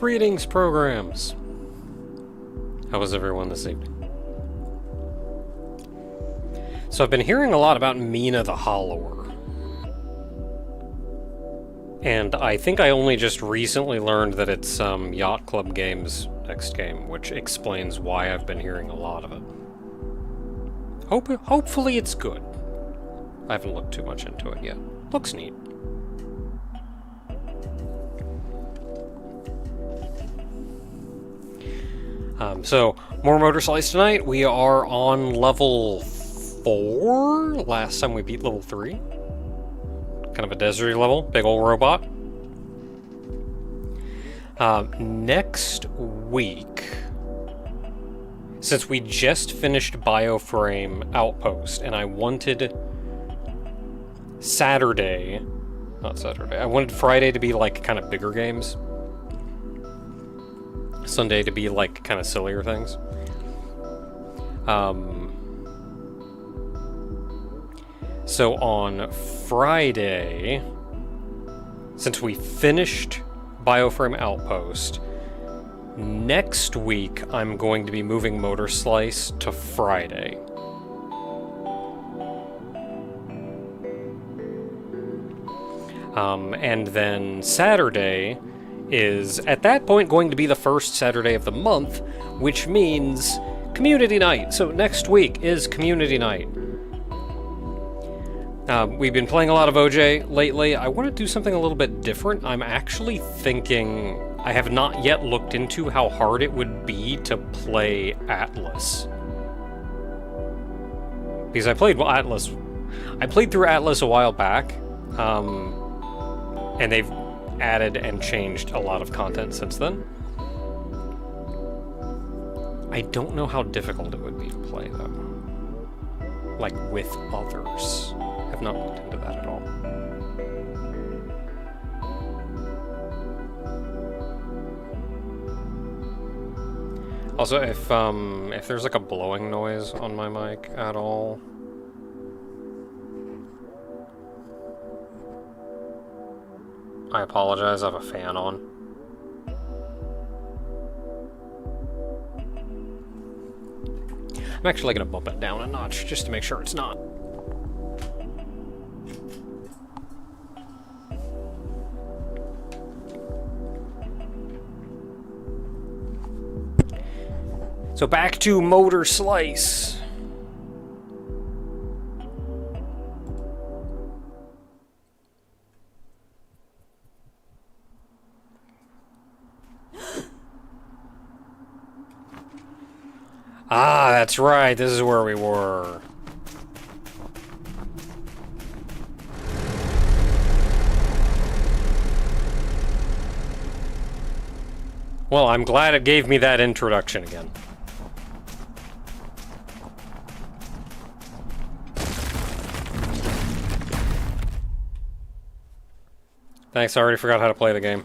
Greetings, programs! How was everyone this evening? So I've been hearing a lot about Mina the Hollower. And I think I only just recently learned that it's Yacht Club Games' next game, which explains why I've been hearing a lot of it. Hopefully it's good. I haven't looked too much into it yet. Looks neat. So, more Motorslice tonight. We are on level 4. Last time we beat level 3. Kind of a deserty level. Big old robot. Next week, since we just finished Bioframe Outpost, and I wanted I wanted Friday to be like kind of bigger games. Sunday to be like kind of sillier things. So on Friday, since we finished Bioframe Outpost, next week I'm going to be moving Motorslice to Friday. And then Saturday is, at that point, going to be the first Saturday of the month, which means Community Night. So next week is Community Night. We've been playing a lot of OJ lately. I want to do something a little bit different. I'm actually thinking, I have not yet looked into how hard it would be to play Atlas. Because I played through Atlas a while back, and they've added and changed a lot of content since then. I don't know how difficult it would be to play, though. Like, with others. I've not looked into that at all. Also, if there's like a blowing noise on my mic at all, I apologize, I have a fan on. I'm actually going to bump it down a notch, just to make sure it's not. So back to Motorslice. Ah, that's right, this is where we were. Well, I'm glad it gave me that introduction again. Thanks, I already forgot how to play the game.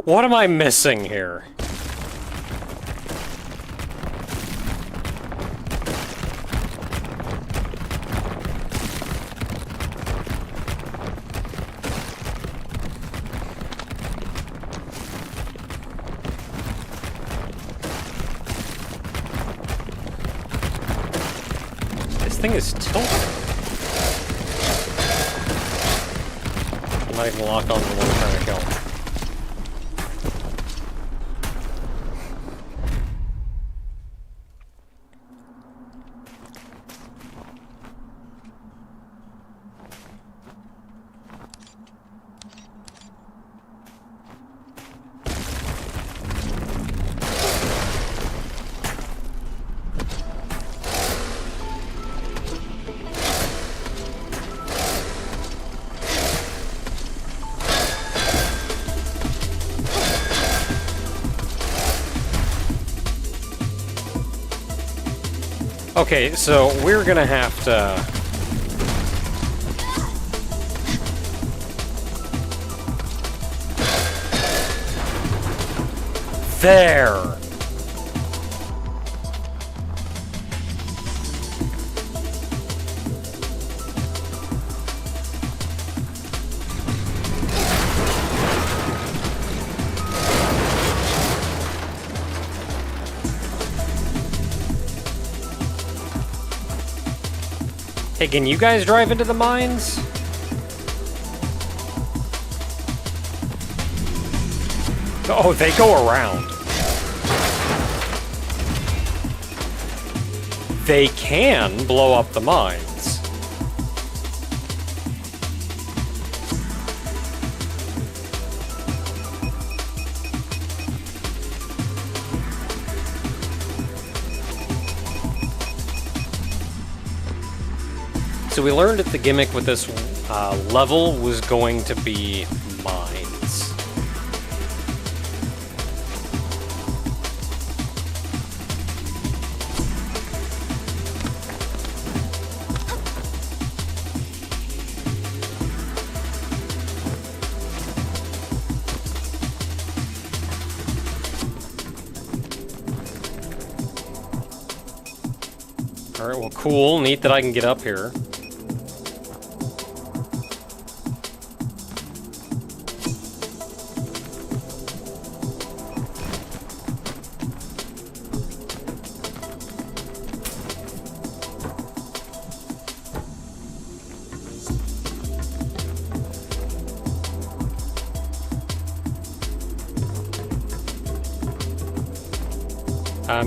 What am I missing here? This thing is tilted. I'm not even locked on to the one I'm trying to kill. Okay, so we're gonna have to... There! Hey, can you guys drive into the mines? Oh, they go around. They can blow up the mines. So we learned that the gimmick with this level was going to be mines. Alright, well, cool. Neat that I can get up here.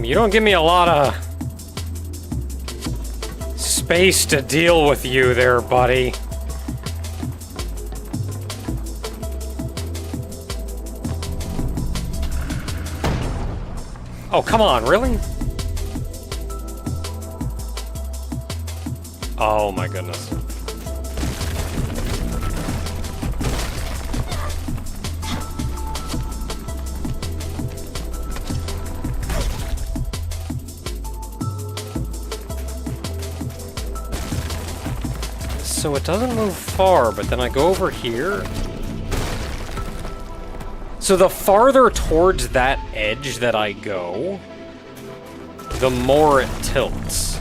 You don't give me a lot of space to deal with you there, buddy. Oh, come on, really? Oh my goodness. So it doesn't move far, but then I go over here. So the farther towards that edge that I go, the more it tilts.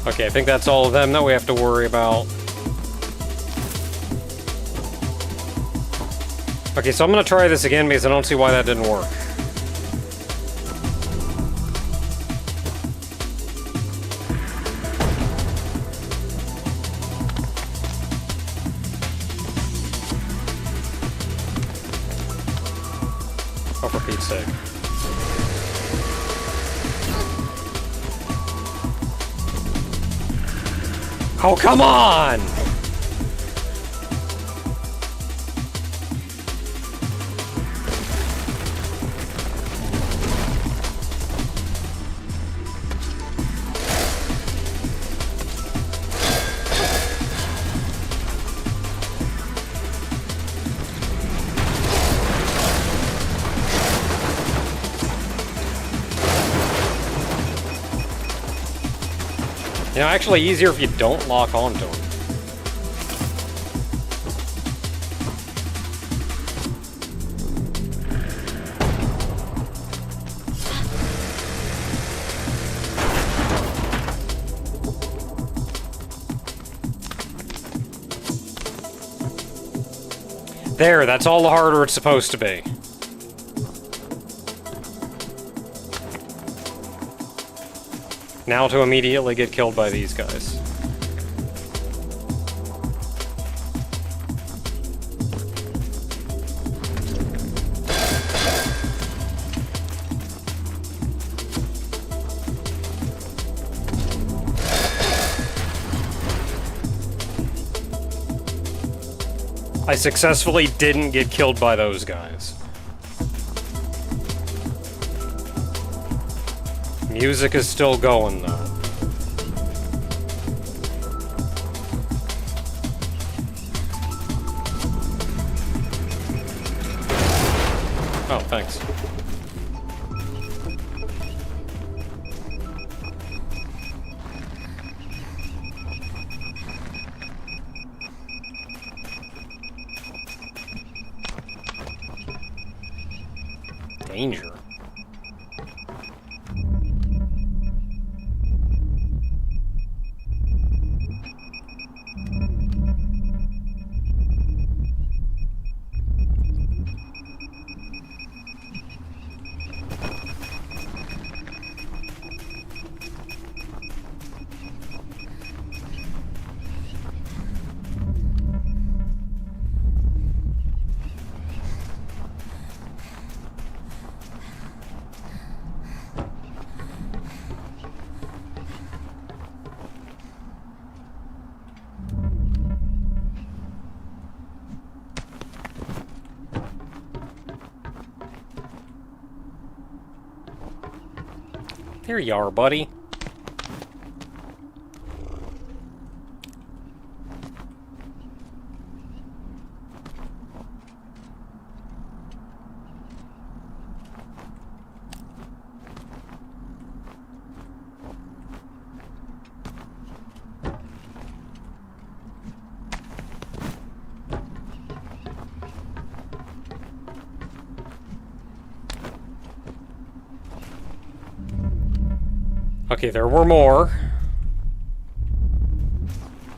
Okay, I think that's all of them that we have to worry about. Okay, so I'm gonna try this again because I don't see why that didn't work. Oh, for Pete's sake. Oh, come on! You know, actually easier if you don't lock onto them. There, that's all the harder it's supposed to be. Now to immediately get killed by these guys. I successfully didn't get killed by those guys. Music is still going, though. Oh, thanks. ranger. There you are, buddy. Okay, there were more.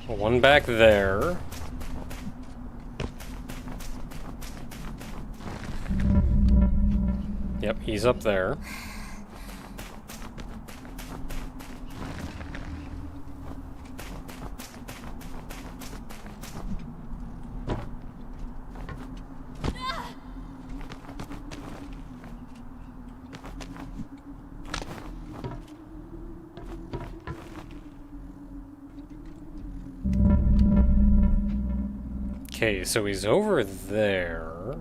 One back there. Yep, he's up there. Okay, so he's over there.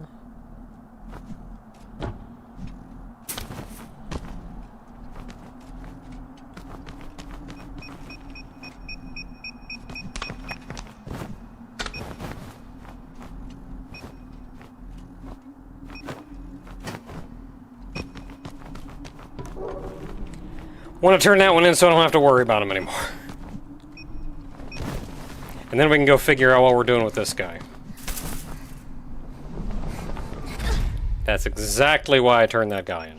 Want to turn that one in so I don't have to worry about him anymore. And then we can go figure out what we're doing with this guy. That's exactly why I turned that guy in.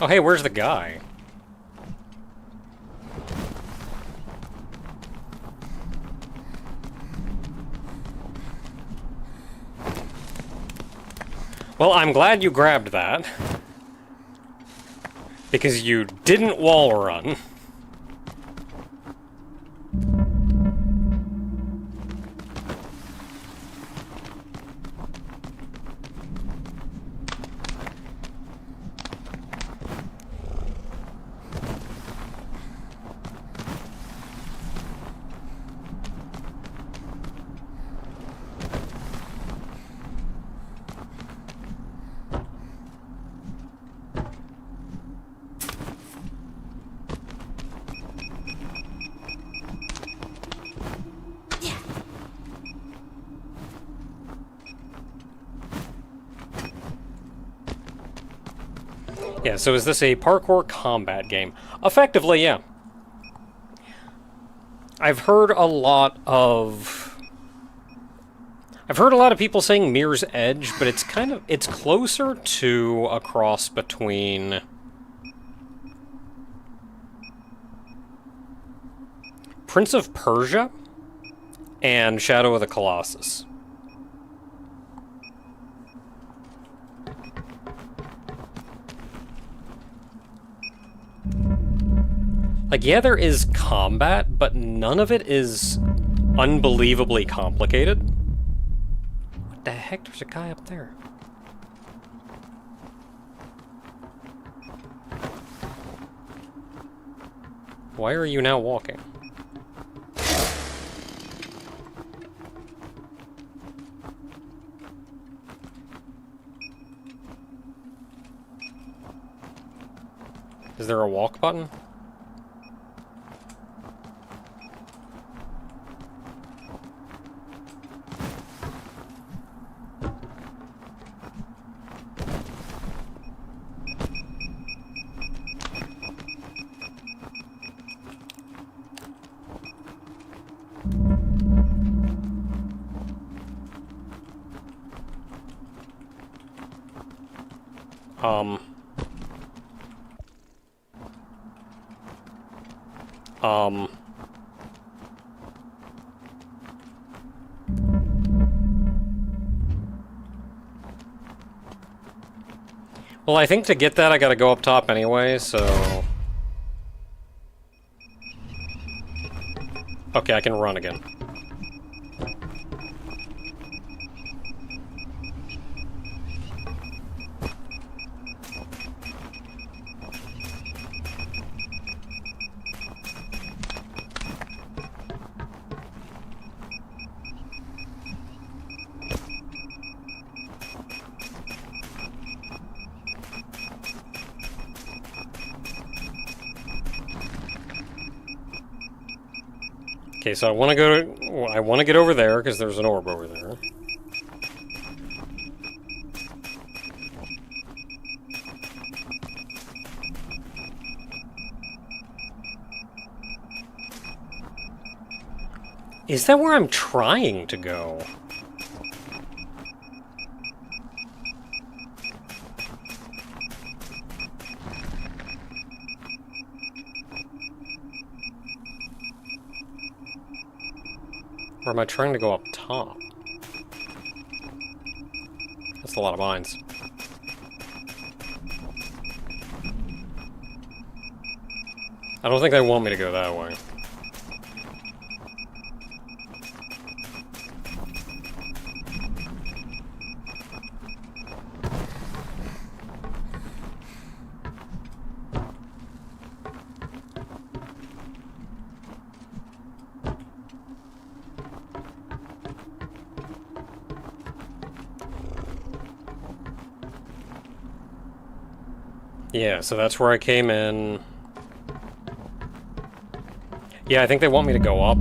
Oh, hey, where's the guy? Well, I'm glad you grabbed that. Because you didn't wall run. Yeah, so is this a parkour combat game? Effectively, yeah. I've heard a lot of people saying Mirror's Edge, but it's closer to a cross between Prince of Persia and Shadow of the Colossus. Like, yeah, there is combat, but none of it is unbelievably complicated. What the heck? There's a guy up there. Why are you now walking? Is there a walk button? Um... Well, I think to get that I gotta go up top anyway, so... Okay, I can run again. Okay, so I want to go to... Well, I want to get over there, because there's an orb over there. Is that where I'm trying to go? Or am I trying to go up top? That's a lot of mines. I don't think they want me to go that way. Yeah, so that's where I came in. Yeah, I think they want me to go up.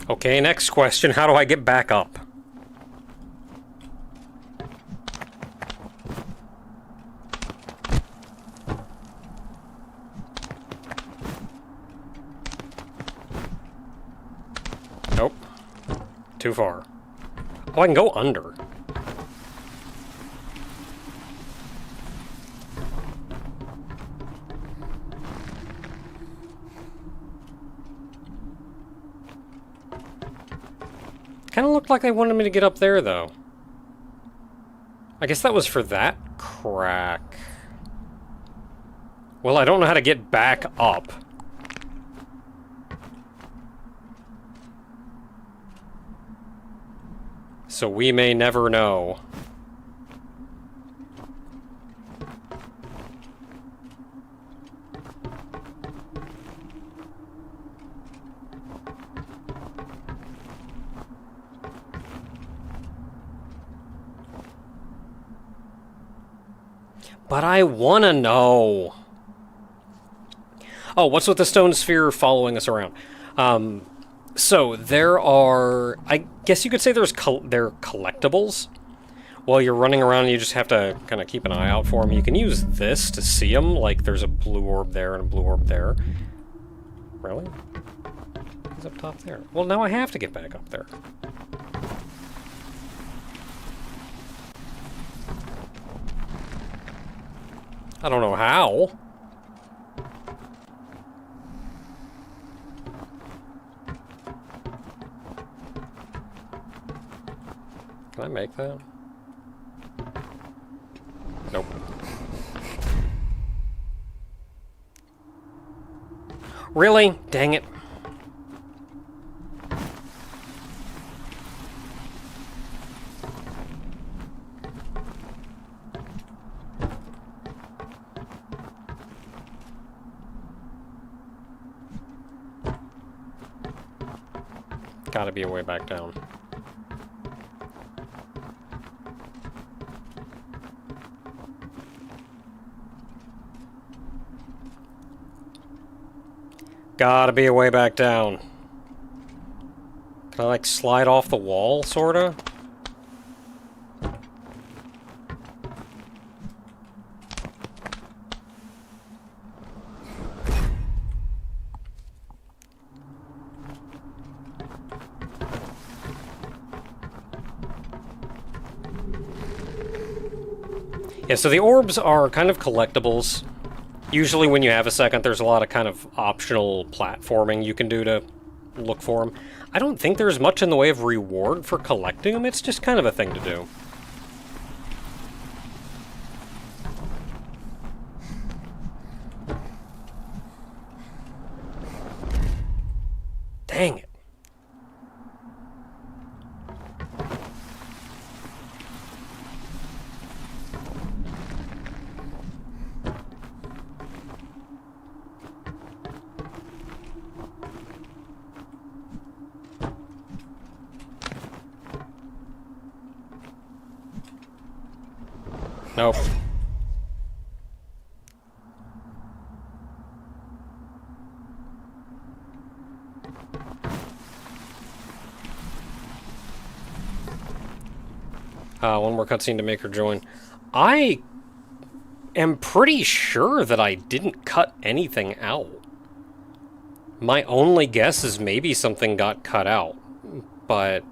Okay, next question. How do I get back up? Nope. Too far. Oh, I can go under. Kind of looked like they wanted me to get up there, though. I guess that was for that crack. Well, I don't know how to get back up. So we may never know. But I wanna know. Oh, what's with the stone sphere following us around? So there are, I guess you could say they're collectibles. While you're running around, you just have to kind of keep an eye out for them. You can use this to see them, like there's a blue orb there and a blue orb there. Really? He's up top there. Well, now I have to get back up there. I don't know how. Can I make that? Nope. Really? Dang it. Gotta be a way back down. Gotta be a way back down. Can I, like, slide off the wall, sorta? Yeah, so the orbs are kind of collectibles. Usually when you have a second, there's a lot of kind of optional platforming you can do to look for them. I don't think there's much in the way of reward for collecting them, it's just kind of a thing to do. Dang it. Nope. One more cutscene to make her join. I am pretty sure that I didn't cut anything out. My only guess is maybe something got cut out, but...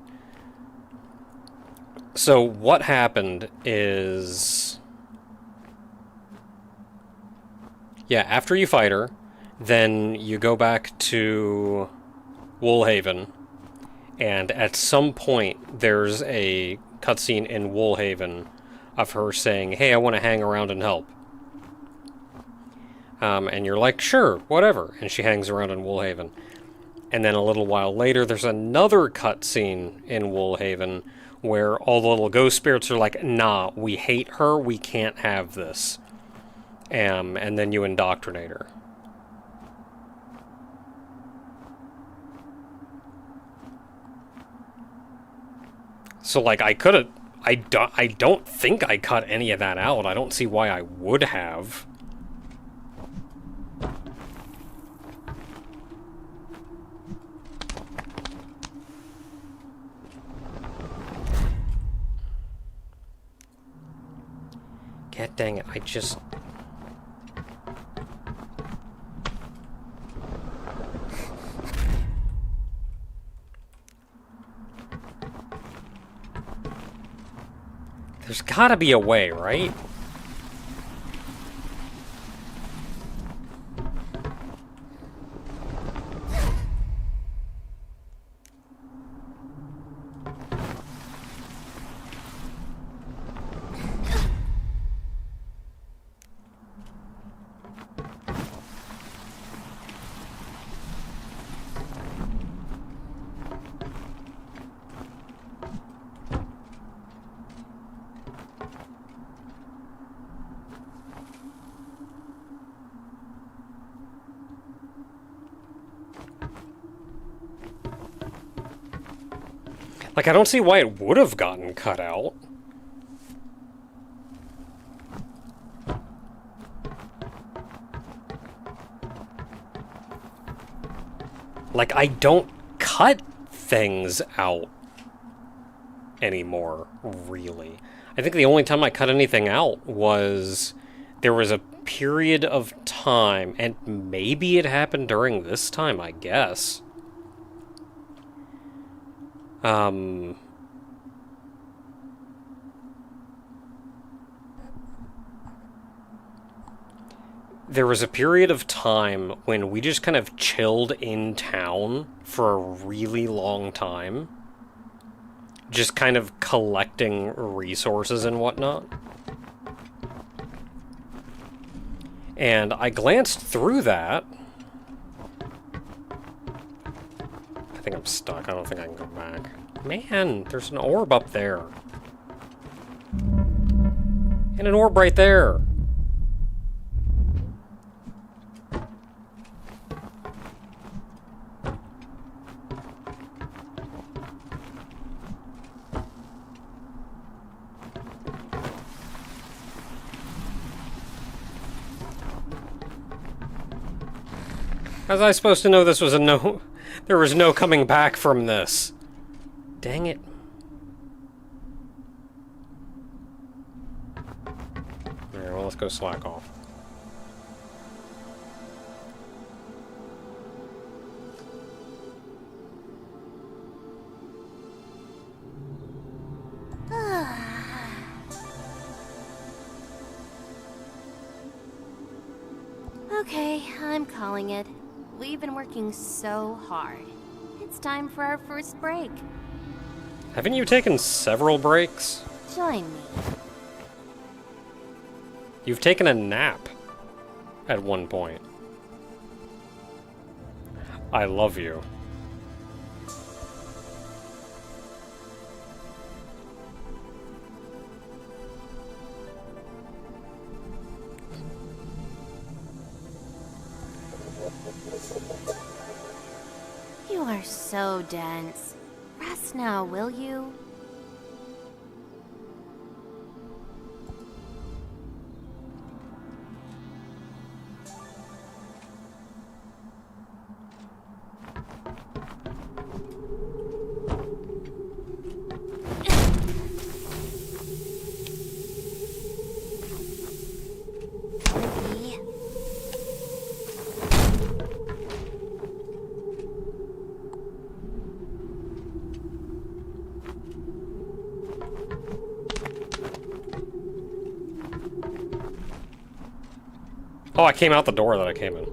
So what happened is... Yeah, after you fight her, then you go back to Woolhaven, and at some point there's a cutscene in Woolhaven of her saying, hey, I want to hang around and help. And you're like, sure, whatever. And she hangs around in Woolhaven. And then a little while later, there's another cutscene in Woolhaven where all the little ghost spirits are like, nah, we hate her, we can't have this. And then you indoctrinate her. So, like, I could have... I don't think I cut any of that out. I don't see why I would have. God dang it, I just... There's gotta be a way, right? Like, I don't see why it would have gotten cut out. Like, I don't cut things out anymore, really. I think the only time I cut anything out was there was a period of time, and maybe it happened during this time, I guess. There was a period of time when we just kind of chilled in town for a really long time. Just kind of collecting resources and whatnot. And I glanced through that. I think I'm stuck. I don't think I can go back. Man, there's an orb up there. And an orb right there. How was I supposed to know this was a no... There was no coming back from this? Dang it. Alright, well, let's go slack off. Okay, I'm calling it. We've been working so hard. It's time for our first break. Haven't you taken several breaks? Join me. You've taken a nap at one point. I love you. You are so dense. Rest now, will you? Oh, I came out the door that I came in.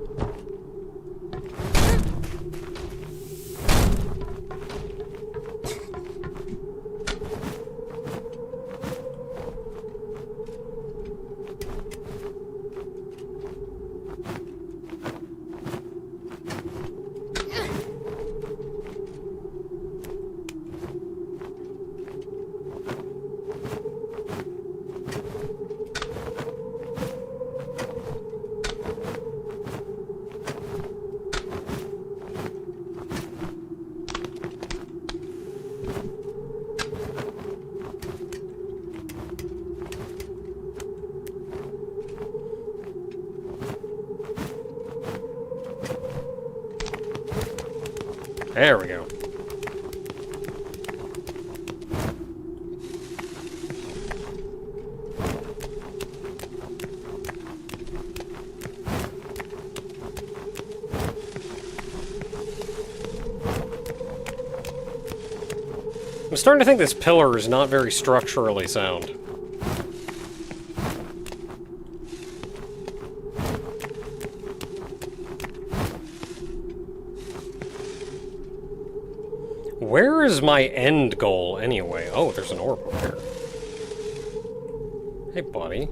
There we go. I'm starting to think this pillar is not very structurally sound. Where is my end goal, anyway? Oh, there's an orb over here. Hey, buddy.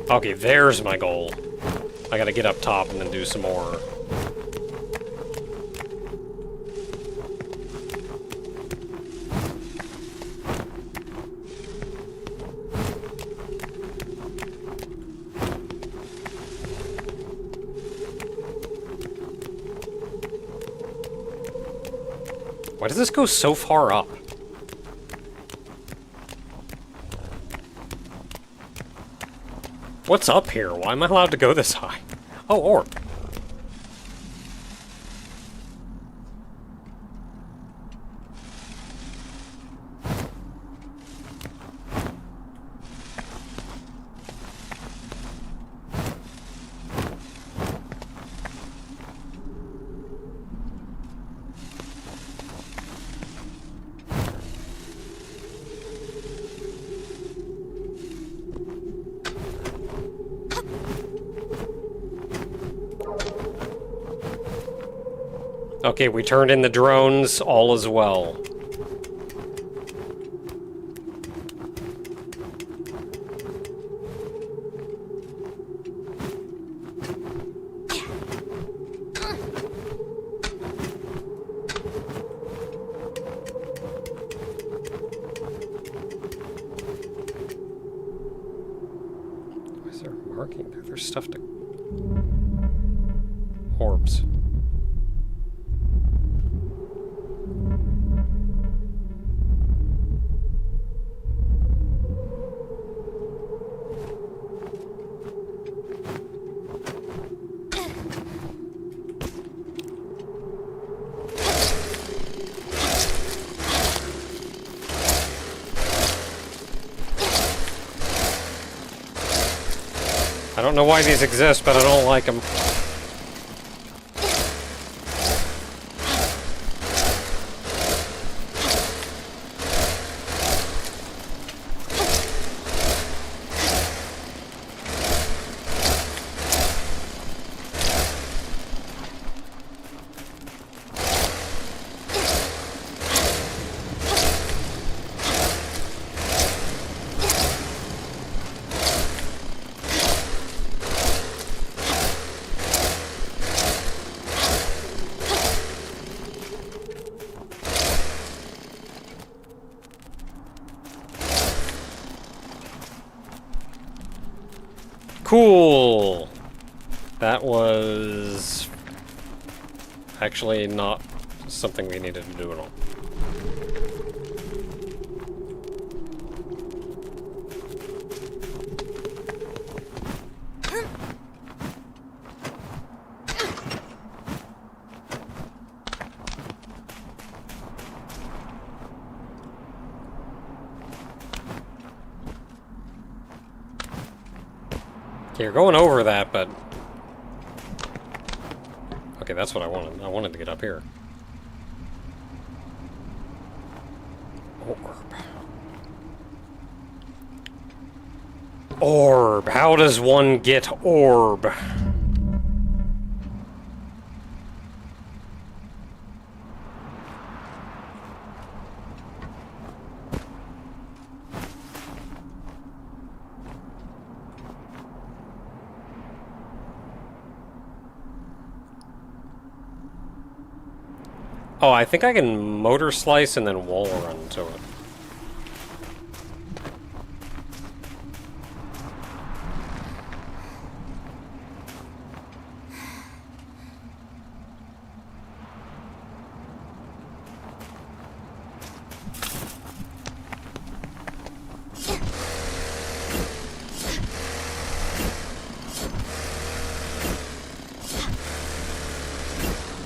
Okay, there's my goal. I gotta get up top and then do some more. Why does this go so far up? What's up here? Why am I allowed to go this high? Oh, orb. Okay, we turned in the drones, all is well. Is there marking there? There's stuff to... Orbs. I don't know why these exist, but I don't like them. Cool! That was actually not something we needed to do at all. Okay, you're going over that, but... Okay, that's what I wanted. I wanted to get up here. Orb. Orb. How does one get orb? Oh, I think I can Motorslice and then wall run to it.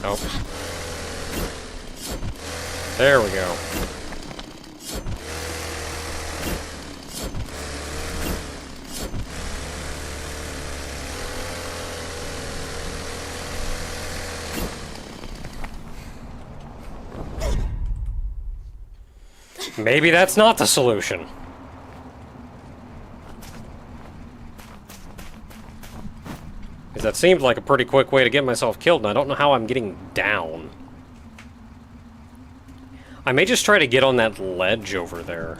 Nope. There we go. Maybe that's not the solution. Because that seemed like a pretty quick way to get myself killed, and I don't know how I'm getting down. I may just try to get on that ledge over there.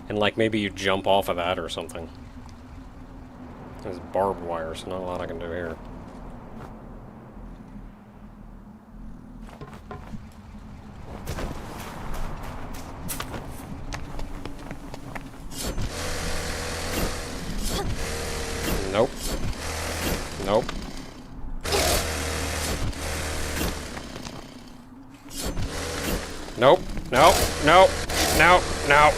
And, like, maybe you jump off of that or something. There's barbed wire, so not a lot I can do here. Nope. Nope. Nope. Nope. Nope. Nope. Nope.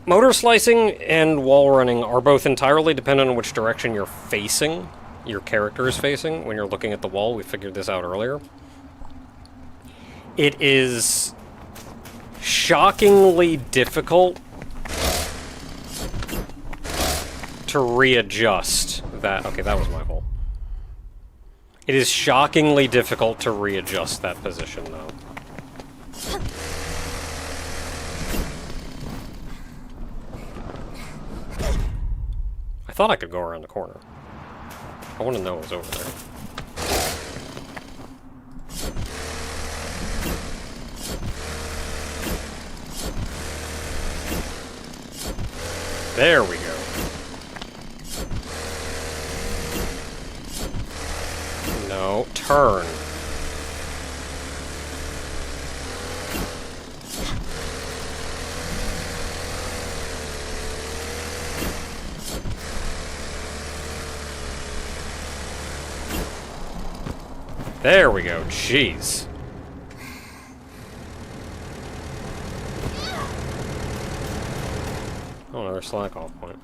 Motor slicing and wall running are both entirely dependent on which direction you're facing, your character is facing, when you're looking at the wall. We figured this out earlier. It is shockingly difficult to readjust that. Okay, that was my hole. It is shockingly difficult to readjust that position, though. I thought I could go around the corner. I want to know what's over there. There we go. No, turn. There we go. Jeez. Oh, another slack off point.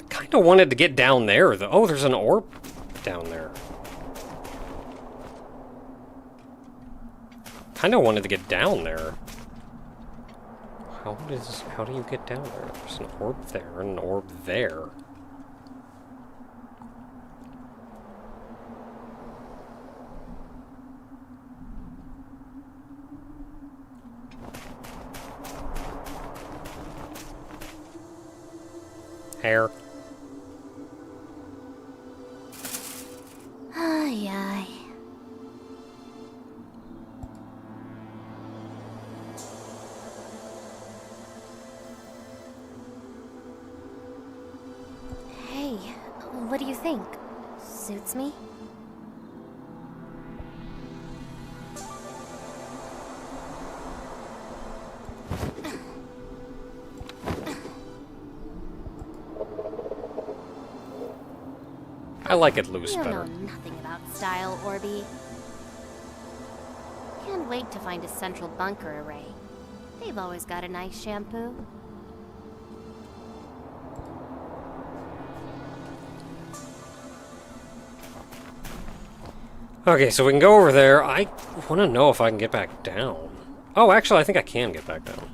Kinda wanted to get down there, though. Oh, there's an orb down there. Kinda wanted to get down there. How do you get down there? There's an orb there and an orb there. Hair. Ay, ay. Hey, what do you think? Suits me? I like it loose You better. know nothing about style, Orby. Can't wait to find a central bunker array. They've always got a nice shampoo. Okay, so we can go over there. I want to know if I can get back down. Oh, actually, I think I can get back down.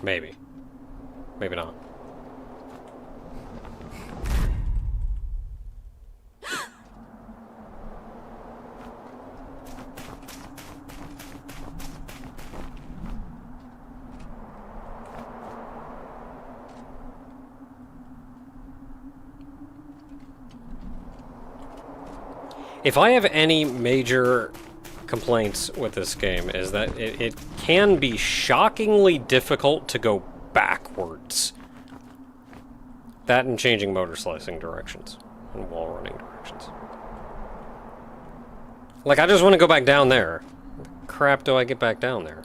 Maybe. Maybe not. If I have any major complaints with this game is that it can be shockingly difficult to go backwards. That and changing motor slicing directions and wall running directions. Like, I just want to go back down there. Crap, do I get back down there?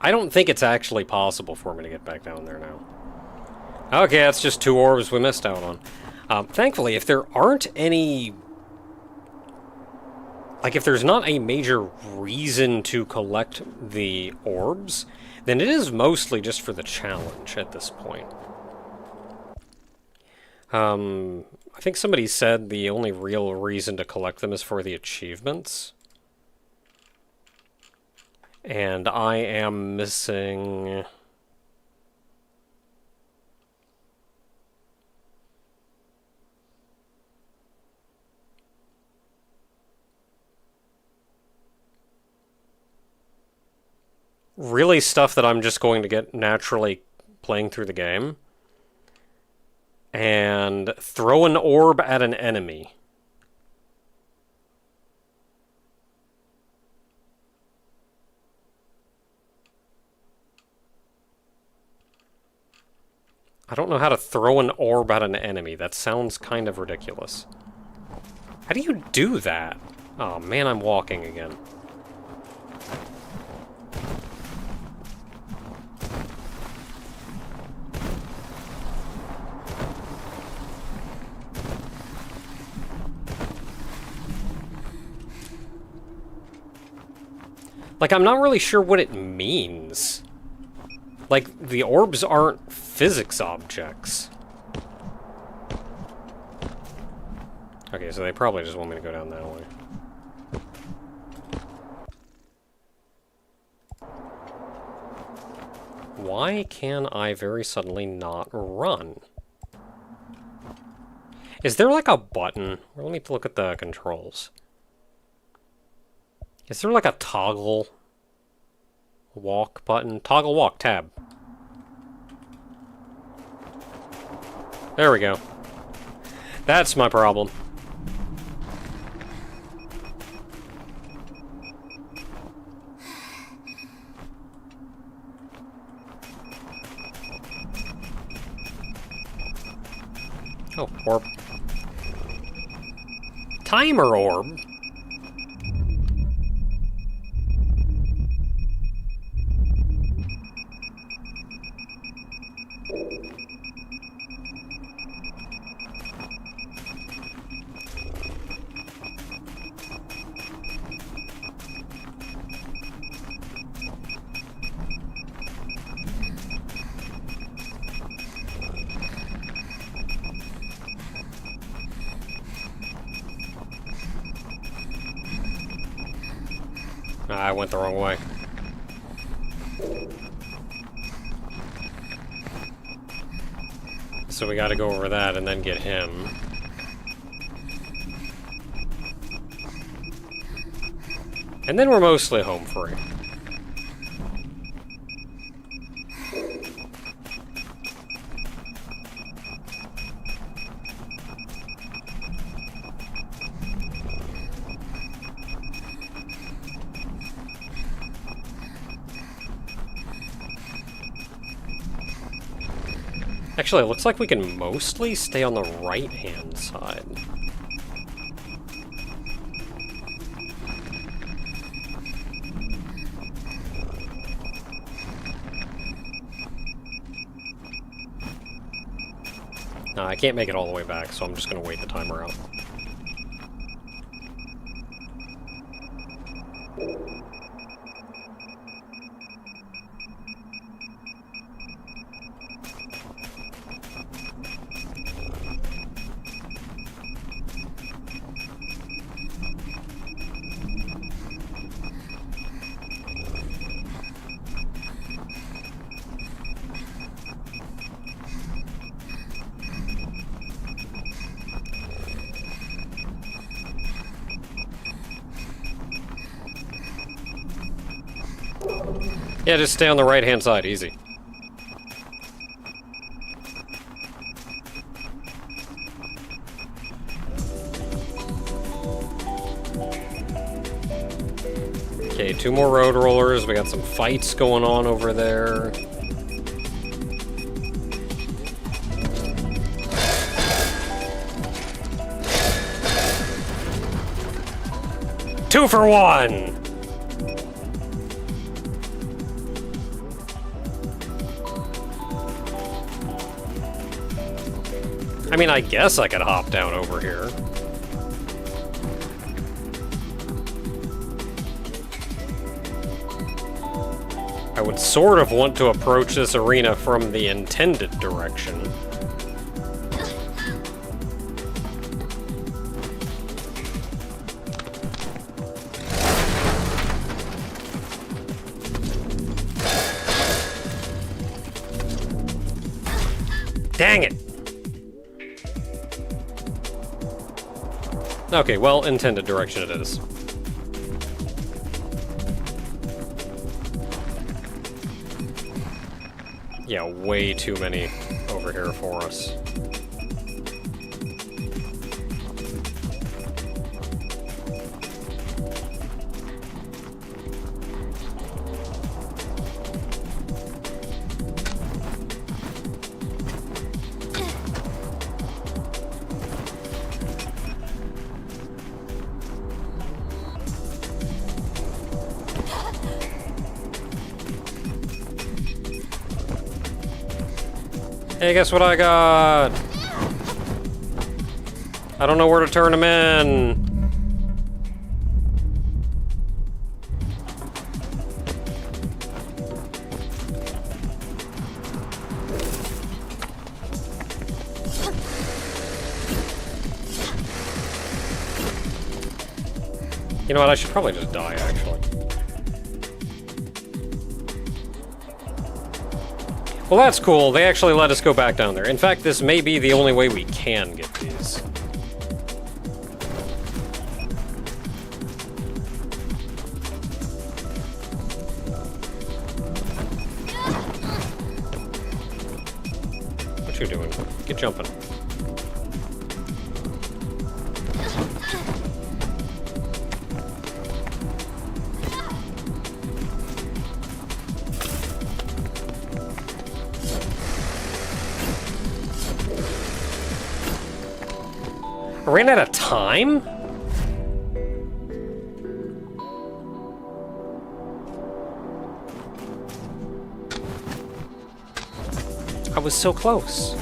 I don't think it's actually possible for me to get back down there now. Okay, that's just 2 orbs we missed out on. Thankfully, if there aren't any... Like, if there's not a major reason to collect the orbs, then it is mostly just for the challenge at this point. I think somebody said the only real reason to collect them is for the achievements. And I am missing... really stuff that I'm just going to get naturally playing through the game. And throw an orb at an enemy. I don't know how to throw an orb at an enemy. That sounds kind of ridiculous. How do you do that? Oh man, I'm walking again. Like, I'm not really sure what it means. Like, the orbs aren't physics objects. Okay, so they probably just want me to go down that way. Why can I very suddenly not run? Is there like a button? Let me look at the controls. Is there like a toggle walk button? Toggle walk tab. There we go. That's my problem. Oh, orb. Timer orb? I went the wrong way. So we gotta go over that and then get him. And then we're mostly home free. Actually, it looks like we can mostly stay on the right-hand side. No, I can't make it all the way back, so I'm just gonna wait the timer out. Yeah, just stay on the right-hand side, easy. Okay, 2 more road rollers. We got some fights going on over there. Two for one! I mean, I guess I could hop down over here. I would sort of want to approach this arena from the intended direction. Dang it! Okay, well, intended direction it is. Yeah, way too many over here for us. Hey, guess what I got? I don't know where to turn him in. You know what, I should probably just die, actually. Well, that's cool. They actually let us go back down there. In fact, this may be the only way we can get these. What you doing? Get jumping. I ran out of time? was so close.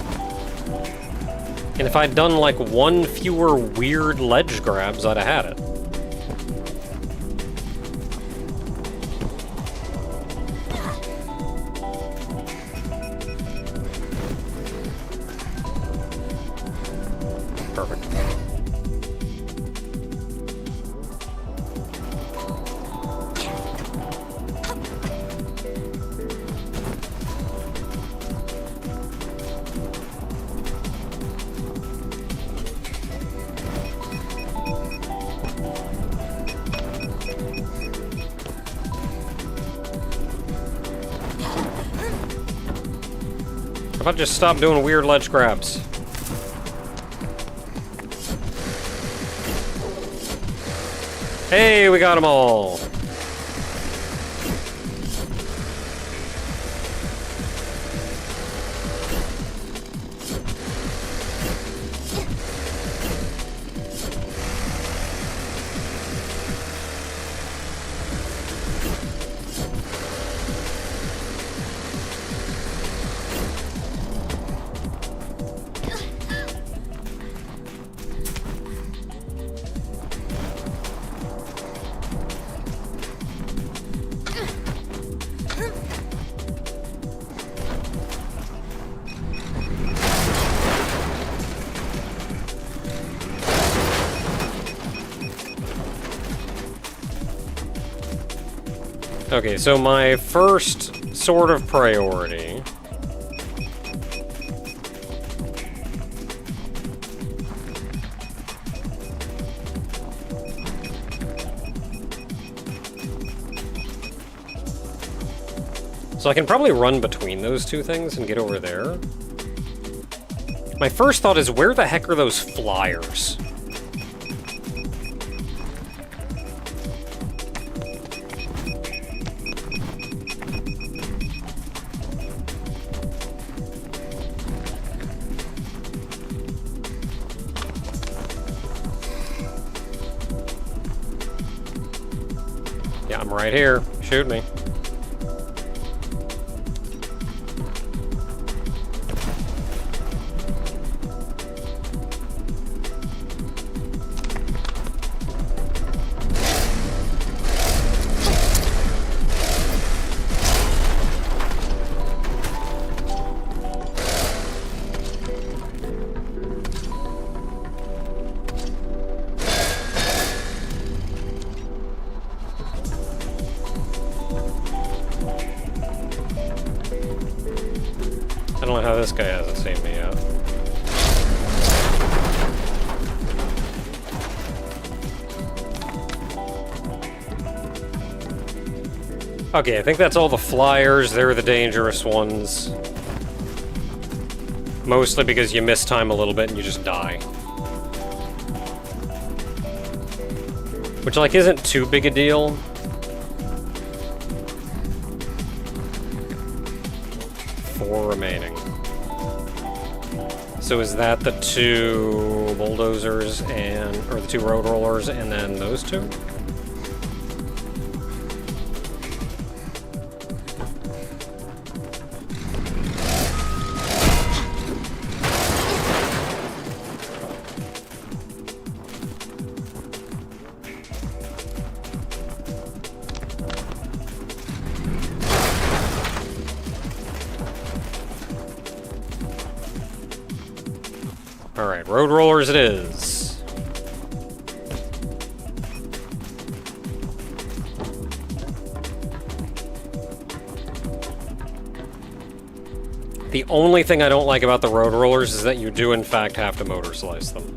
And if I'd done like one fewer weird ledge grabs, I'd have had it. Perfect. How about just stop doing weird ledge grabs? Hey, we got them all! Okay, so my first sort of priority so I can probably run between those two things and get over there. My first thought is, where the heck are those flyers? Yeah, I'm right here. Shoot me. I don't know how this guy hasn't seen me yet. Okay, I think that's all the flyers. They're the dangerous ones. Mostly because you miss time a little bit and you just die. Which, like, isn't too big a deal. Four remaining. So is that the two bulldozers and, or the two road rollers and then those two? Alright, road rollers it is. The only thing I don't like about the road rollers is that you do in fact have to motor slice them.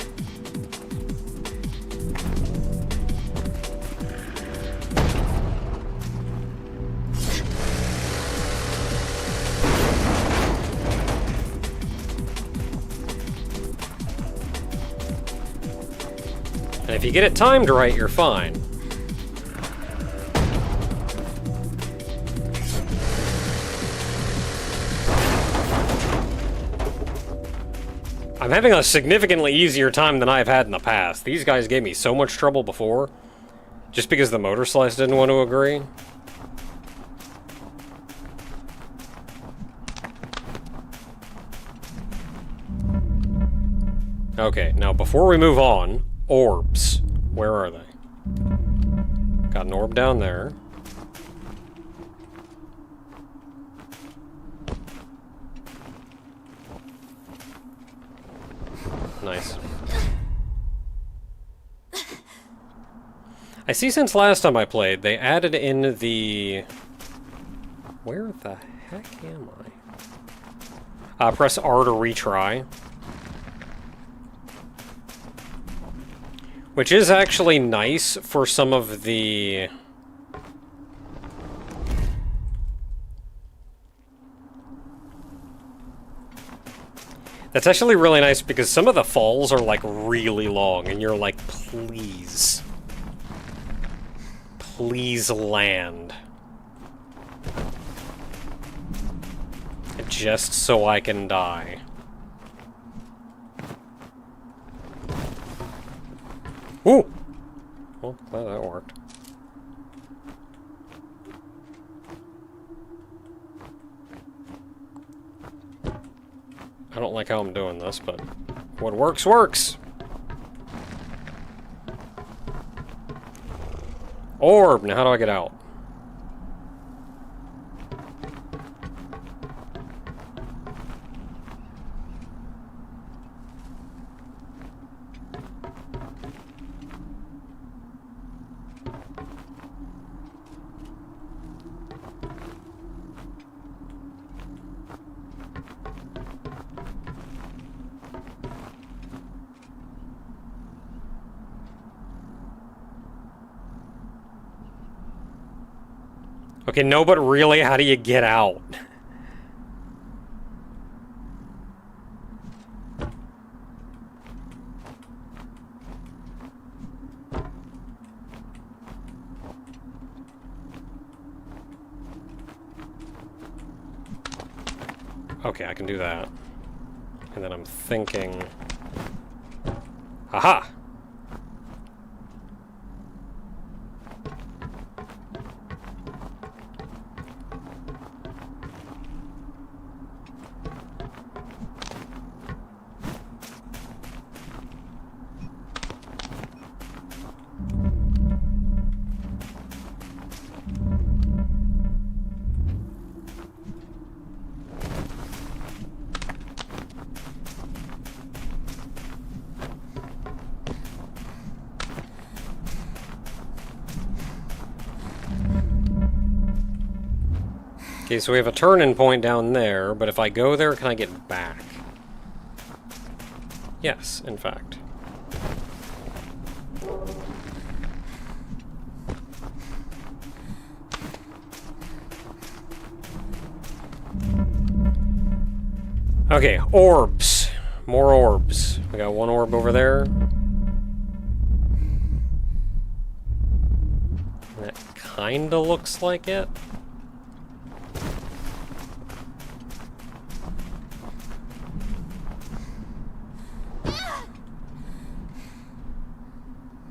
And if you get it timed right, you're fine. I'm having a significantly easier time than I've had in the past. These guys gave me so much trouble before, just because the Motorslice didn't want to agree. Okay, now before we move on, orbs. Where are they? Got an orb down there. Nice. I see since last time I played, they added in the... Where the heck am I? Press R to retry. Which is actually nice for some of the... That's actually really nice because some of the falls are like really long and you're like, please. Please land. Just so I can die. Ooh! Well, glad that worked. I don't like how I'm doing this, but what works, works! Orb! Now how do I get out? Okay, no, but really, how do you get out? Okay, I can do that. And then I'm thinking... Aha! Okay, so we have a turn-in point down there, but if I go there, can I get back? Yes, in fact. Okay, orbs. More orbs. We got one orb over there. That kinda looks like it.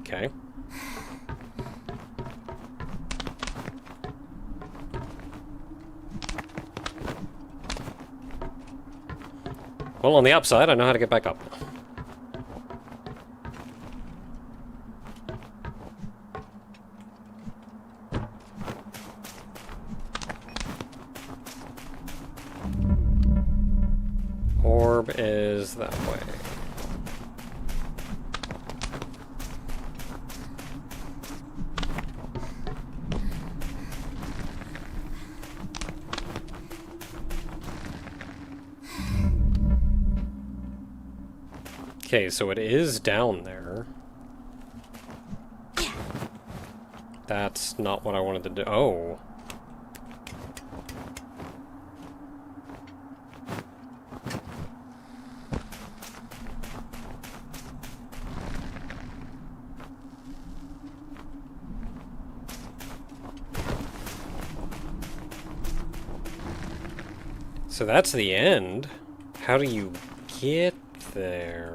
Okay. Well, on the upside, I know how to get back up. Orb is that way. Okay, so it is down there. That's not what I wanted to do. Oh. So that's the end. How do you get there?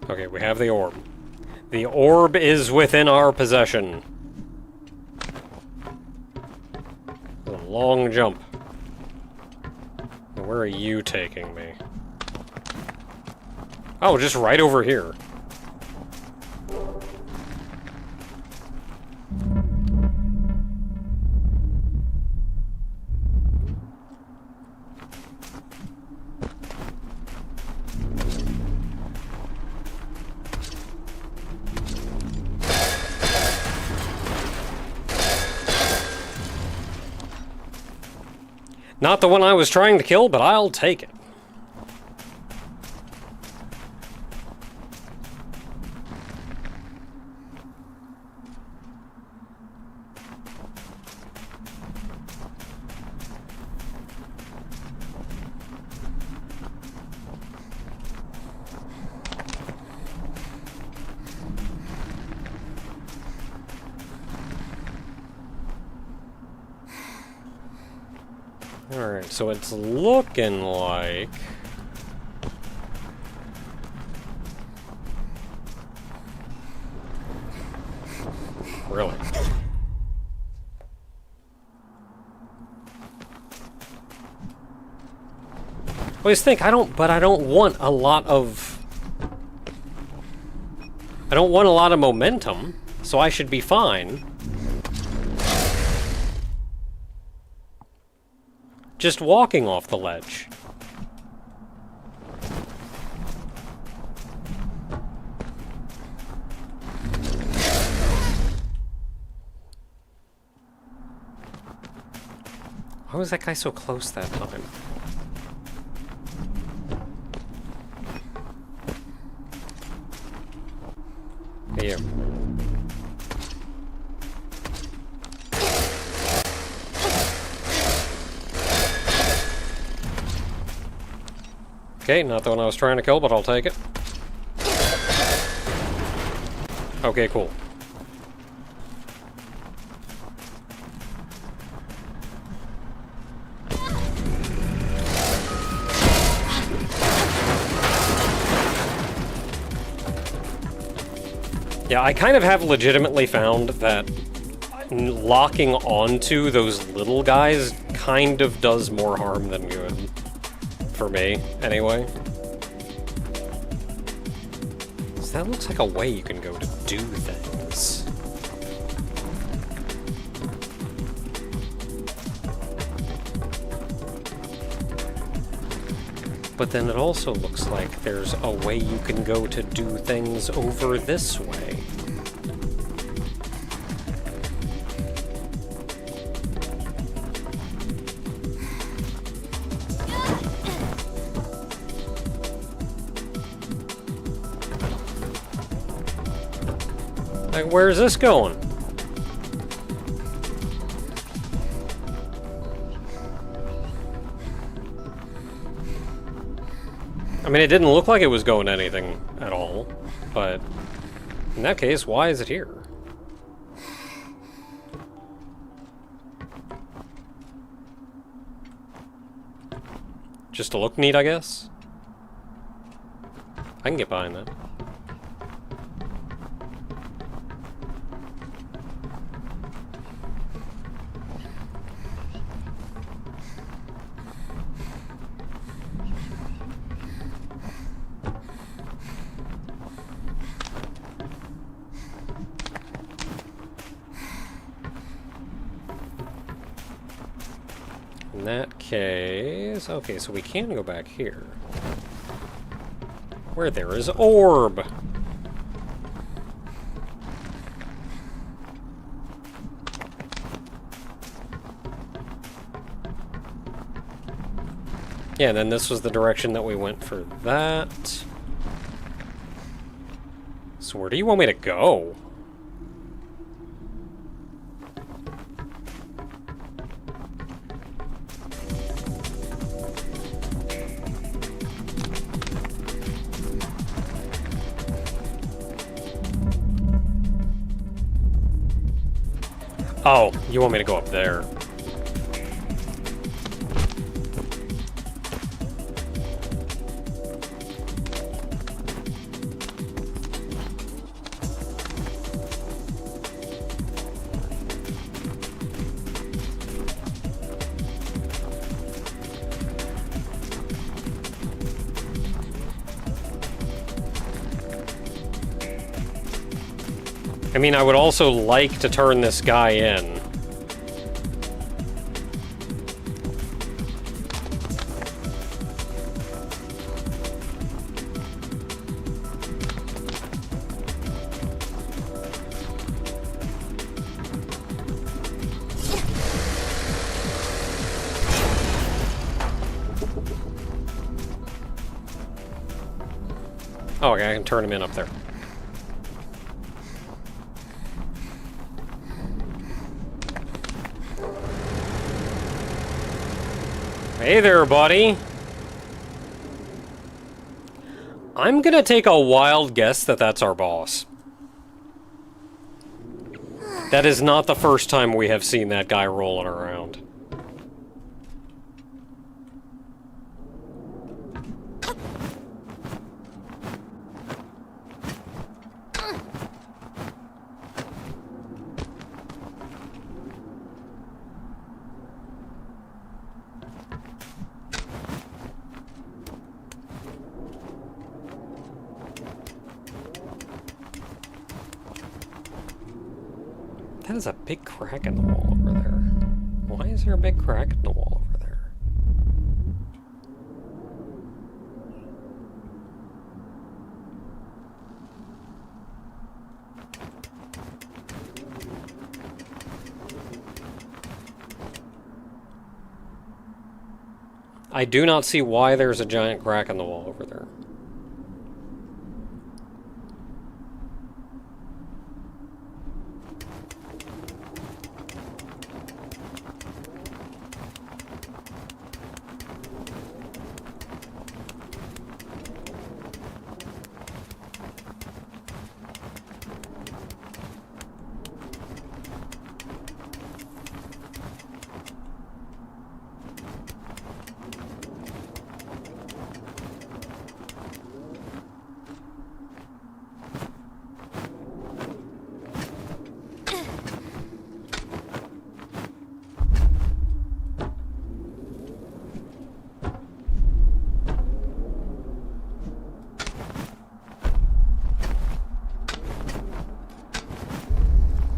Okay, we have the orb. The orb is within our possession. A long jump. Where are you taking me? Oh, just right over here. Not the one I was trying to kill, but I'll take it. Alright, so it's looking like... Really? I always think, I don't want a lot of... I don't want a lot of momentum, so I should be fine. Just walking off the ledge. Why was that guy so close that time? Hey, you. Okay, not the one I was trying to kill, but I'll take it. Okay, cool. Yeah, I kind of have legitimately found that locking onto those little guys kind of does more harm than good. For me, anyway. So that looks like a way you can go to do things. But then it also looks like there's a way you can go to do things over this way. Like, where's this going? I mean, it didn't look like it was going anything at all, but in that case, why is it here? Just to look neat, I guess? I can get behind that. In that case... Okay, so we can go back here. Where there is orb! Yeah, and then this was the direction that we went for that. So where do you want me to go? Oh, you want me to go up there. I mean, I would also like to turn this guy in. Oh, okay, I can turn him in up there. Hey there, buddy. I'm gonna take a wild guess that that's our boss. That is not the first time we have seen that guy rolling around. That is a big crack in the wall over there. Why is there a big crack in the wall over there? I do not see why there's a giant crack in the wall over there.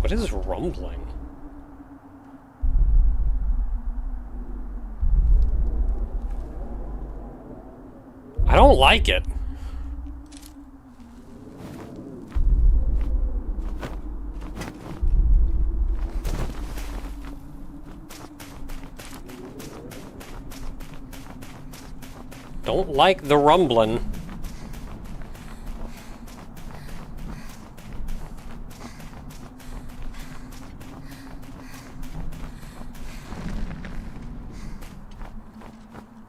What is rumbling? I don't like it. Don't like the rumbling.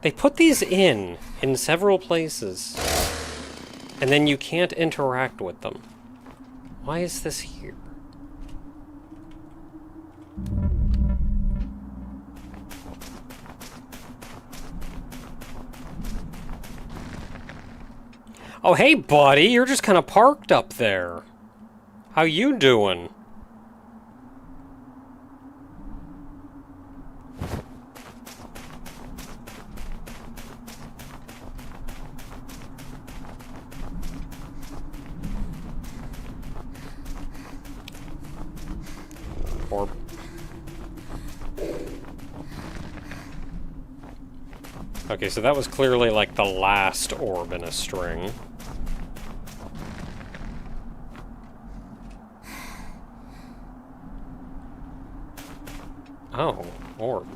They put these in several places, and then you can't interact with them. Why is this here? Oh, hey, buddy, you're just kind of parked up there. How you doing? Orb. Okay, so that was clearly like the last orb in a string. Oh, orb.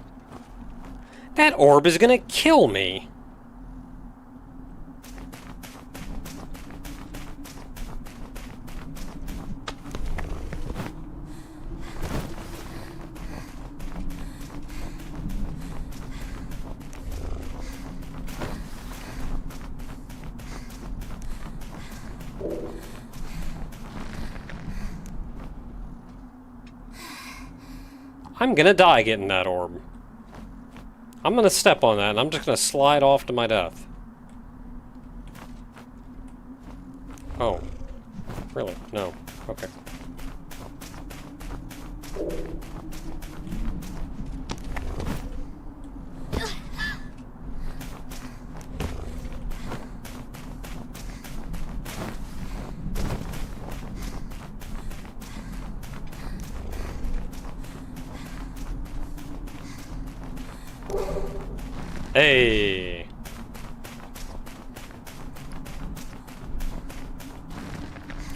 That orb is gonna kill me! I'm gonna die getting that orb. I'm gonna step on that and I'm just gonna slide off to my death. Oh. Really? No. Okay. Hey!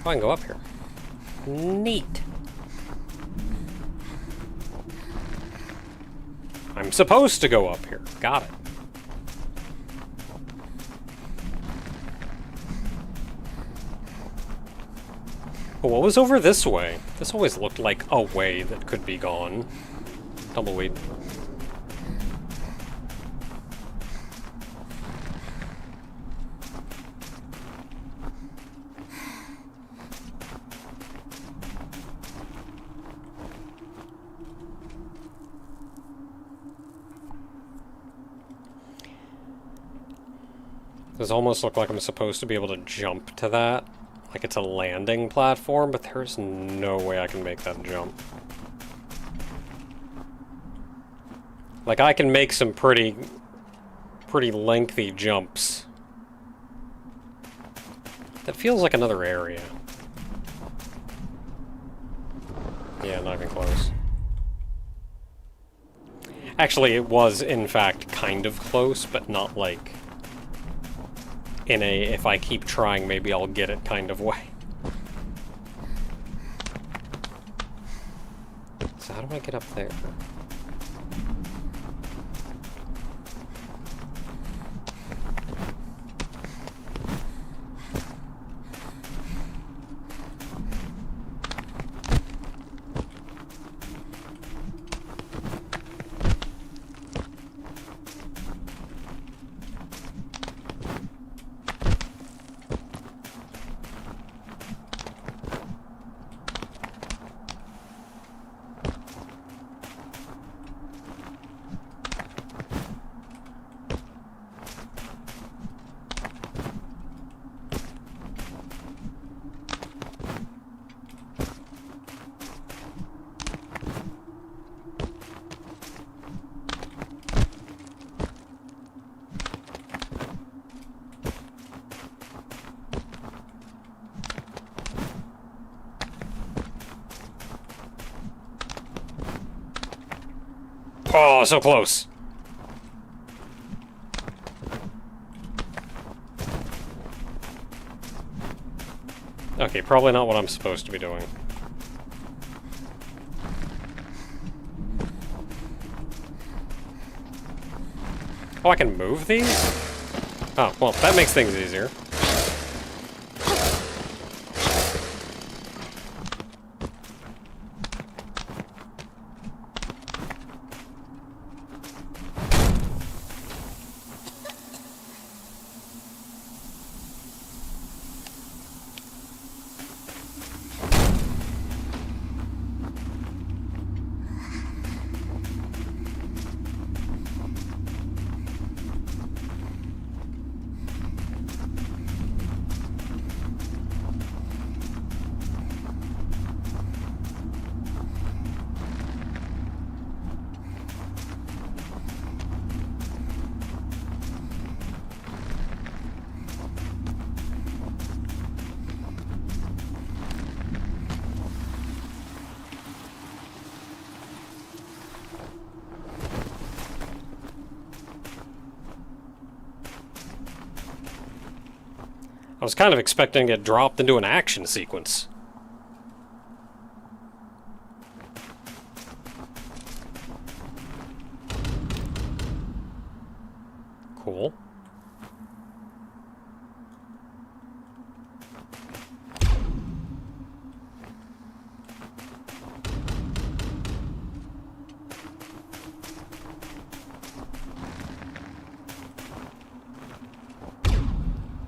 Oh, I can go up here. Neat. I'm supposed to go up here. Got it. Oh, what was over this way? This always looked like a way that could be gone. Tumbleweed. This almost look like I'm supposed to be able to jump to that. Like it's a landing platform, but there's no way I can make that jump. Like I can make some pretty lengthy jumps. That feels like another area. Yeah, not even close. Actually, it was in fact kind of close, but not like in a, if I keep trying, maybe I'll get it kind of way. So how do I get up there? Oh, so close. Okay, probably not what I'm supposed to be doing. Oh, I can move these? Oh, well, that makes things easier. I was kind of expecting to get dropped into an action sequence. Cool.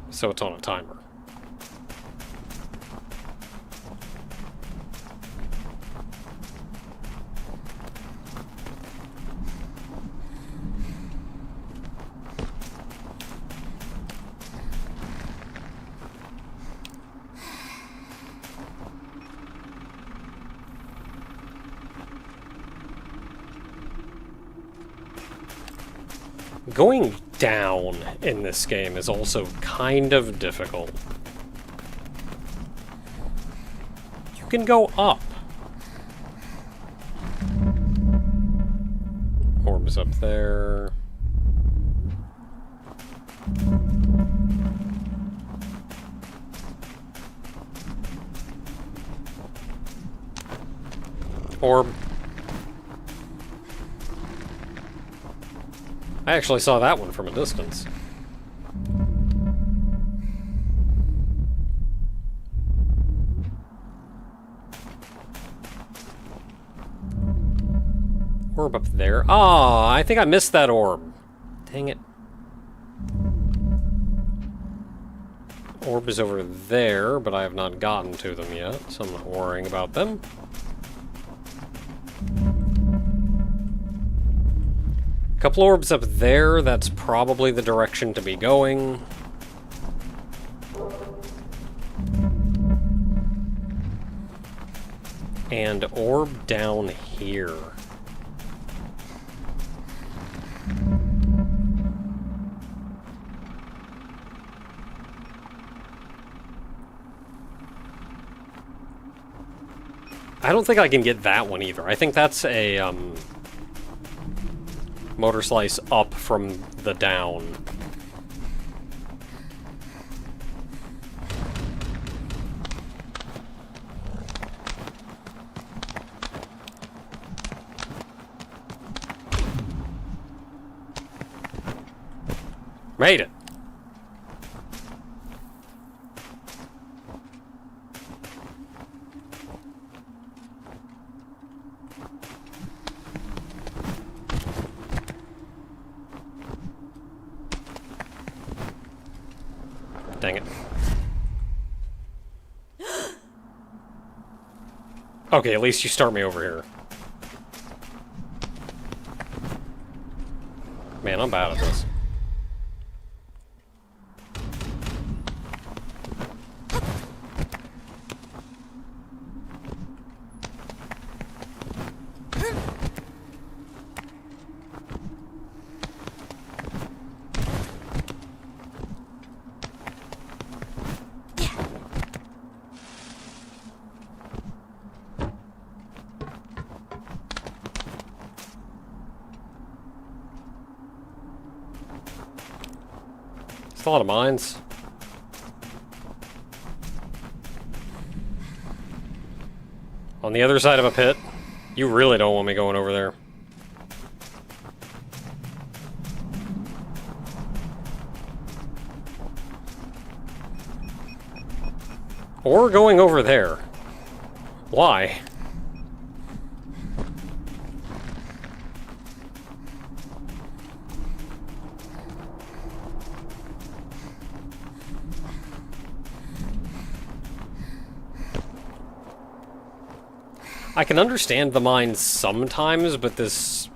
So it's on a timer. Going down in this game is also kind of difficult. You can go up. Orbs up there. Orb. I actually saw that one from a distance. Orb up there. Ah, I think I missed that orb. Dang it. Orb is over there, but I have not gotten to them yet, so I'm not worrying about them. Couple orbs up there, that's probably the direction to be going. And orb down here. I don't think I can get that one either. I think that's a, Motorslice up from the down. Made it. Dang it. Okay, at least you start me over here. Man, I'm bad at this. It's a lot of mines. On the other side of a pit. You really don't want me going over there. Or going over there. Why? I can understand the mines sometimes, but this...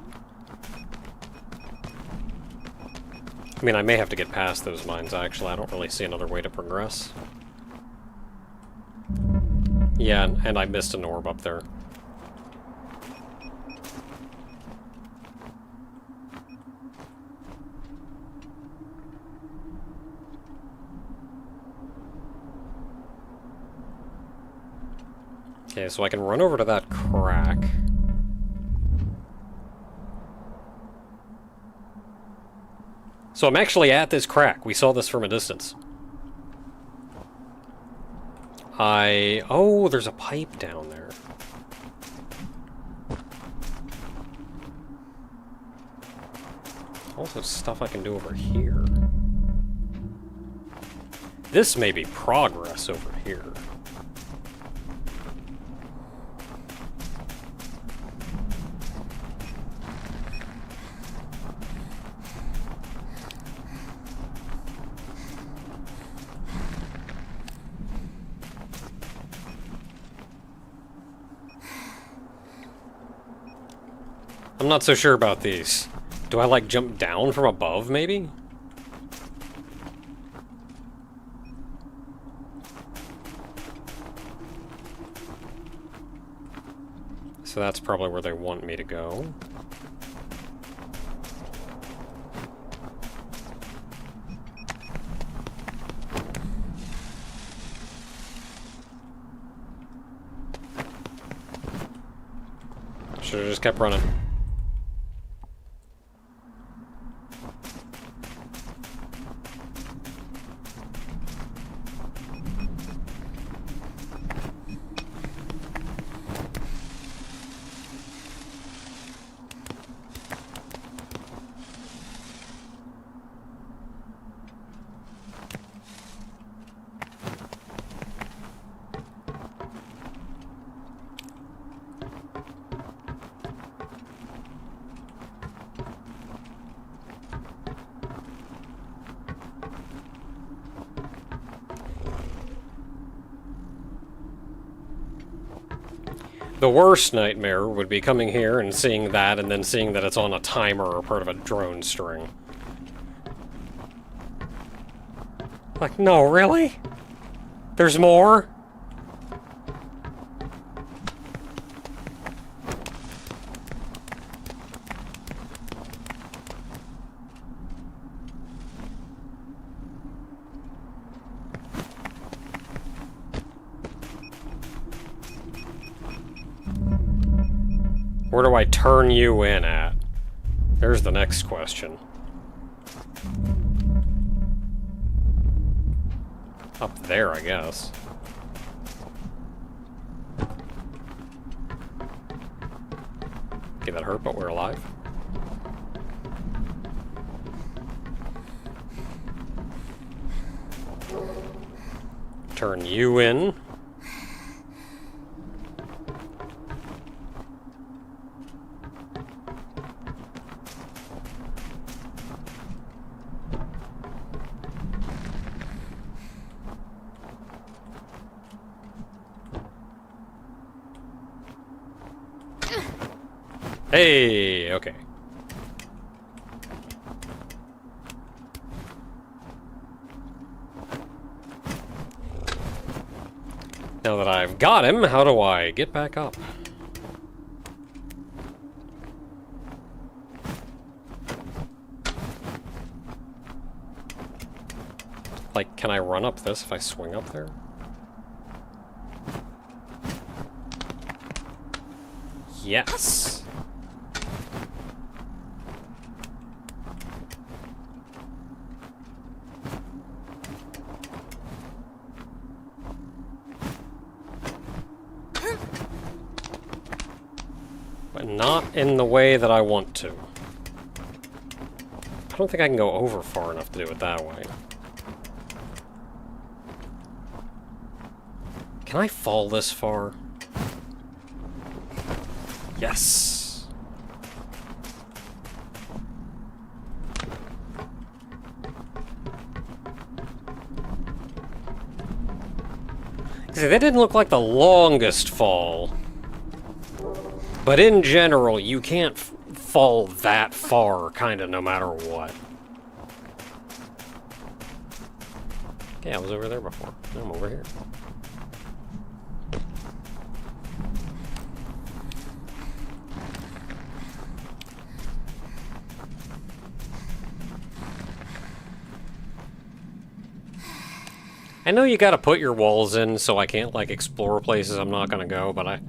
I mean, I may have to get past those mines, actually. I don't really see another way to progress. Yeah, and I missed an orb up there. Okay, so I can run over to that crack. So I'm actually at this crack. We saw this from a distance. Oh, there's a pipe down there. Also stuff I can do over here. This may be progress over here. I'm not so sure about these. Do I, like, jump down from above, maybe? So that's probably where they want me to go. Should've just kept running. The worst nightmare would be coming here and seeing that, and then seeing that it's on a timer or part of a drone string. Like, no, really? There's more? Where do I turn you in at? There's the next question. Up there, I guess. Okay, that hurt, but we're alive. Turn you in. Hey, okay. Now that I've got him, how do I get back up? Like, can I run up this if I swing up there? Yes! But not in the way that I want to. I don't think I can go over far enough to do it that way. Can I fall this far? Yes! See, that didn't look like the longest fall. But in general, you can't fall that far, kinda, no matter what. Okay, I was over there before. Now I'm over here. I know you gotta put your walls in, so I can't, like, explore places I'm not gonna go, but I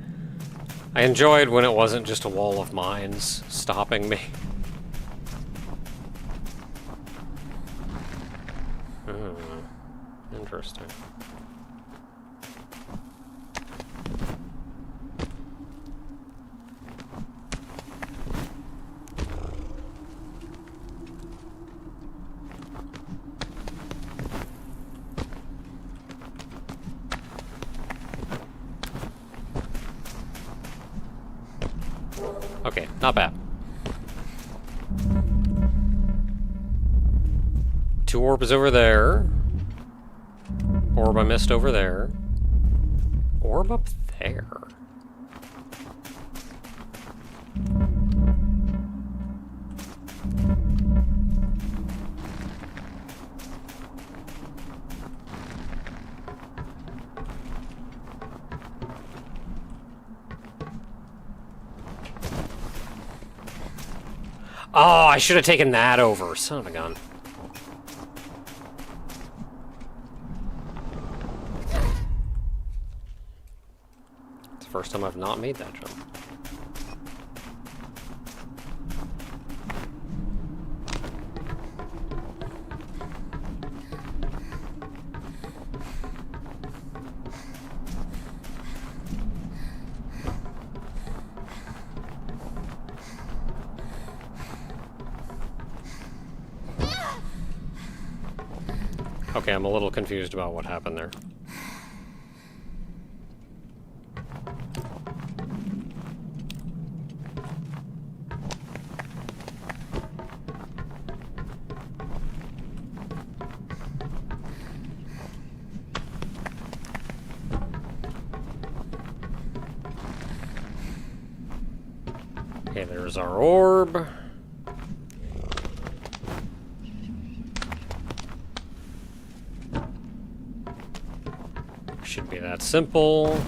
enjoyed when it wasn't just a wall of mines stopping me. Interesting. Okay, not bad. 2 orbs over there. Orb I missed over there. Orb up there. Oh, I should have taken that over. Son of a gun. It's the first time I've not made that jump. Okay, I'm a little confused about what happened there. there's our orb. Should be that simple.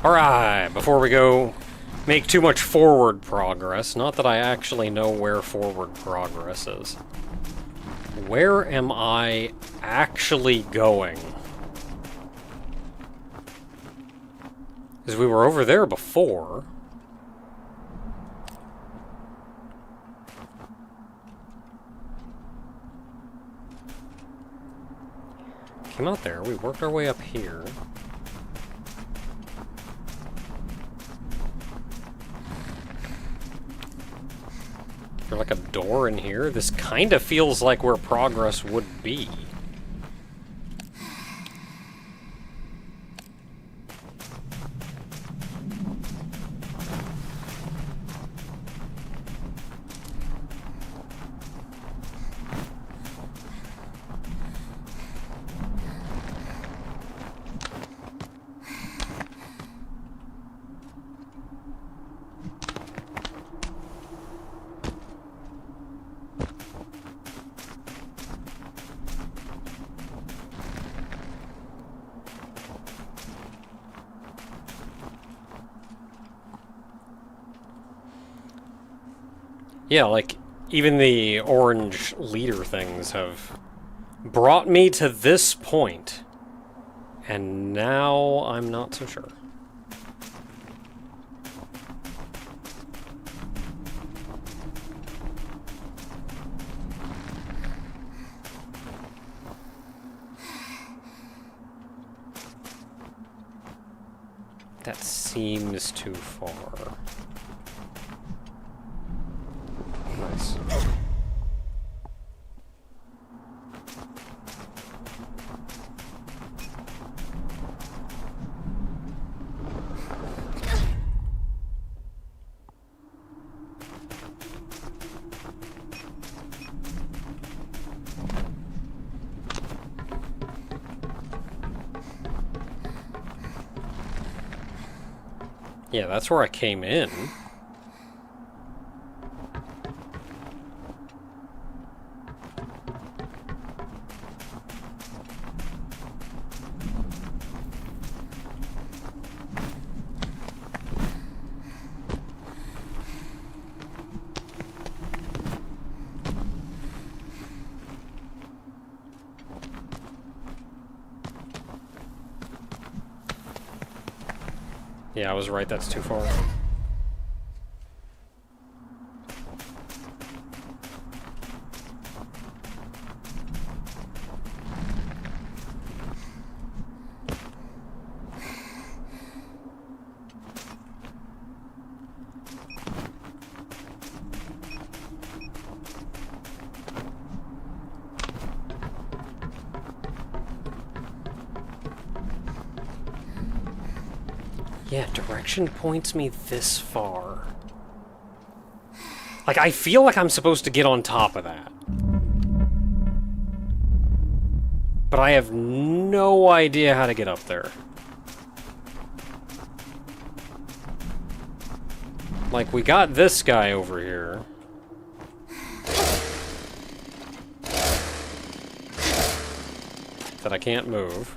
Alright, before we go make too much forward progress, not that I actually know where forward progress is. Where am I actually going? Because we were over there before. Came out there, we worked our way up here. Is there like a door in here? This kind of feels like where progress would be. Yeah, like, even the orange leader things have brought me to this point, and now I'm not so sure. That seems too far. Nice. Yeah, that's where I came in. Yeah, I was right, that's too far. Yeah, direction points me this far. Like, I feel like I'm supposed to get on top of that. But I have no idea how to get up there. Like, we got this guy over here. That I can't move.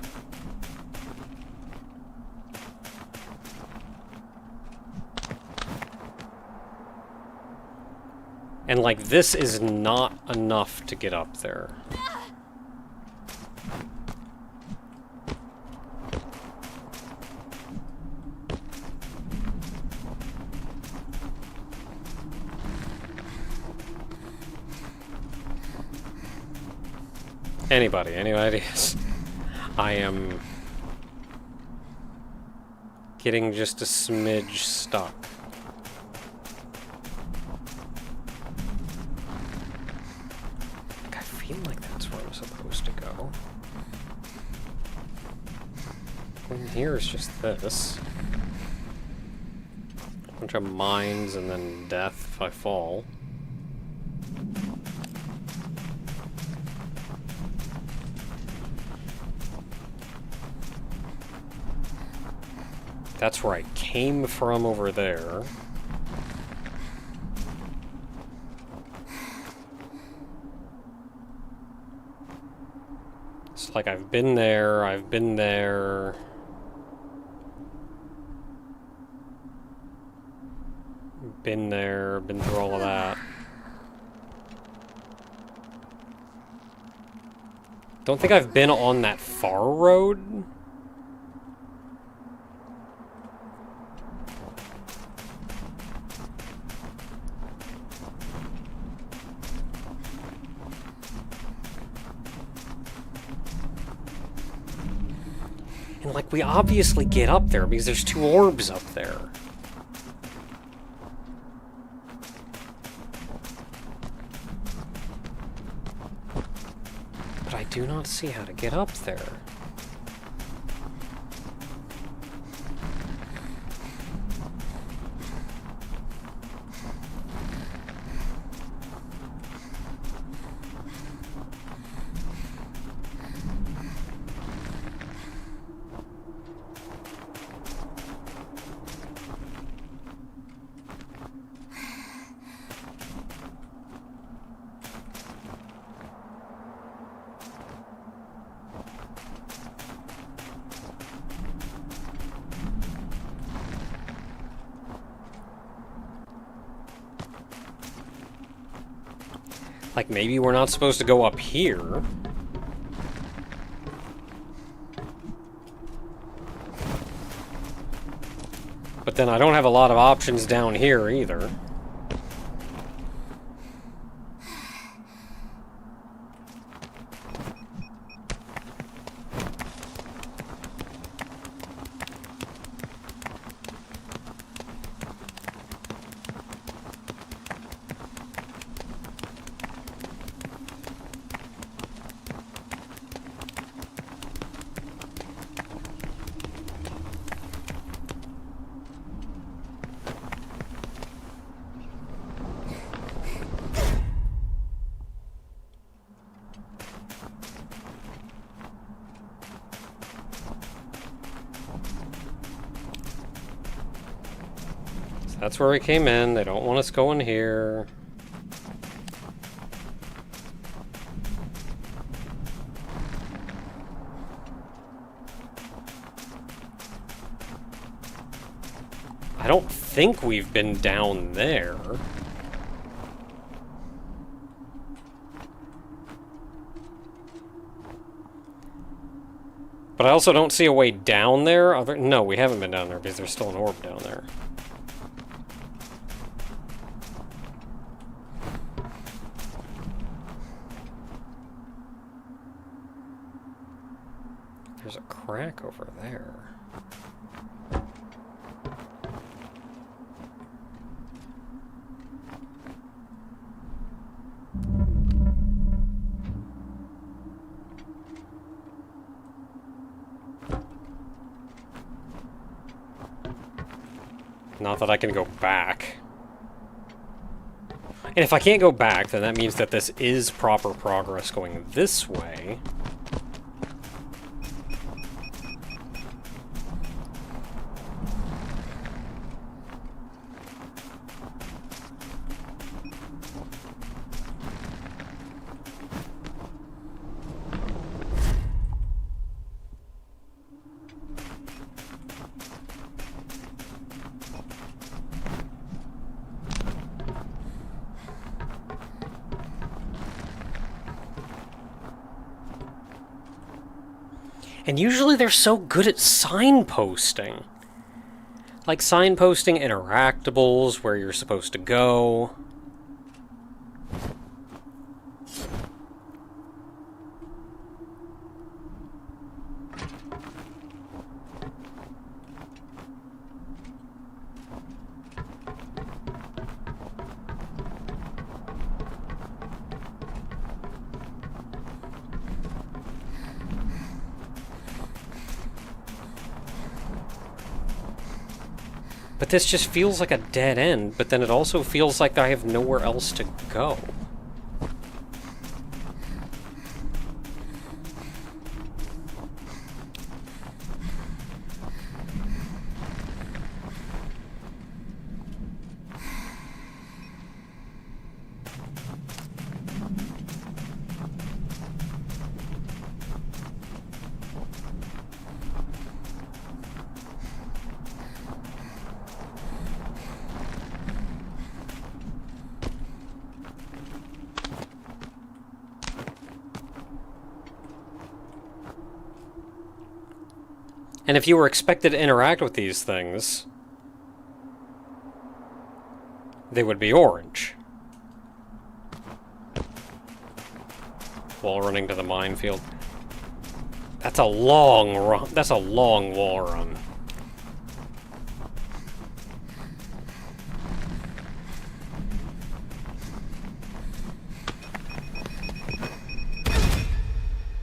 And, like, this is not enough to get up there. Anybody, any ideas? I am getting just a smidge stuck. I feel like that's where I'm supposed to go. In here is just this. A bunch of mines and then death if I fall. That's where I came from over there. It's like I've been there, I've been there. Been there, been through all of that. Don't think I've been on that far road. And like, we obviously get up there because there's 2 orbs up there. But I do not see how to get up there. Like, maybe we're not supposed to go up here. But then I don't have a lot of options down here either. That's where we came in. They don't want us going here. I don't think we've been down there. But I also don't see a way down there. No, we haven't been down there because there's still an orb down there. There's a crack over there. Not that I can go back. And if I can't go back, then that means that this is proper progress going this way. And usually they're so good at signposting. Like signposting interactables, where you're supposed to go. But this just feels like a dead end, but then it also feels like I have nowhere else to go. And if you were expected to interact with these things, they would be orange. While running to the minefield. That's a long run. That's a long wall run.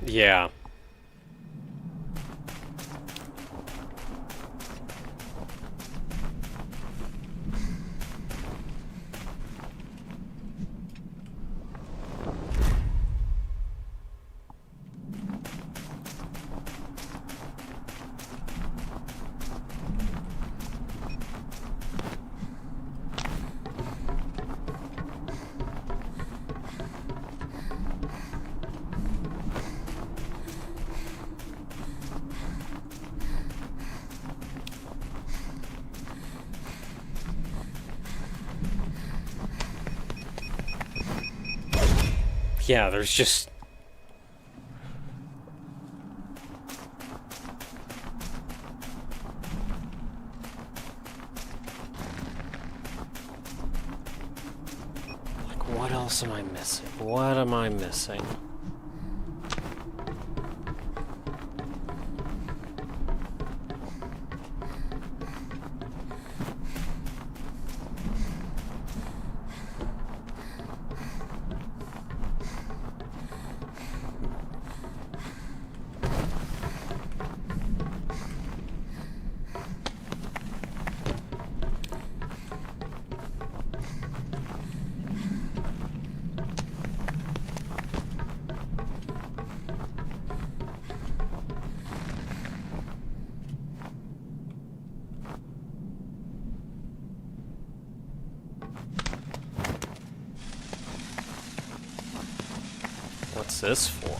Yeah. Yeah, there's just... Like, what else am I missing? What am I missing? What's this for?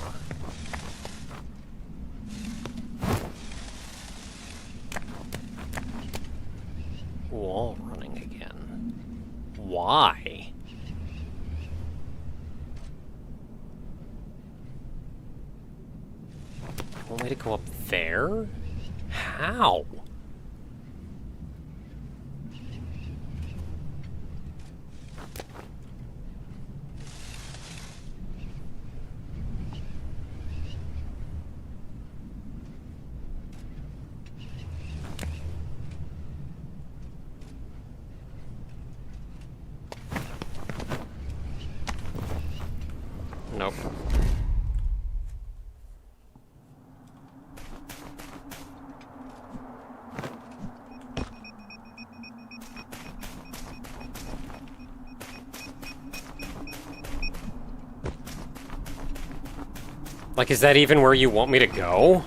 Wall running again. Why? One way to go up there? How? Nope. Like, is that even where you want me to go?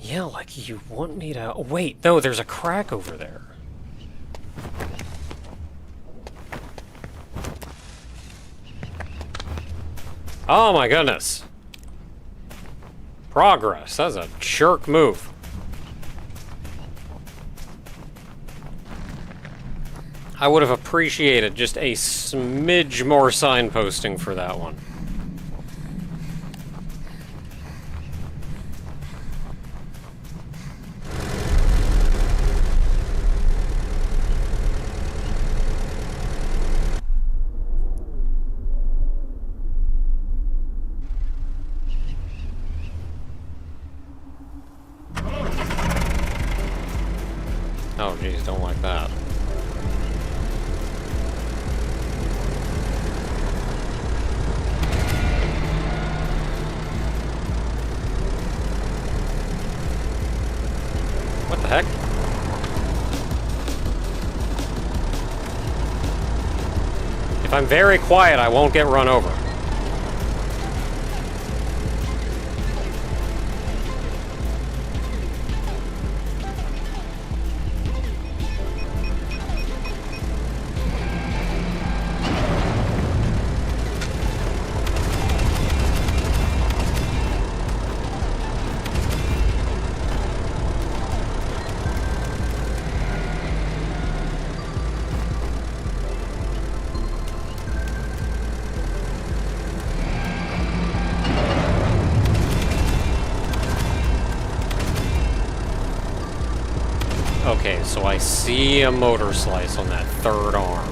Yeah, like you want me to... Wait, no, there's a crack over there. Oh my goodness. Progress. That's a jerk move. I would have appreciated just a smidge more signposting for that one. Oh geez, don't like that. What the heck? If I'm very quiet, I won't get run over. Okay, so I see a Motorslice on that third arm.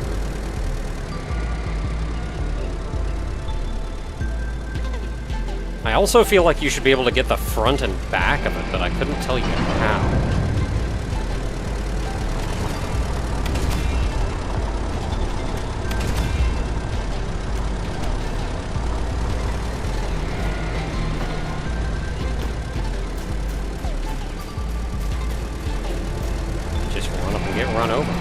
I also feel like you should be able to get the front and back of it, but I couldn't tell you how. Just run up and get run over.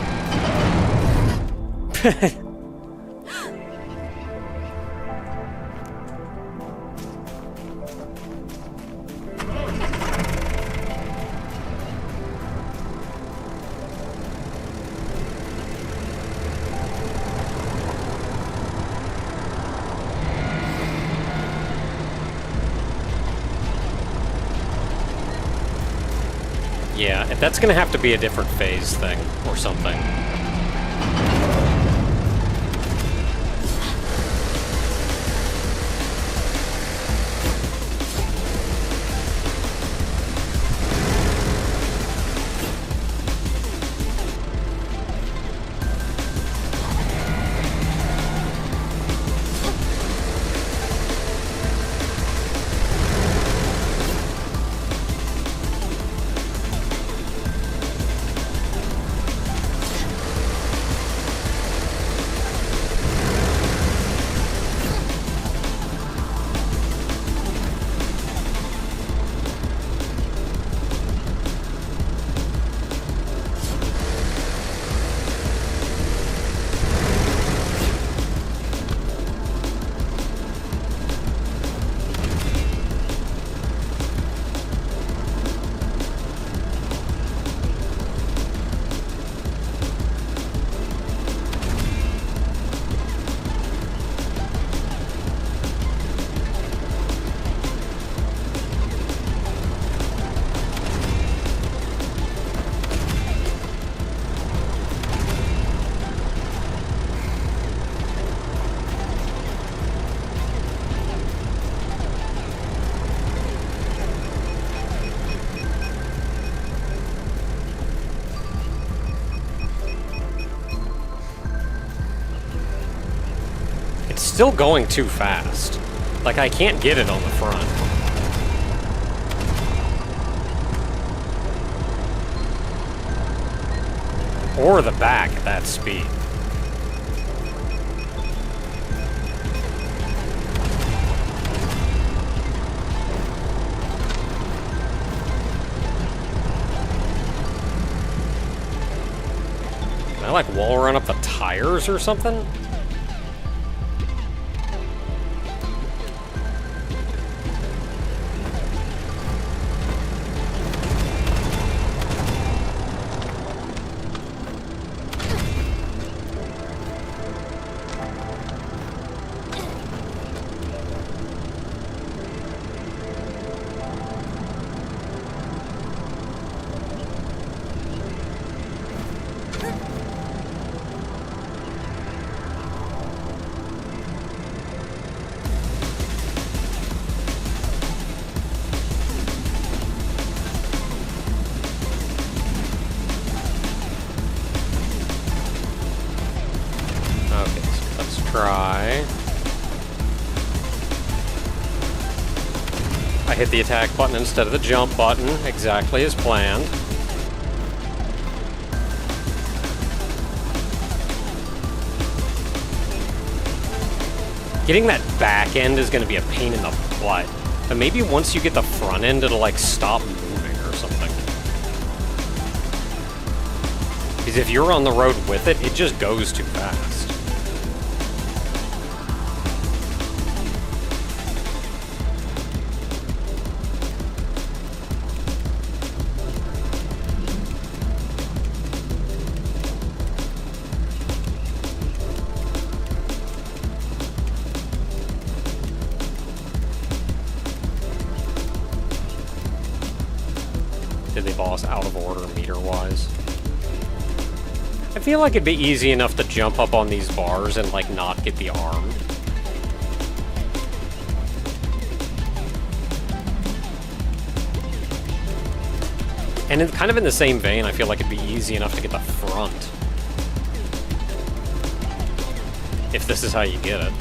Yeah, that's gonna have to be a different phase thing or something. It's still going too fast. Like, I can't get it on the front. Or the back at that speed. Can I, like, wall run up the tires or something? I hit the attack button instead of the jump button, exactly as planned. Getting that back end is going to be a pain in the butt. But maybe once you get the front end, it'll like stop moving or something. Because if you're on the road with it, it just goes too fast. Did they boss out of order meter-wise? I feel like it'd be easy enough to jump up on these bars and, like, not get the arm. And kind of in the same vein, I feel like it'd be easy enough to get the front. If this is how you get it.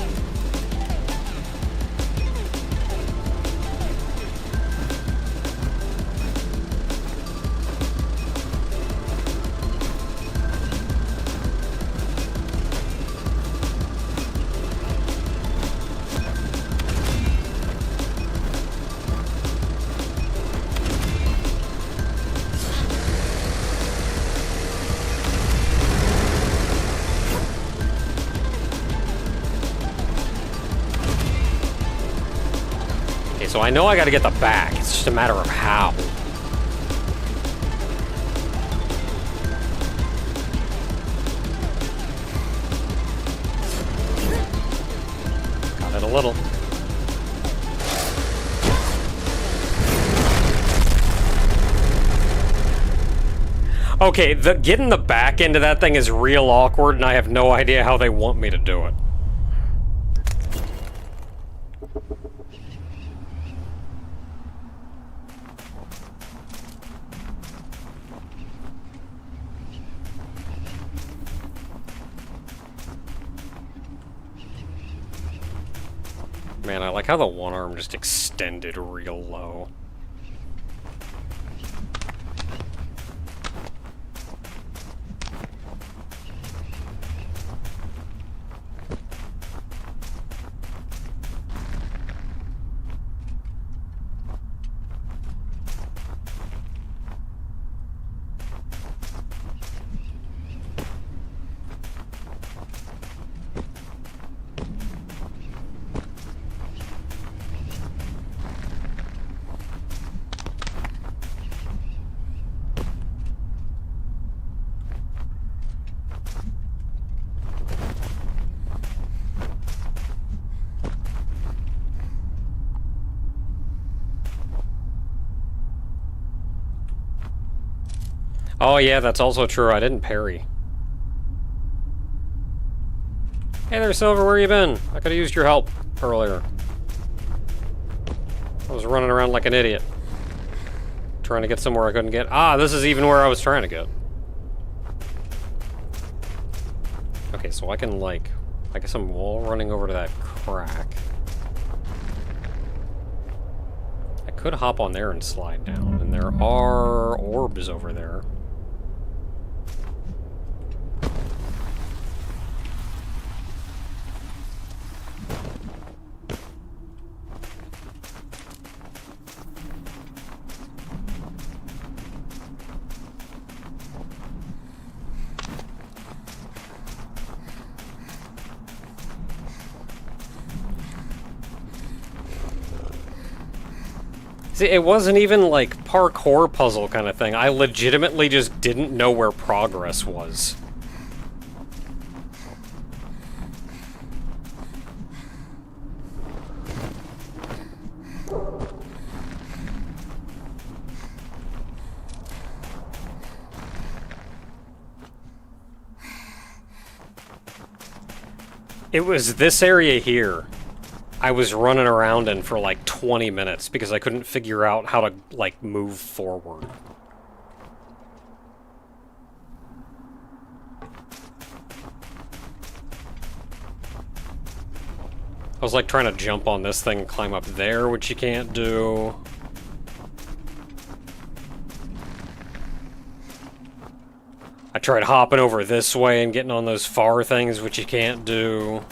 So I know I gotta get the back, it's just a matter of how. Got it a little. Okay, getting the back into that thing is real awkward, and I have no idea how they want me to do it. Man, I like how the one arm just extended real low. Oh yeah, that's also true. I didn't parry. Hey there, Silver, where you been? I could've used your help earlier. I was running around like an idiot. Trying to get somewhere I couldn't get. Ah, this is even where I was trying to get. Okay, so I can, like... I guess I'm wall running over to that crack. I could hop on there and slide down, and there are orbs over there. See, it wasn't even like parkour puzzle kind of thing. I legitimately just didn't know where progress was. It was this area here. I was running around in for like 20 minutes because I couldn't figure out how to, like, move forward. I was like trying to jump on this thing and climb up there, which you can't do. I tried hopping over this way and getting on those far things, which you can't do.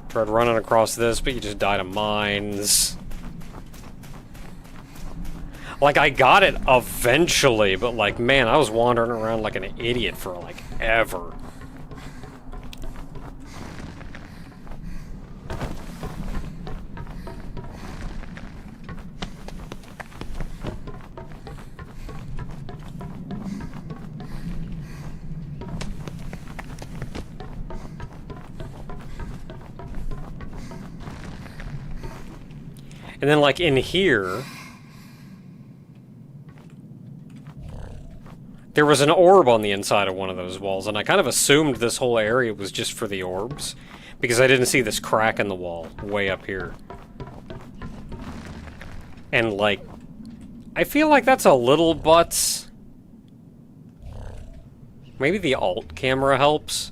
Tried running across this, but you just die to mines. Like, I got it eventually, but like, man, I was wandering around like an idiot for like ever. And then, like, in here, there was an orb on the inside of one of those walls, and I kind of assumed this whole area was just for the orbs, because I didn't see this crack in the wall way up here. And, like, I feel like that's a little butts. Maybe the alt camera helps.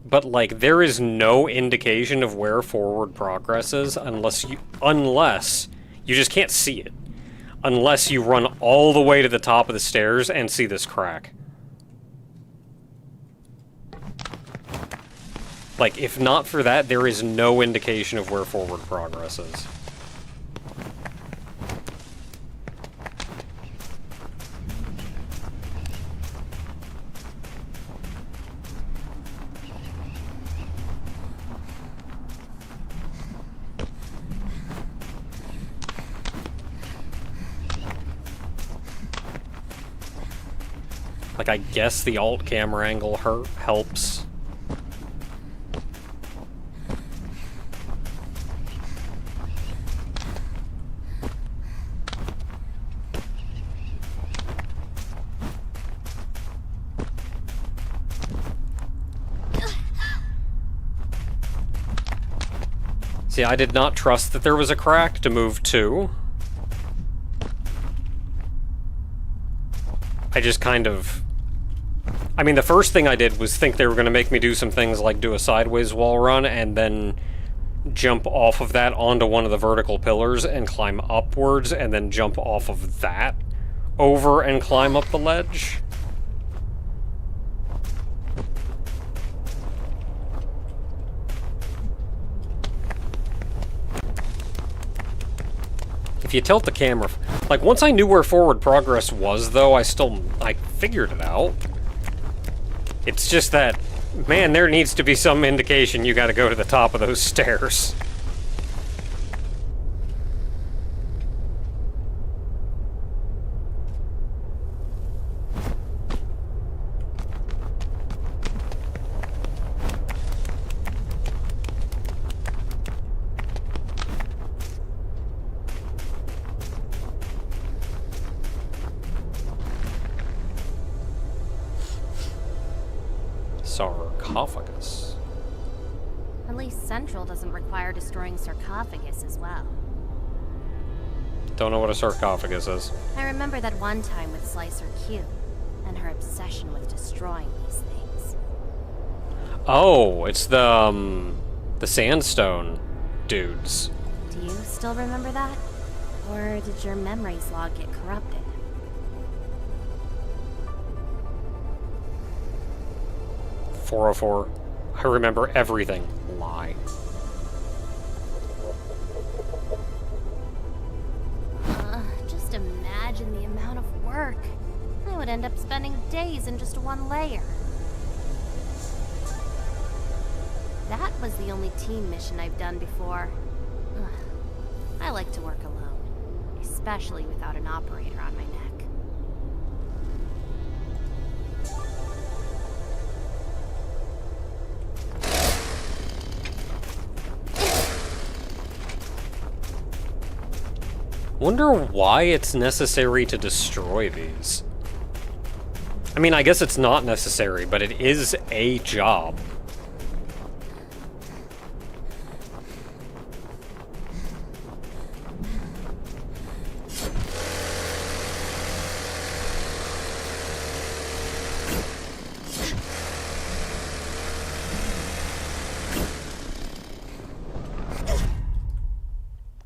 But, like, there is no indication of where forward progress is unless you just can't see it. Unless you run all the way to the top of the stairs and see this crack. Like, if not for that, there is no indication of where forward progress is. Like, I guess the alt camera angle helps. See, I did not trust that there was a crack to move to. I just kind of... I mean, the first thing I did was think they were going to make me do some things like do a sideways wall run and then jump off of that onto one of the vertical pillars and climb upwards and then jump off of that over and climb up the ledge. If you tilt the camera... Like, once I knew where forward progress was, though, I figured it out. It's just that, man, there needs to be some indication you gotta go to the top of those stairs. Sarcophagus. At least Central doesn't require destroying sarcophagus as well. Don't know what a sarcophagus is. I remember that one time with Slicer Q, and her obsession with destroying these things. Oh, it's the sandstone dudes. Do you still remember that? Or did your memories log get corrupted? .404. I remember everything. Lie. Just imagine the amount of work. I would end up spending days in just one layer. That was the only team mission I've done before. Ugh. I like to work alone, especially without an operator on my neck. Wonder why it's necessary to destroy these. I mean, I guess it's not necessary, but it is a job.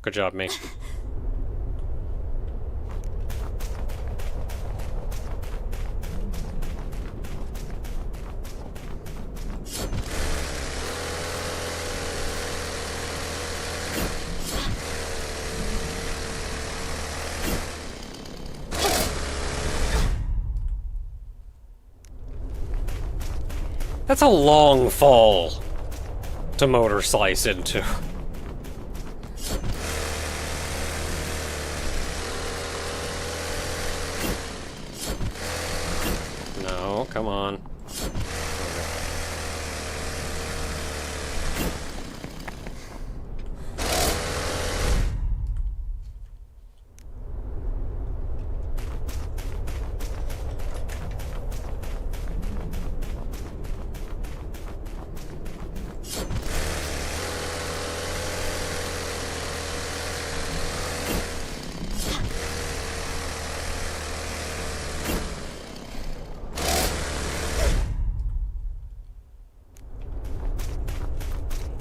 Good job, me. That's a long fall to Motorslice into. No, come on.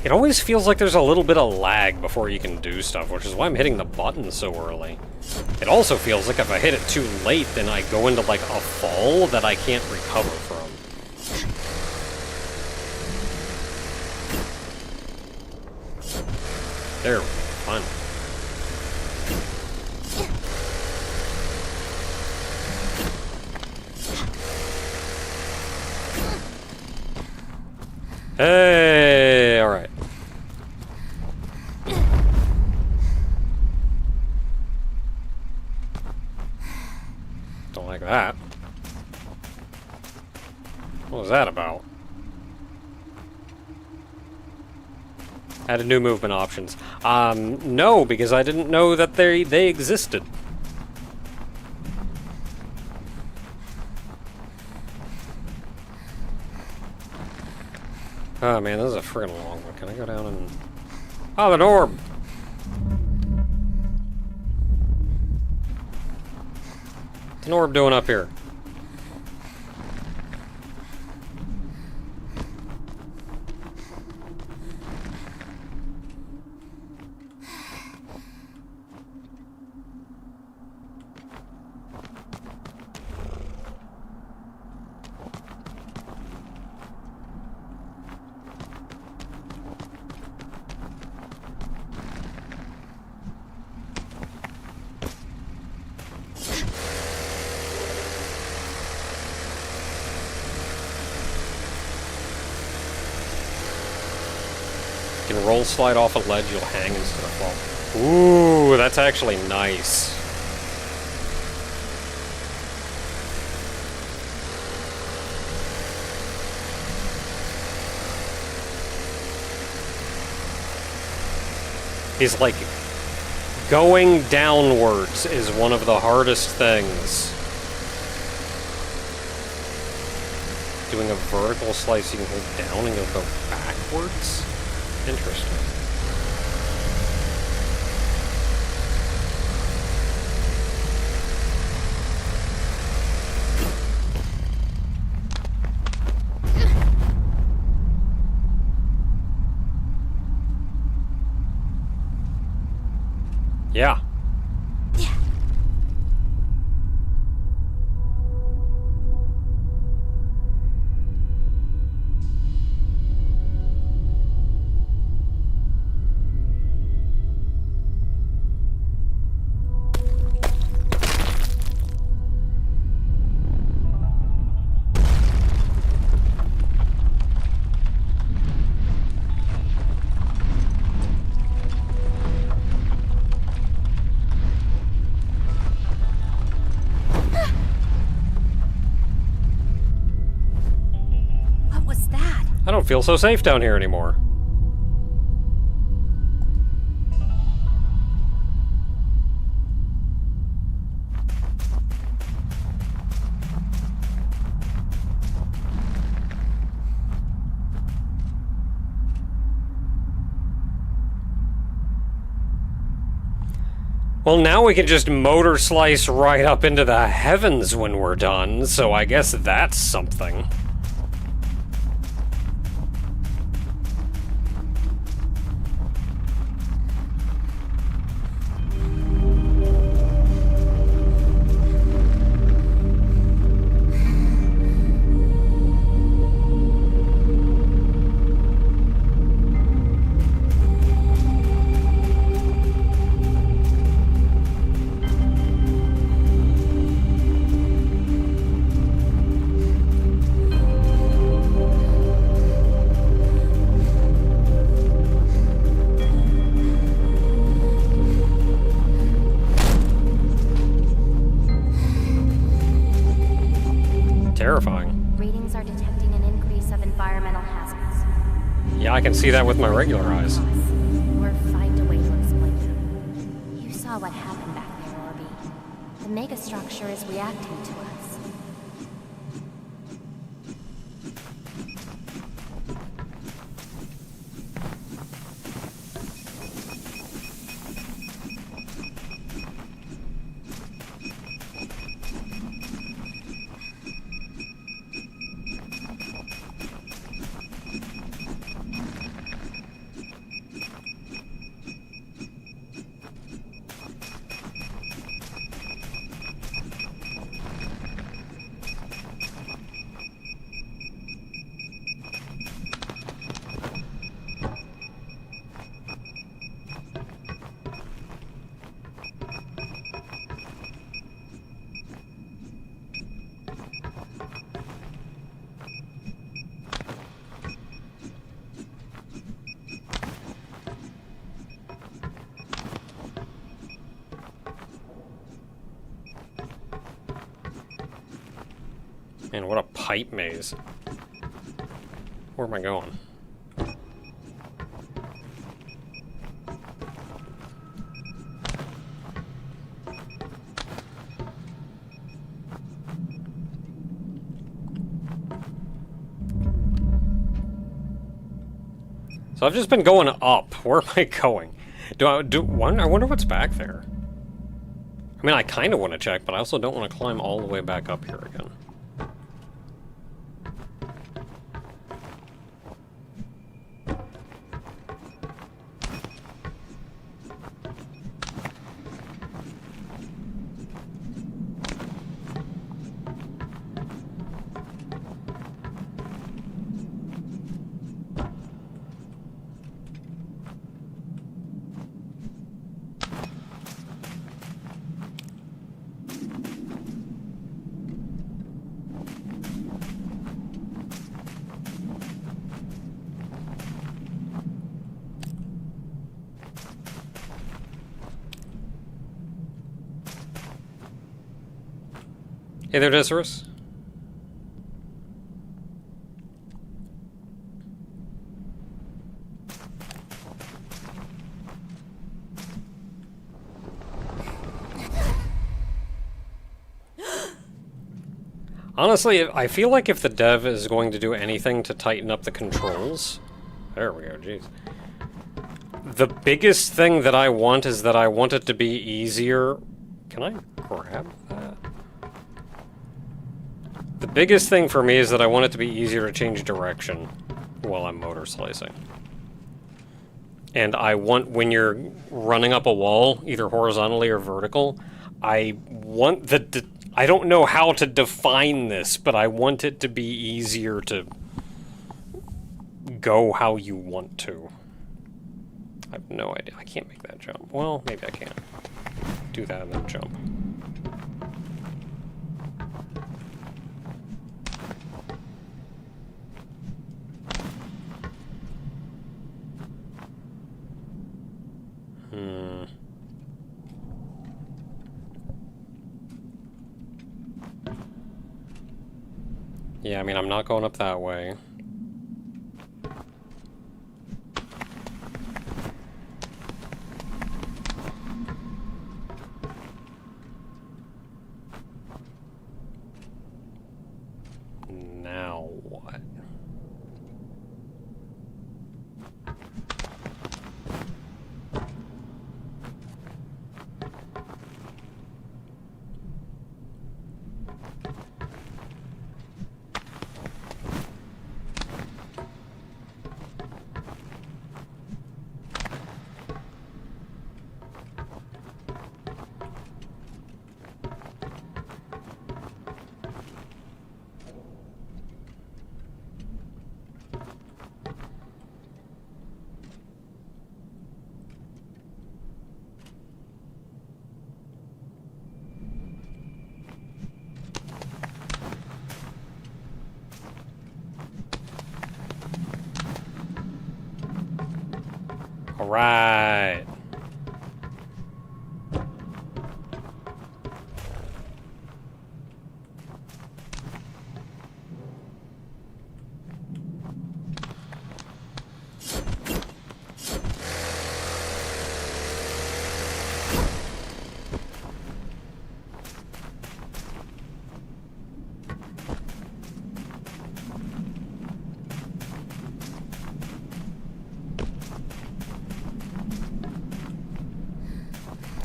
It always feels like there's a little bit of lag before you can do stuff, which is why I'm hitting the button so early. It also feels like if I hit it too late, then I go into like a fall that I can't recover from. There, fine. Hey, all right. Don't like that. What was that about? Added new movement options. No, because I didn't know that they existed. Oh man, this is a friggin' long one. Can I go down and... Oh, the orb! What's an orb doing up here? You can roll slide off a ledge, you'll hang instead of fall. Ooh, that's actually nice. He's like, going downwards is one of the hardest things. Doing a vertical slice, you can hold down and you'll go backwards? Interesting. Yeah. I don't feel so safe down here anymore. Well, now we can just motor slice right up into the heavens when we're done, so I guess that's something. can see that with my regular eyes. Or find a way to exploit them. You saw what happened back there, Orby. The megastructure is reacting to us. Man, what a pipe maze. Where am I going? So I've just been going up. Where am I going? I wonder what's back there. I mean, I kind of want to check, but I also don't want to climb all the way back up here again. Hey there, Desirus. Honestly, I feel like if the dev is going to do anything to tighten up the controls... There we go, jeez. The biggest thing that I want is that I want it to be easier... Can I grab that? The biggest thing for me is that I want it to be easier to change direction while I'm motor slicing. And I want, when you're running up a wall, either horizontally or vertical, I want I don't know how to define this, but I want it to be easier to go how you want to. I have no idea. I can't make that jump. Well, maybe I can. Do that and then jump. Yeah, I mean, I'm not going up that way. Now what? All right.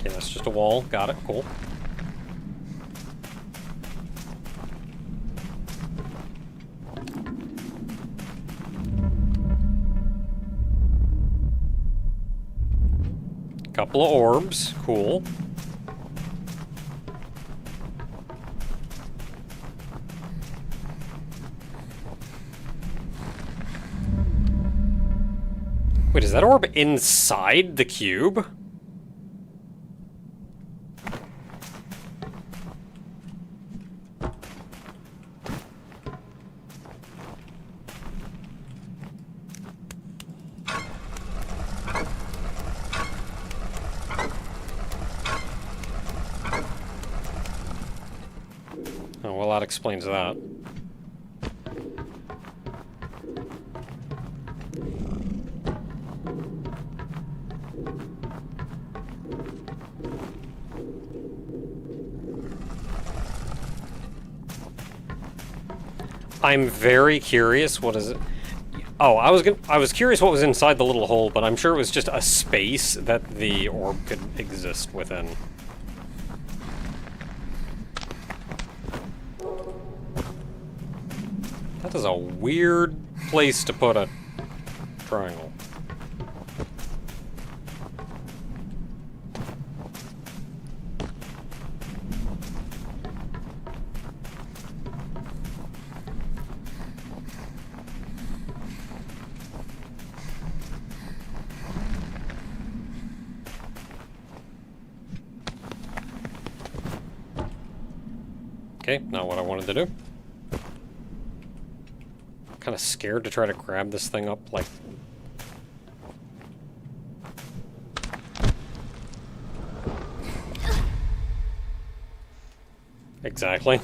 Okay, that's just a wall. Got it. Cool. Couple of orbs. Cool. Wait, is that orb inside the cube? Oh, well, that explains that. I'm very curious. What is it? Oh, I was curious what was inside the little hole, but I'm sure it was just a space that the orb could exist within. That is a weird place to put a triangle. Okay, not what I wanted to do. Kind of scared to try to grab this thing up, like... Exactly.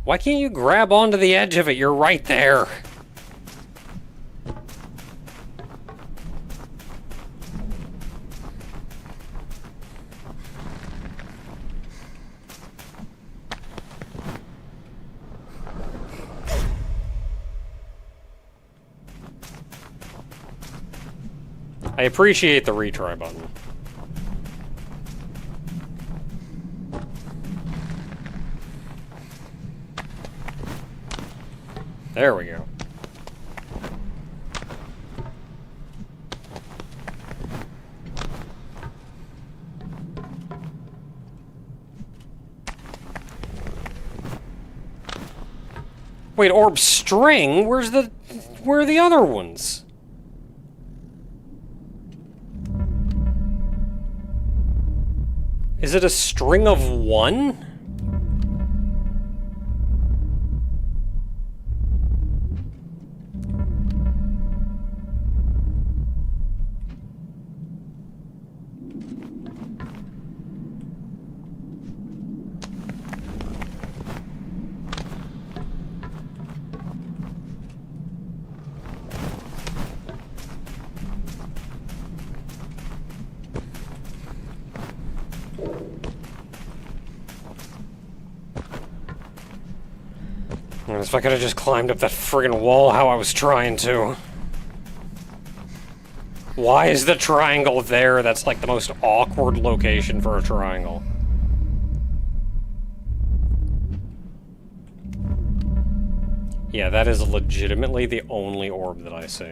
Why can't you grab onto the edge of it? You're right there. I appreciate the retry button. There we go. Wait, orb string? Where are the other ones? Is it a string of one? If I could have just climbed up that friggin' wall how I was trying to. Why is the triangle there? That's like the most awkward location for a triangle. Yeah, that is legitimately the only orb that I see.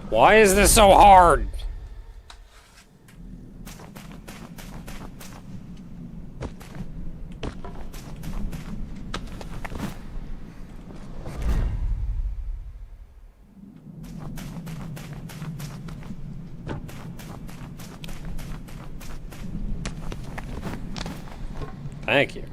Why is this so hard? Thank you.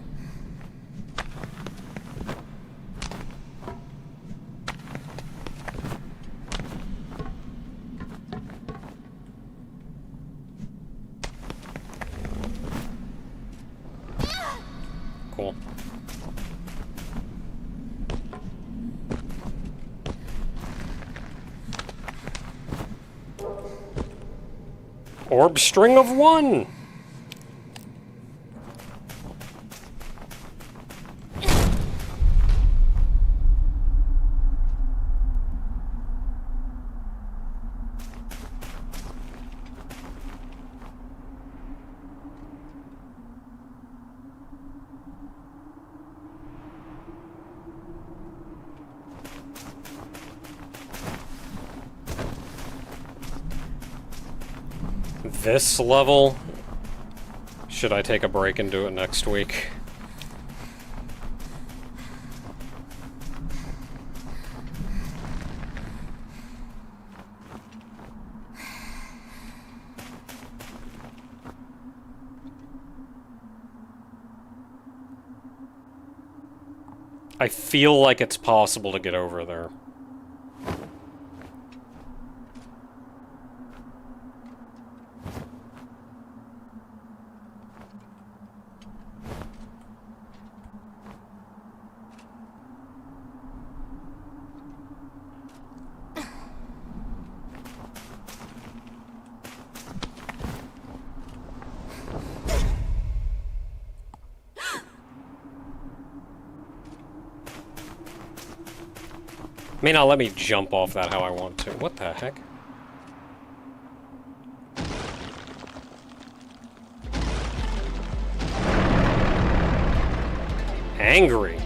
cool. Orb string of 1! This level, should I take a break and do it next week? I feel like it's possible to get over there. May not let me jump off that how I want to. What the heck? Angry.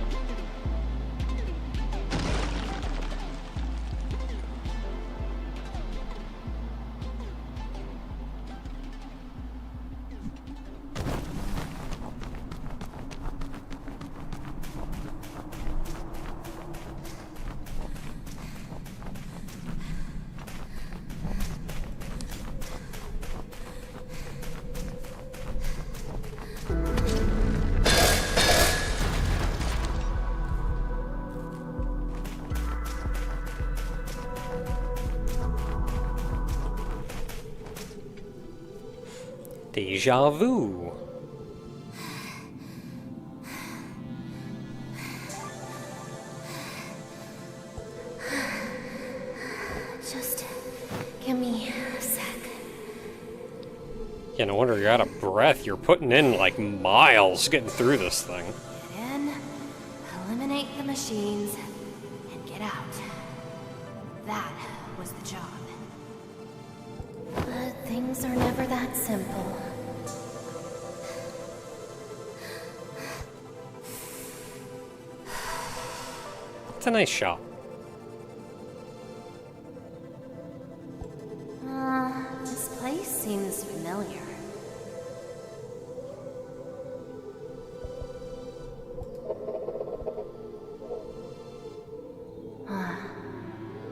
Deja vu. Just give me a sec. Yeah, no wonder you're out of breath. You're putting in, like, miles getting through this thing. Get in, eliminate the machines, and get out. That was the job. But things are never that simple. It's a nice shot. This place seems familiar.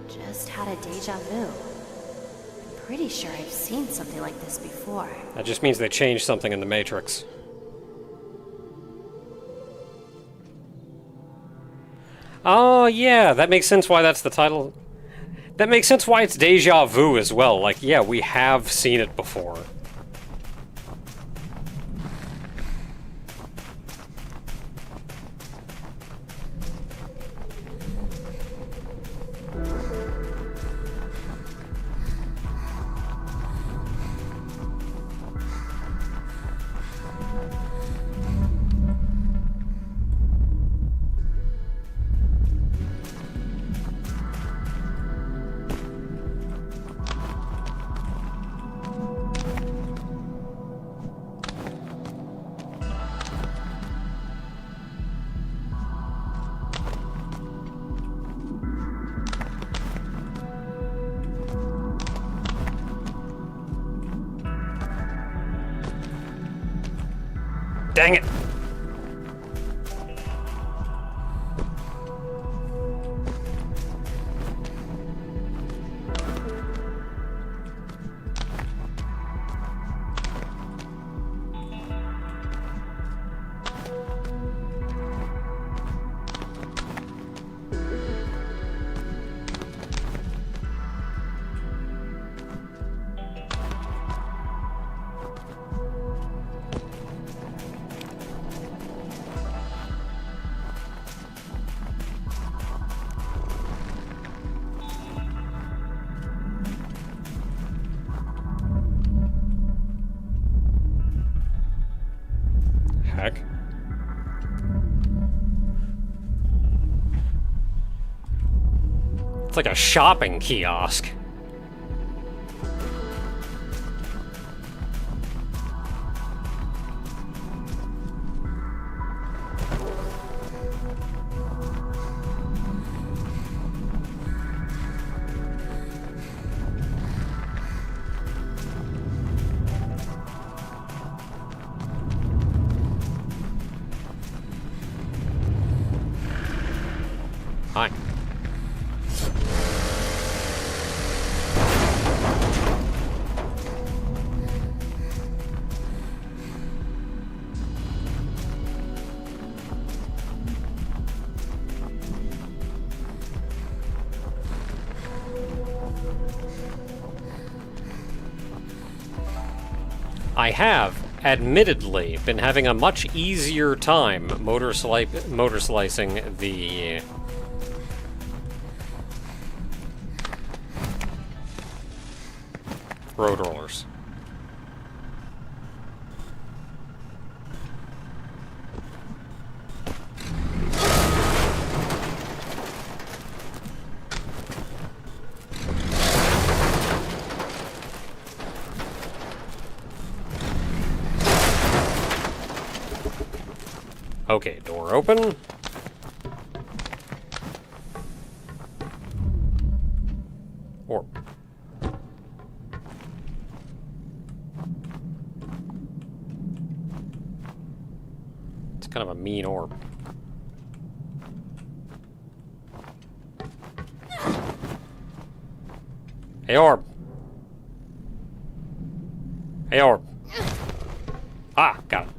Just had a deja vu. I'm pretty sure I've seen something like this before. That just means they changed something in the Matrix. Oh, yeah, that makes sense why that's the title. That makes sense why it's Deja Vu as well. Like, yeah, we have seen it before. Dang it! check. It's like a shopping kiosk. Hi. I have, admittedly, been having a much easier time motorslicing the road rollers. Okay, door open. Orb. It's kind of a mean orb. Hey, orb. Hey, orb. Ah, got it.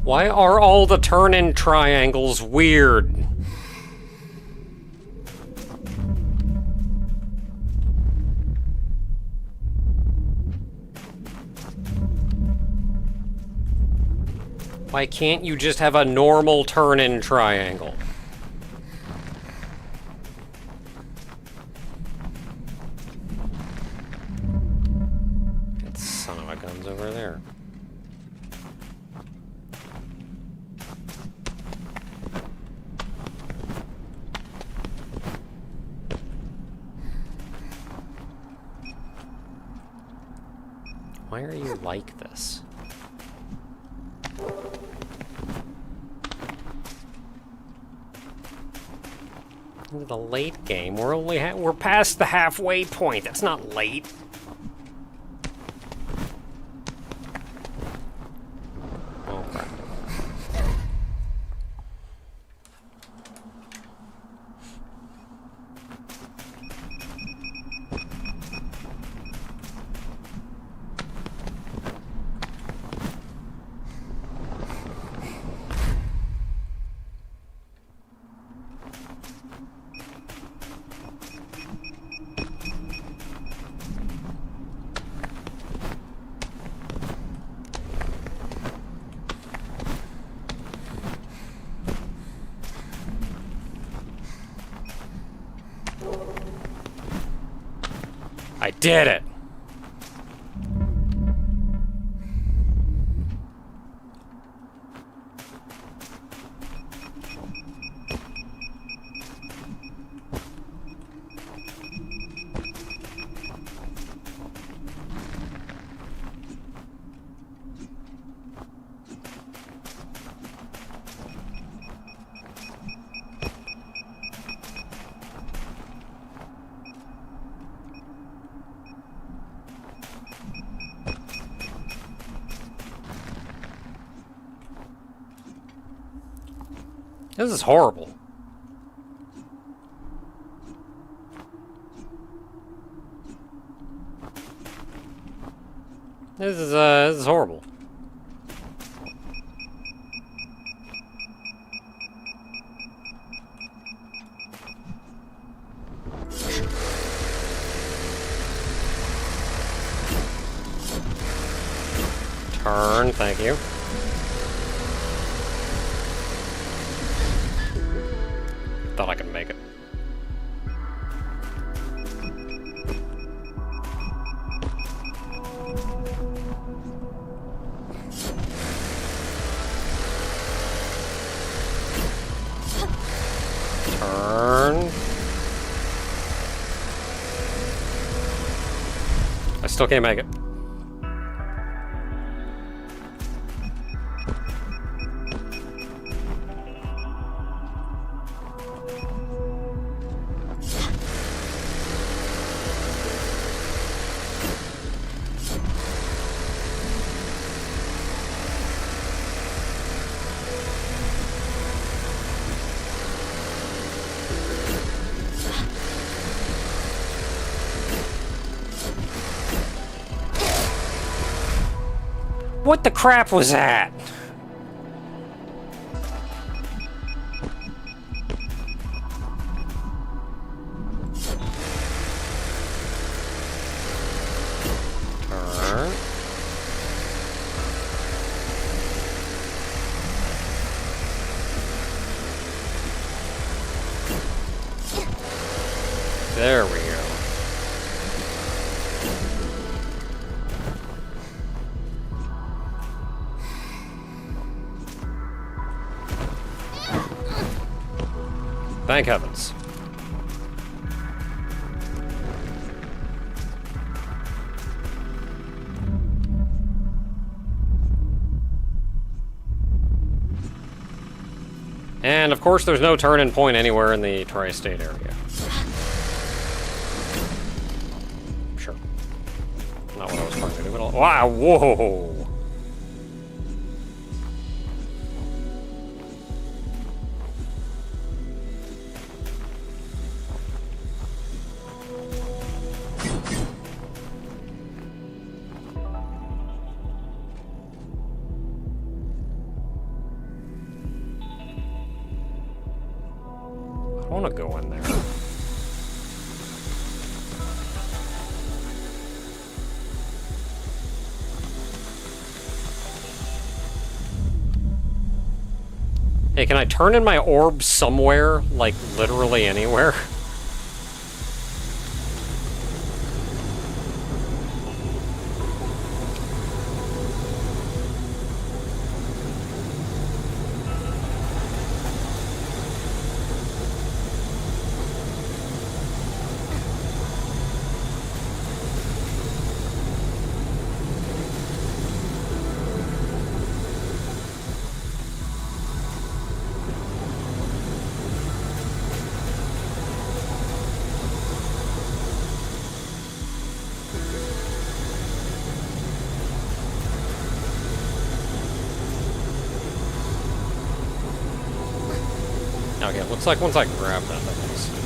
Why are all the turn-in triangles weird? Why can't you just have a normal turn-in triangle? That son of a gun's over there. Why are you like this? Into the late game. We're past the halfway point. That's not late. Oh crap. I did it! This is horrible. This is horrible. Turn, thank you. Thought I could make it. Turn. I still can't make it. What the crap was that? Turn. There we go. Thank heavens. And of course there's no turn-in point anywhere in the tri-state area. Sure. Not what I was trying to do at all. Wow, whoa! I want to go in there. Hey, can I turn in my orb somewhere? Like, literally anywhere? Okay, looks like once I grab that, that makes sense.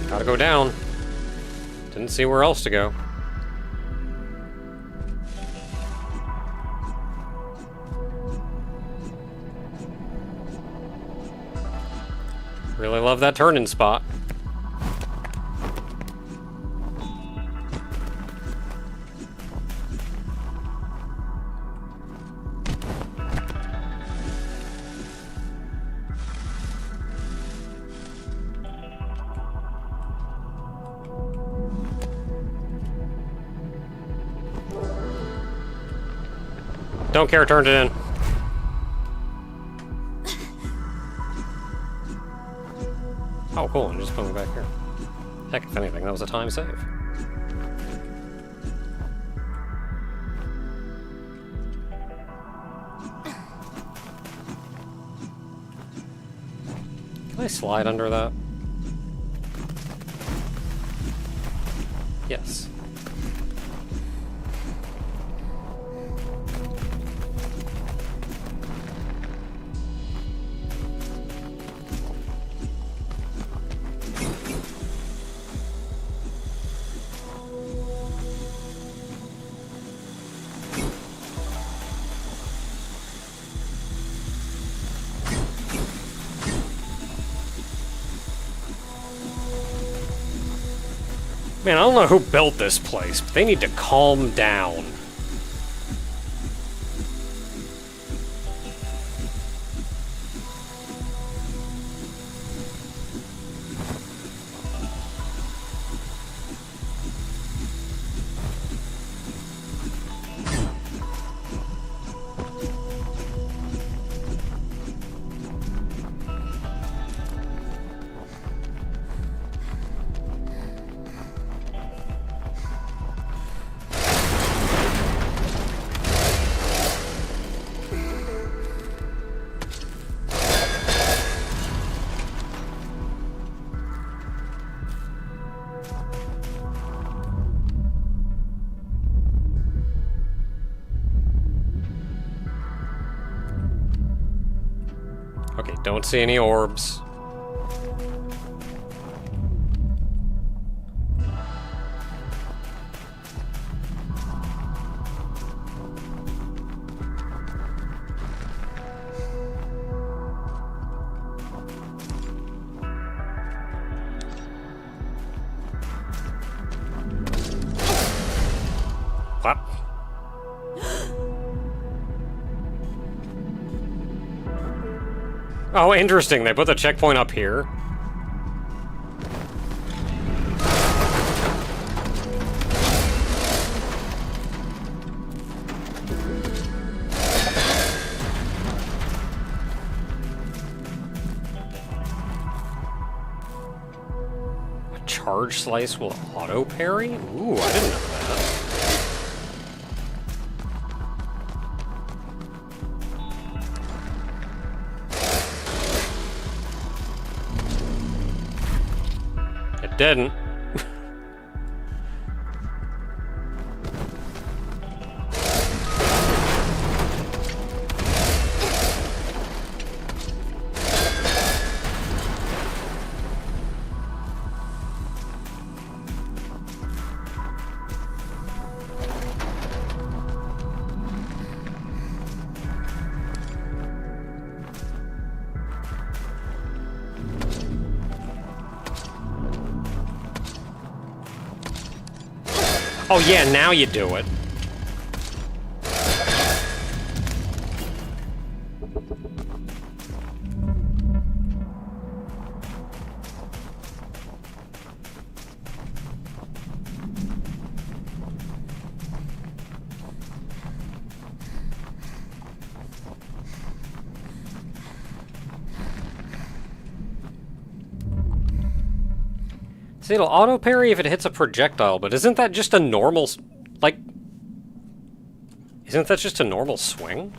Gotta go down. Didn't see where else to go. Really love that turn-in spot. Don't care, turned it in. Oh, cool, and just put me back here. Heck, if anything, that was a time save. Can I slide under that? Yes. Man, I don't know who built this place, but they need to calm down. Okay, don't see any orbs. What? Oh, interesting. They put the checkpoint up here. A charge slice will auto parry? Ooh, I didn't know that. Didn't. Oh yeah, now you do it. See, it'll auto parry if it hits a projectile, but isn't that just a normal, like, isn't that just a normal swing?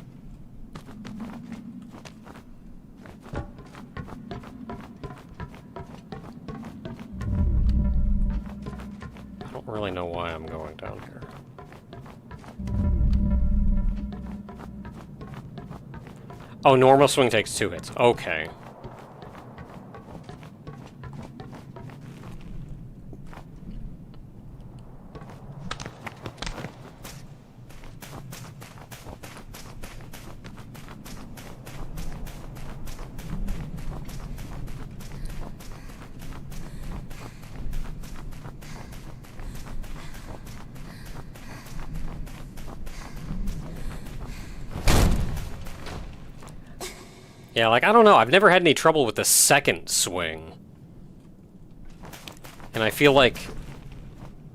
I don't really know why I'm going down here. Oh, normal swing takes 2 hits. Okay. Yeah, like, I don't know. I've never had any trouble with the second swing. And I feel like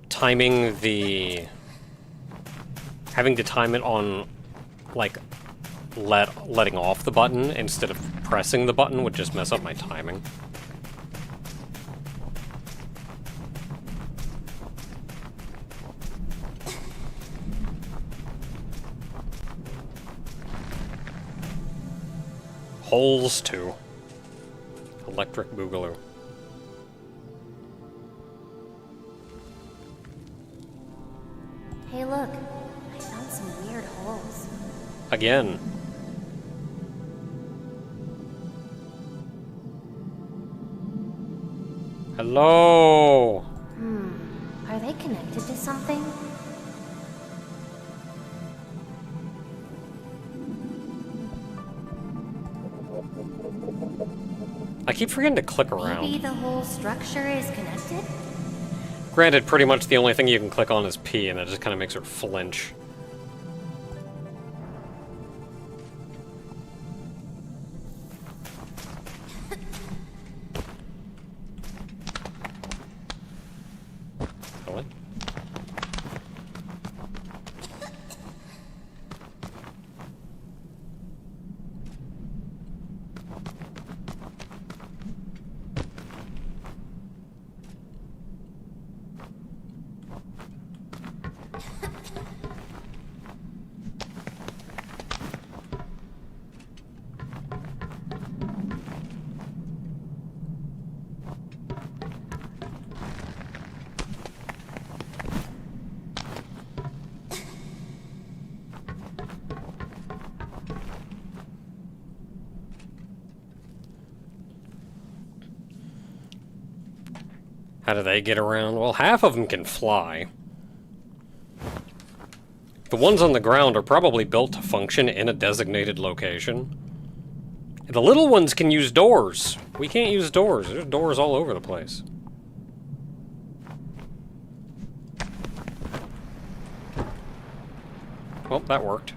timing the... having to time it on, like, letting off the button instead of pressing the button would just mess up my timing. Holes too. Electric Boogaloo. Hey look, I found some weird holes. Again. Hello? Are they connected to something? I keep forgetting to click around. Maybe the whole structure is connected? Granted, pretty much the only thing you can click on is P, and that just kind of makes her flinch. What? How do they get around? Well, half of them can fly. The ones on the ground are probably built to function in a designated location. The little ones can use doors. We can't use doors. There's doors all over the place. Well, that worked.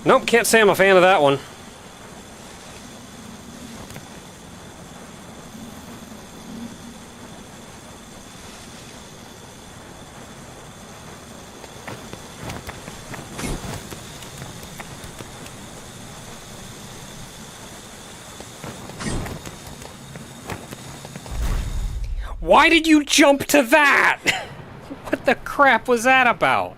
Nope, can't say I'm a fan of that one. Why did you jump to that? What the crap was that about?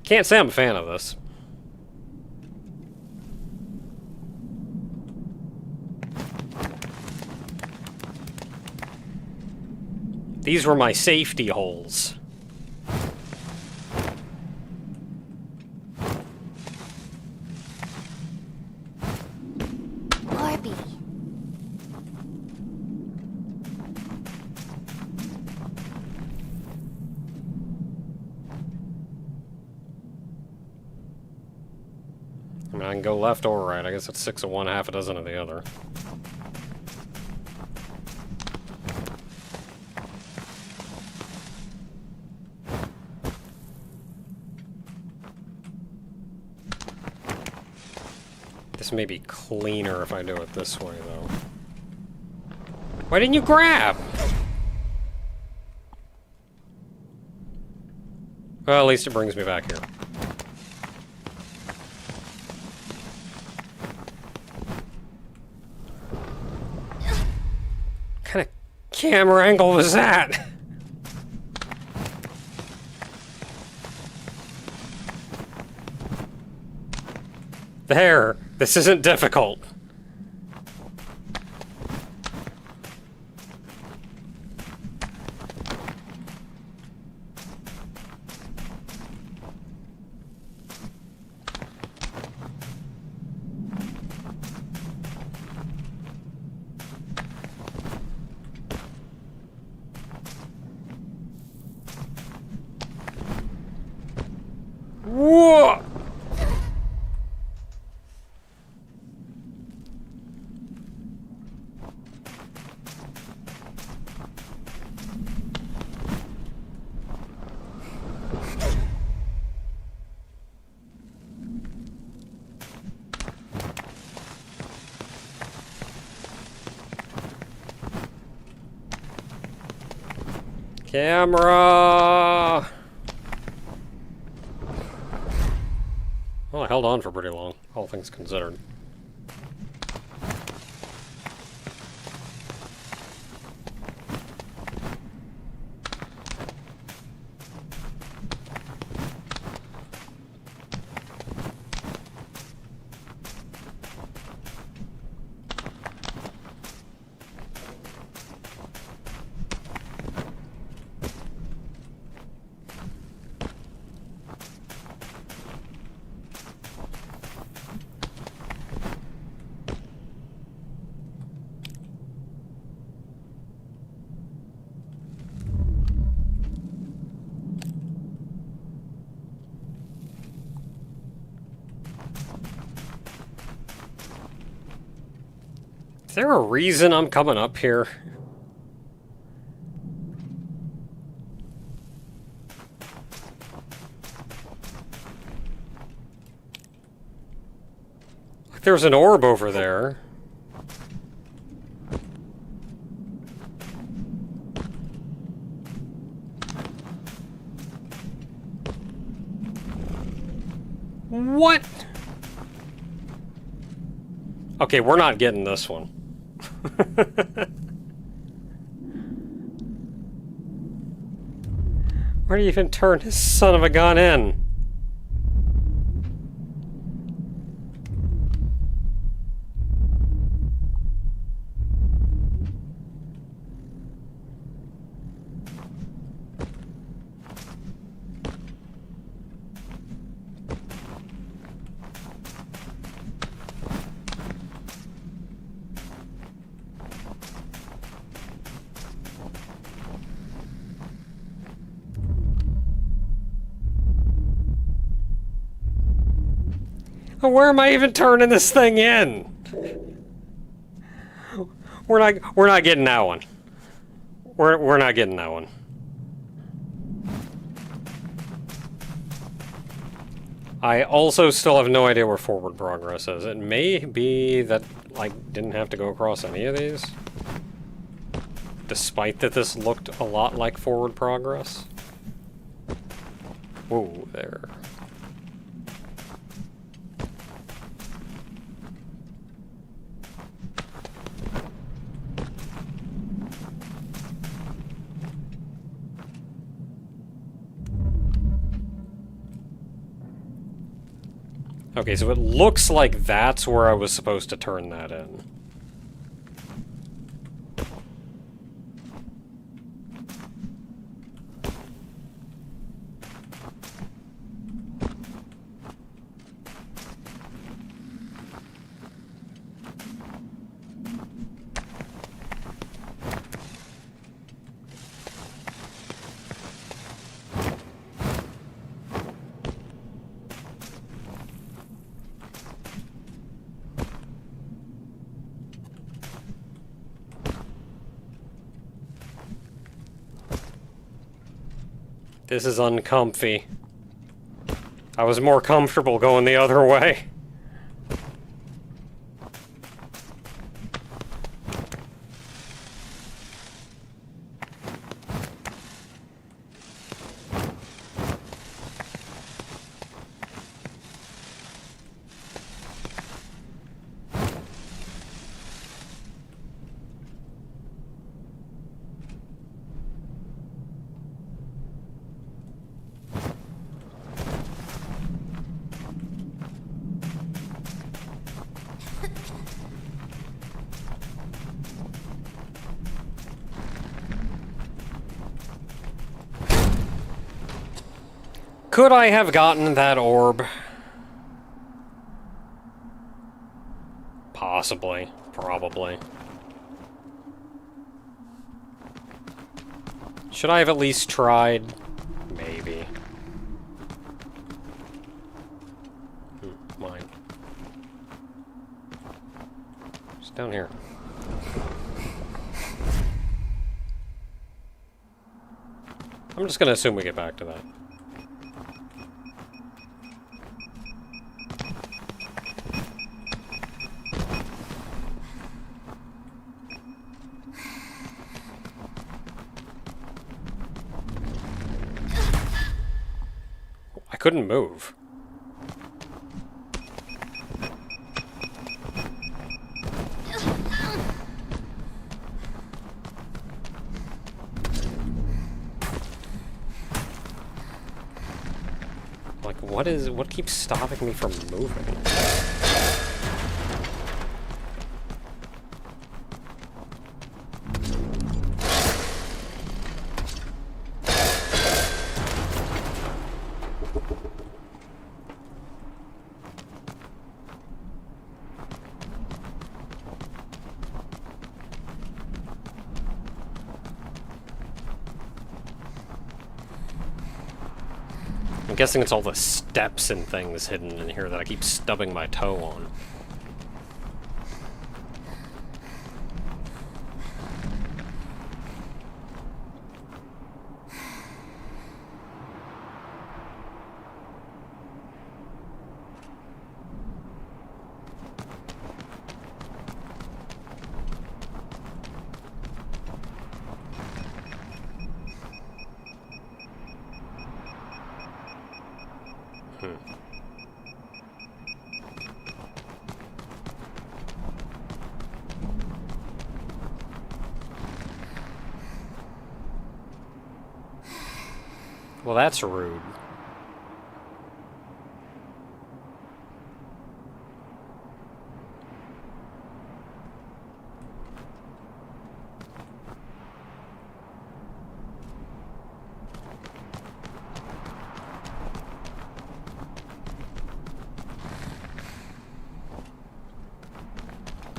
Can't say I'm a fan of this. These were my safety holes. Orby. I mean, I can go left or right. I guess it's 6 of one, half a dozen of the other. This may be cleaner if I do it this way, though. Why didn't you grab? Well, at least it brings me back here. What kind of camera angle was that? There. This isn't difficult. Camera! Well, I held on for pretty long, all things considered. Is there a reason I'm coming up here? Like there's an orb over there. What? Okay, we're not getting this one. Where do you even turn this son of a gun in? Where am I even turning this thing in? We're not getting that one. We're not getting that one. I also still have no idea where forward progress is. It may be that I didn't have to go across any of these. Despite that this looked a lot like forward progress. Whoa, there. Okay, so it looks like that's where I was supposed to turn that in. This is uncomfy. I was more comfortable going the other way. Could I have gotten that orb? Possibly. Probably. Should I have at least tried? Maybe. Mine. It's down here. I'm just gonna assume we get back to that. couldn't move. Like, what keeps stopping me from moving? I'm guessing it's all the steps and things hidden in here that I keep stubbing my toe on. Well, that's rude.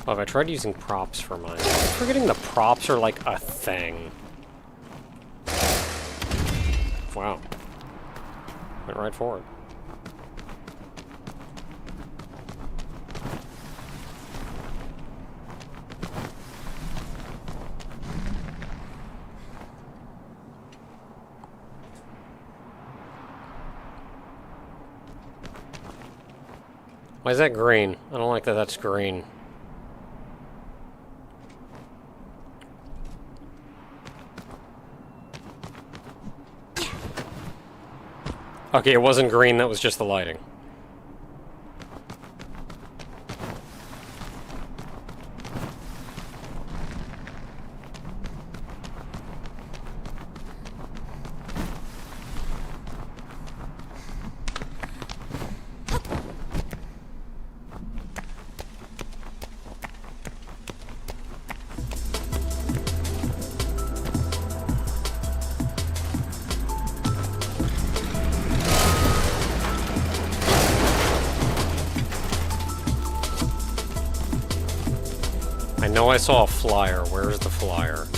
Oh, have I tried using props for mine? I'm forgetting the props are like a thing. Wow. Went right for it. Why is that green? I don't like that that's green. Okay, it wasn't green, that was just the lighting. I know I saw a flyer. Where's the flyer?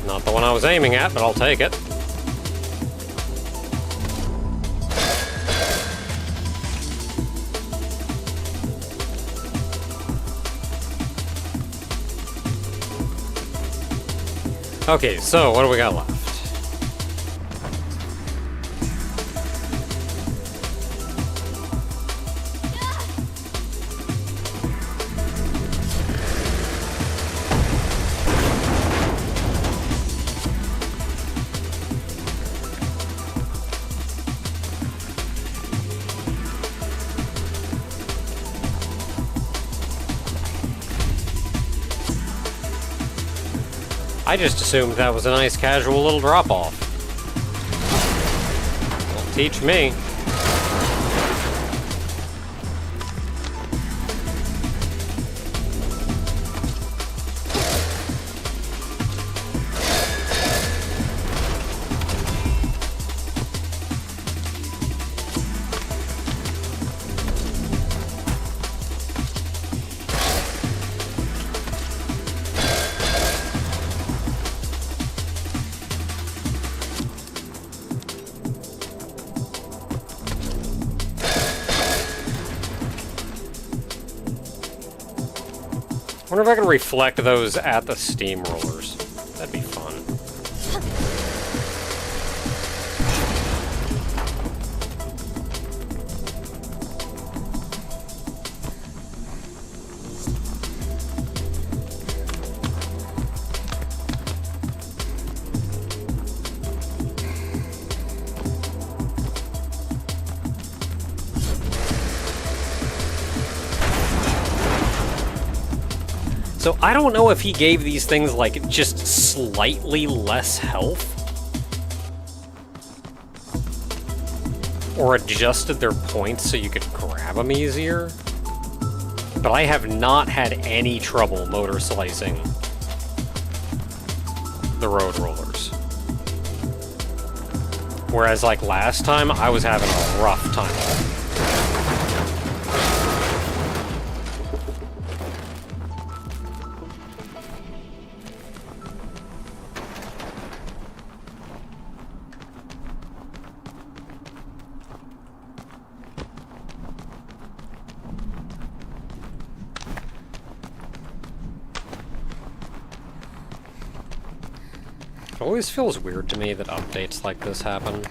Not the one I was aiming at, but I'll take it. Okay, so what do we got left? I just assumed that was a nice casual little drop-off. Don't teach me. Wonder if I can reflect those at the steamrollers. That'd be fun. So I don't know if he gave these things, like, just slightly less health, or adjusted their points so you could grab them easier, but I have not had any trouble motor slicing the road rollers. Whereas, like, last time, I was having a rough time. It always feels weird to me that updates like this happen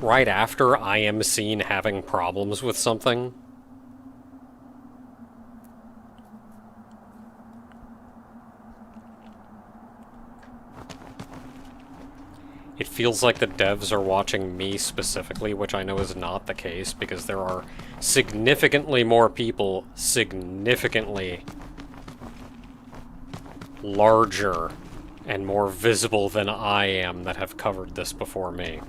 right after I am seen having problems with something. It feels like the devs are watching me specifically, which I know is not the case, because there are significantly more people, significantly larger and more visible than I am, that have covered this before me.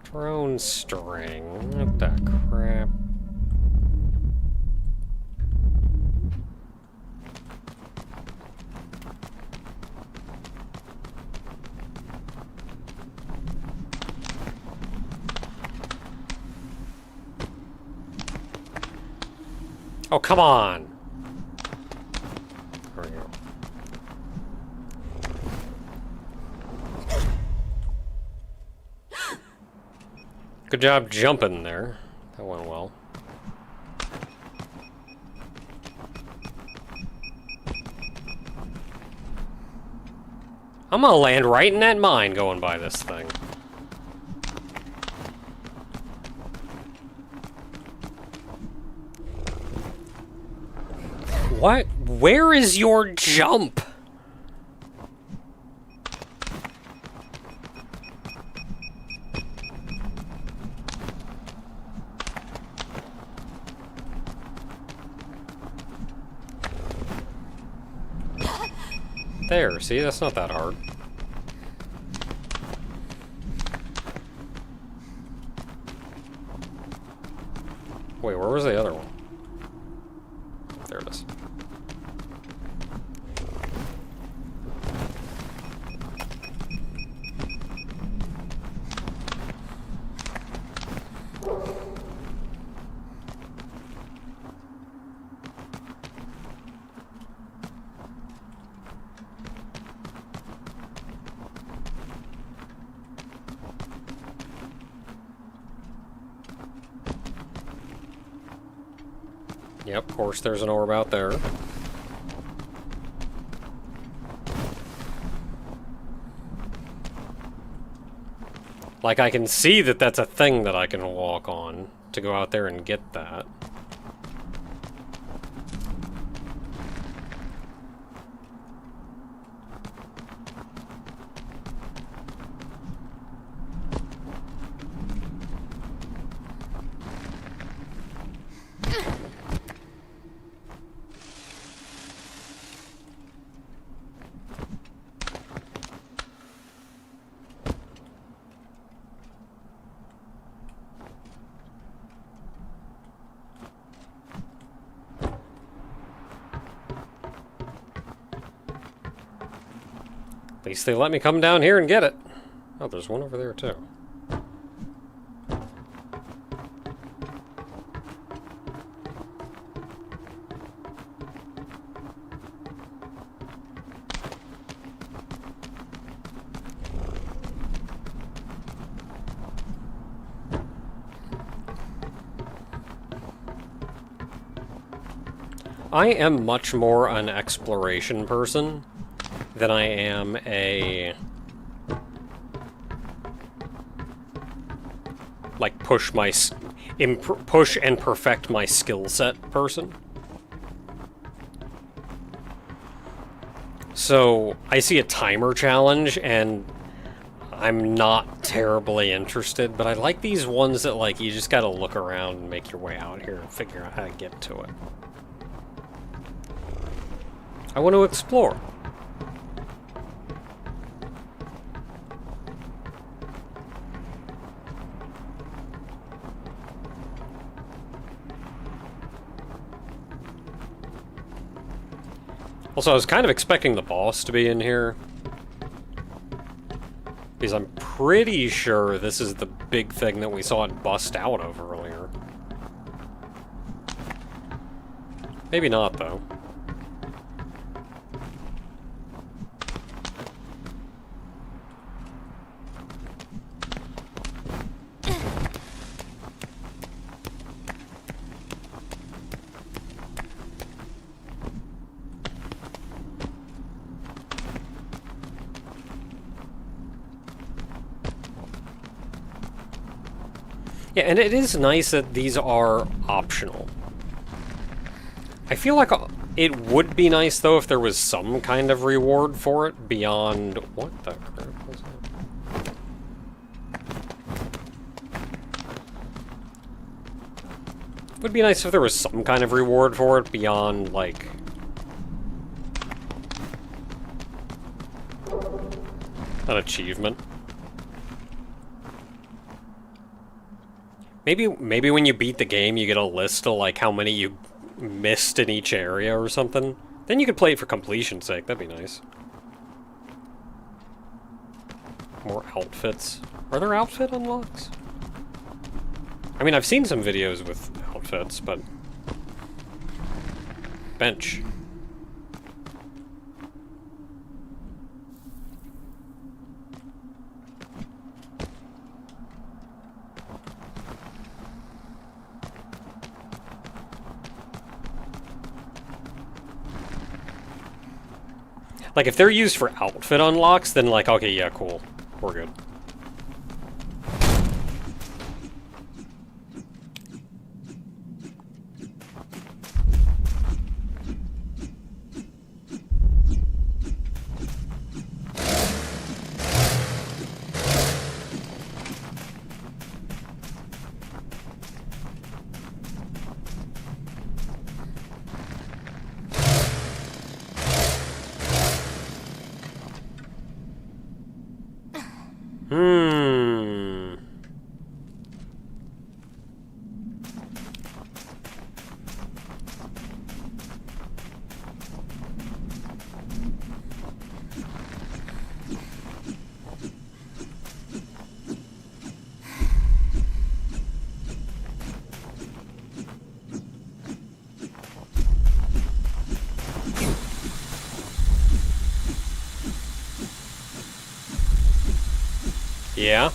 Drone string. What the crap? Oh, come on! There we go. Good job jumping there. That went well. I'm gonna land right in that mine going by this thing. What? Where is your jump? There, see? That's not that hard. Wait, where was the other one? There it is. Yep, of course there's an orb out there. Like, I can see that that's a thing that I can walk on to go out there and get that. At least they let me come down here and get it. Oh, there's one over there too. I am much more an exploration person than I am a... like, push and perfect my skill set person. So, I see a timer challenge, and I'm not terribly interested, but I like these ones that, like, you just gotta look around and make your way out here and figure out how to get to it. I want to explore. Also, I was kind of expecting the boss to be in here, because I'm pretty sure this is the big thing that we saw it bust out of earlier. Maybe not, though. Yeah, and it is nice that these are optional. I feel like it would be nice, though, if there was some kind of reward for it beyond... What the crap was that? It would be nice if there was some kind of reward for it beyond, like... an achievement. Maybe when you beat the game, you get a list of, like, how many you missed in each area or something. Then you could play it for completion's sake. That'd be nice. More outfits. Are there outfit unlocks? I mean, I've seen some videos with outfits, but... Bench. Like, if they're used for outfit unlocks, then, like, okay, yeah, cool. We're good. Yeah.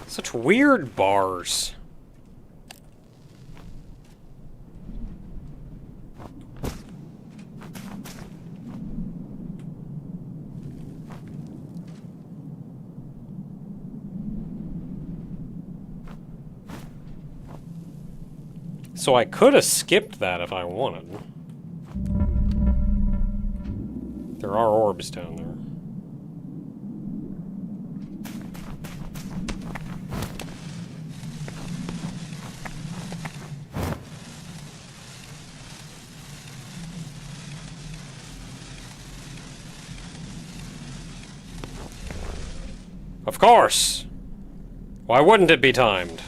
Such weird bars. So I could have skipped that if I wanted. There are orbs down there. course! Why wouldn't it be timed?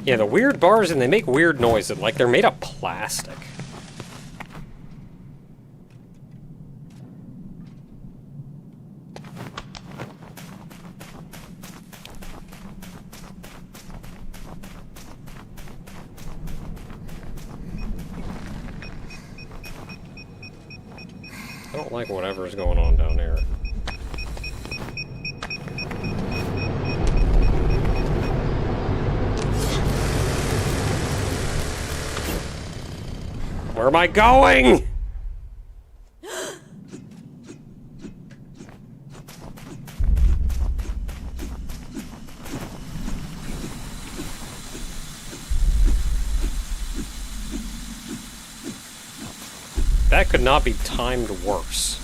Yeah, the weird bars, and they make weird noises, like they're made of plastic. I don't like whatever's going on down there. Where am I going? That could not be timed worse.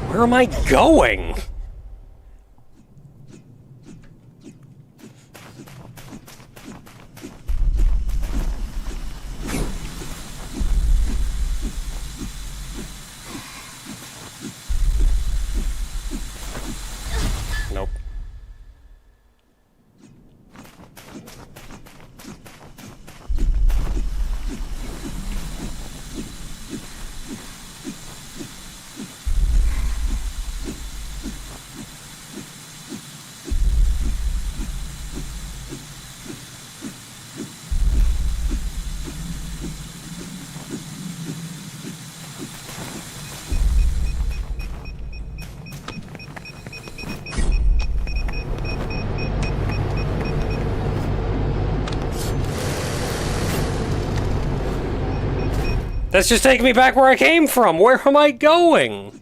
Where am I going? Nope. That's just taking me back where I came from. Where am I going?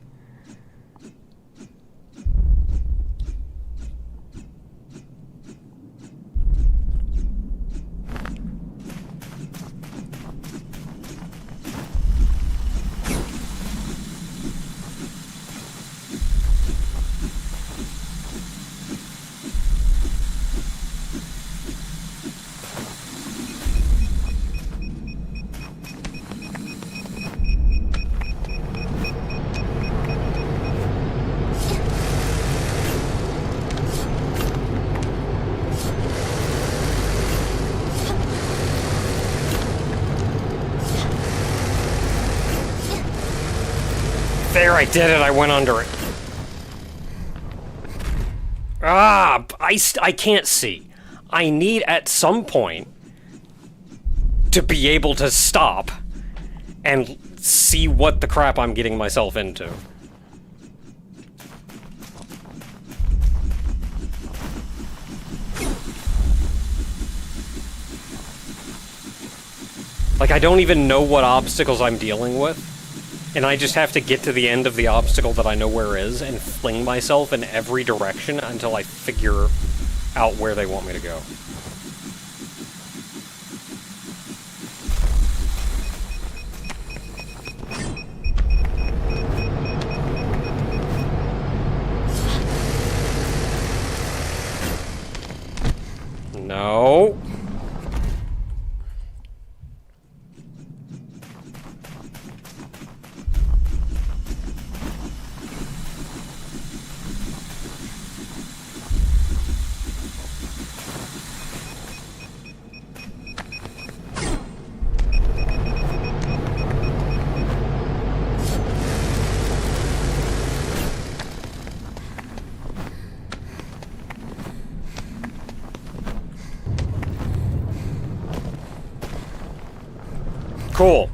There, I did it. I went under it. Ah, I can't see. I need, at some point, to be able to stop and see what the crap I'm getting myself into. Like, I don't even know what obstacles I'm dealing with. And I just have to get to the end of the obstacle that I know where is and fling myself in every direction until I figure out where they want me to go. No. Cool.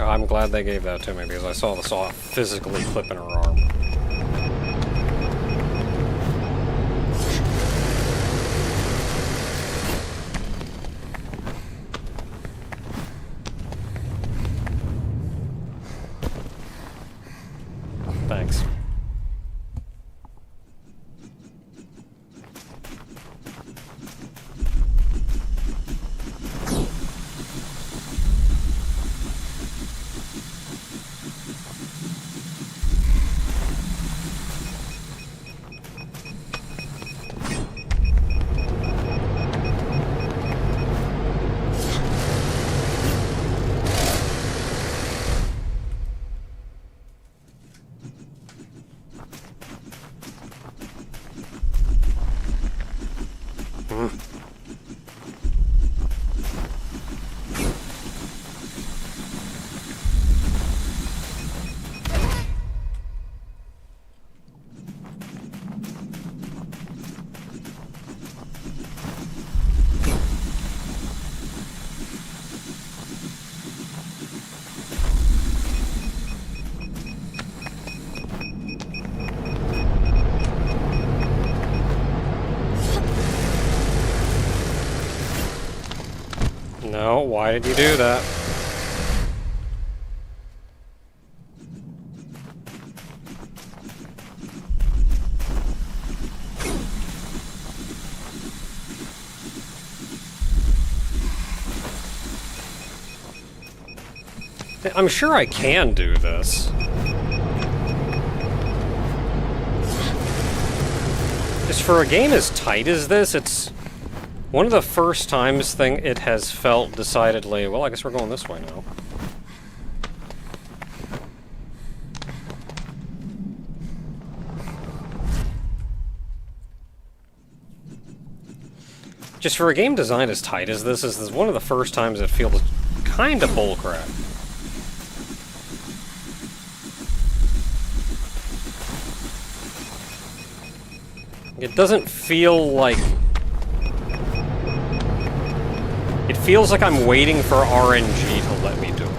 I'm glad they gave that to me because I saw the saw physically clipping her arm. Thanks. No, why did you do that? I'm sure I can do this. Just for a game as tight as this, it's one of the first times it has felt decidedly, well, I guess we're going this way now. Just for a game designed as tight as this is one of the first times it feels kind of bullcrap. It doesn't feel like... It feels like I'm waiting for RNG to let me do it.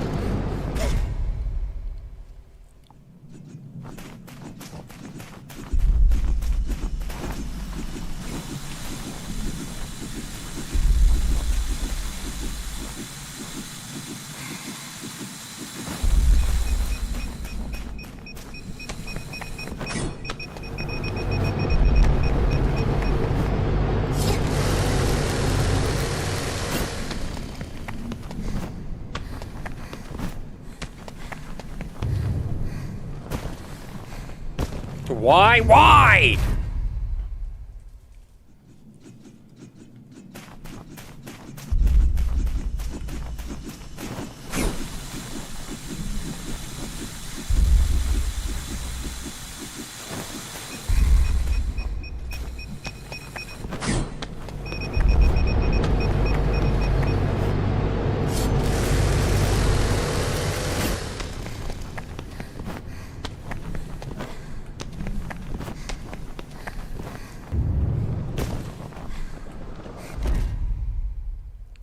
Why? Why?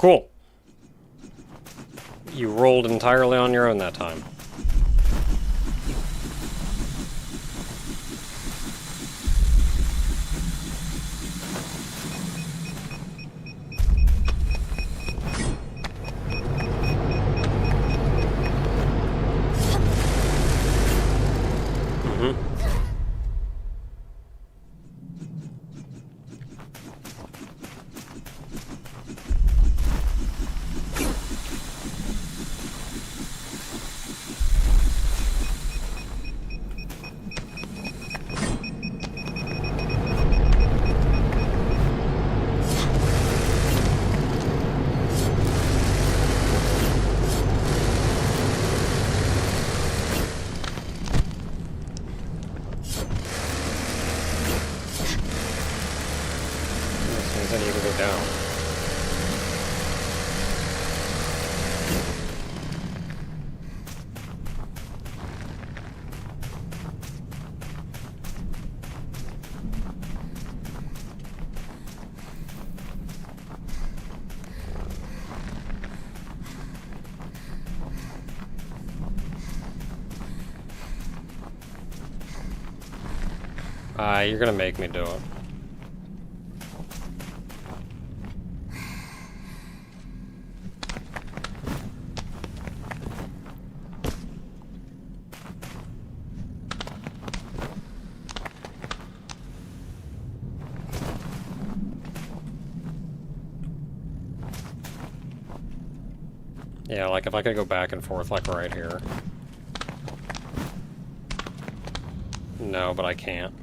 Cool. You rolled entirely on your own that time. You're gonna make me do it. Yeah, like if I could go back and forth like right here. No, but I can't.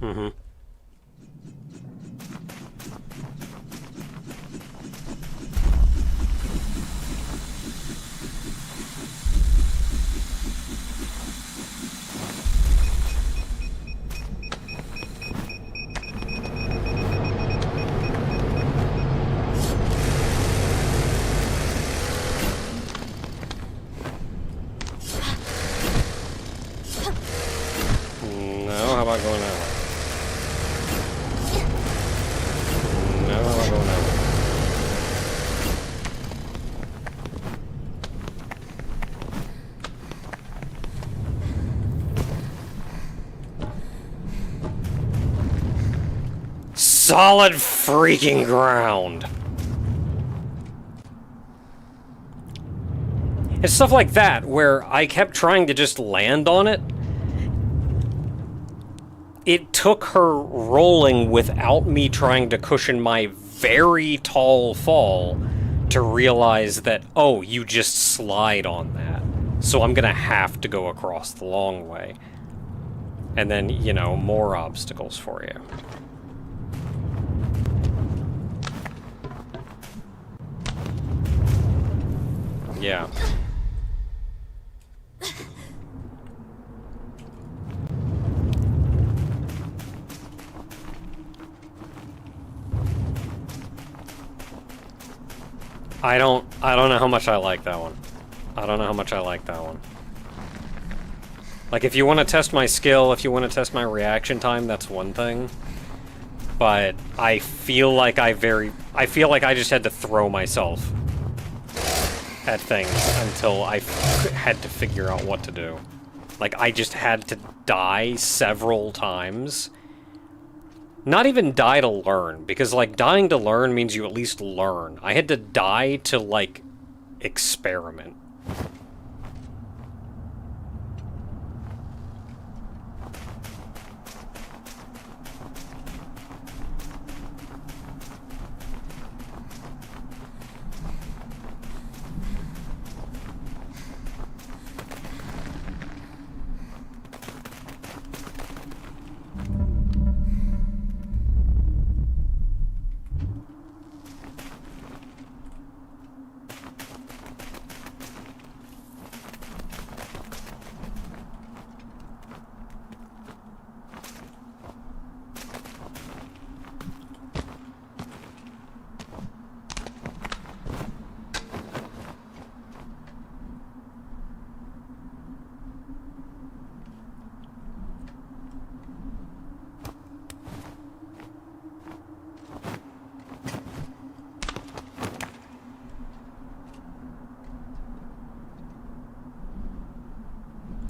Mm-hmm. No, how about going that way? No, how about going that way? Solid freaking ground! It's stuff like that, where I kept trying to just land on it. It took her rolling without me trying to cushion my very tall fall to realize that, oh, you just slide on that. So I'm gonna have to go across the long way. And then, you know, more obstacles for you. Yeah. I don't know how much I like that one. I don't know how much I like that one. Like, if you want to test my skill, if you want to test my reaction time, that's one thing. But I feel like I feel like I just had to throw myself at things until I had to figure out what to do. Like, I just had to die several times. Not even die to learn, because, like, dying to learn means you at least learn. I had to die to, like, experiment.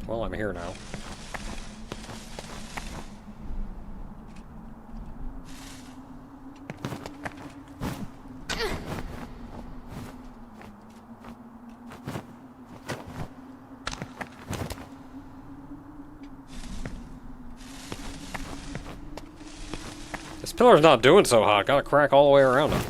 Well, I'm here now. This pillar's not doing so hot. Gotta crack all the way around it.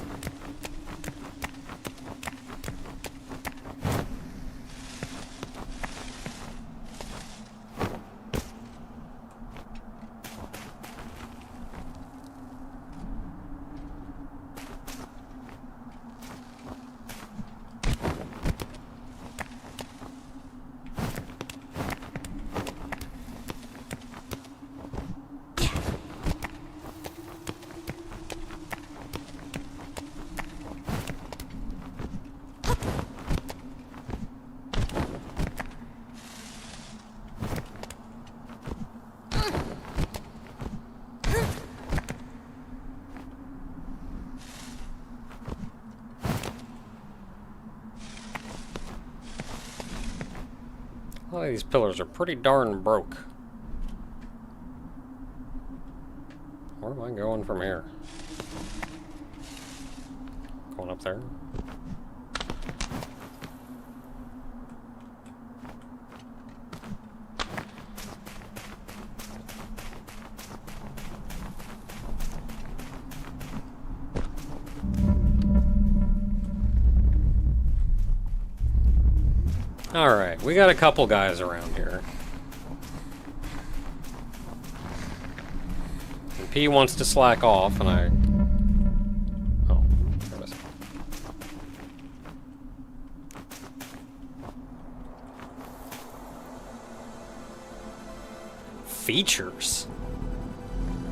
Oh, these pillars are pretty darn broke. Where am I going from here? Going up there? Alright, we got a couple guys around here. And P wants to slack off, and I... Oh, there it is. Features?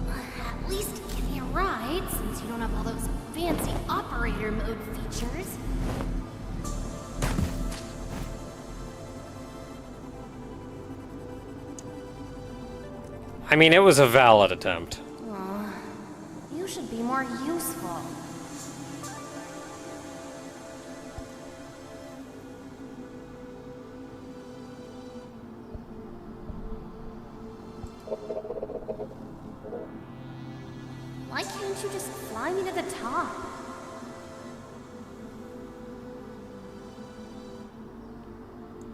At least give me a ride, since you don't have all those fancy operator mode features. I mean, it was a valid attempt. Aw, you should be more useful. Why can't you just fly me to the top?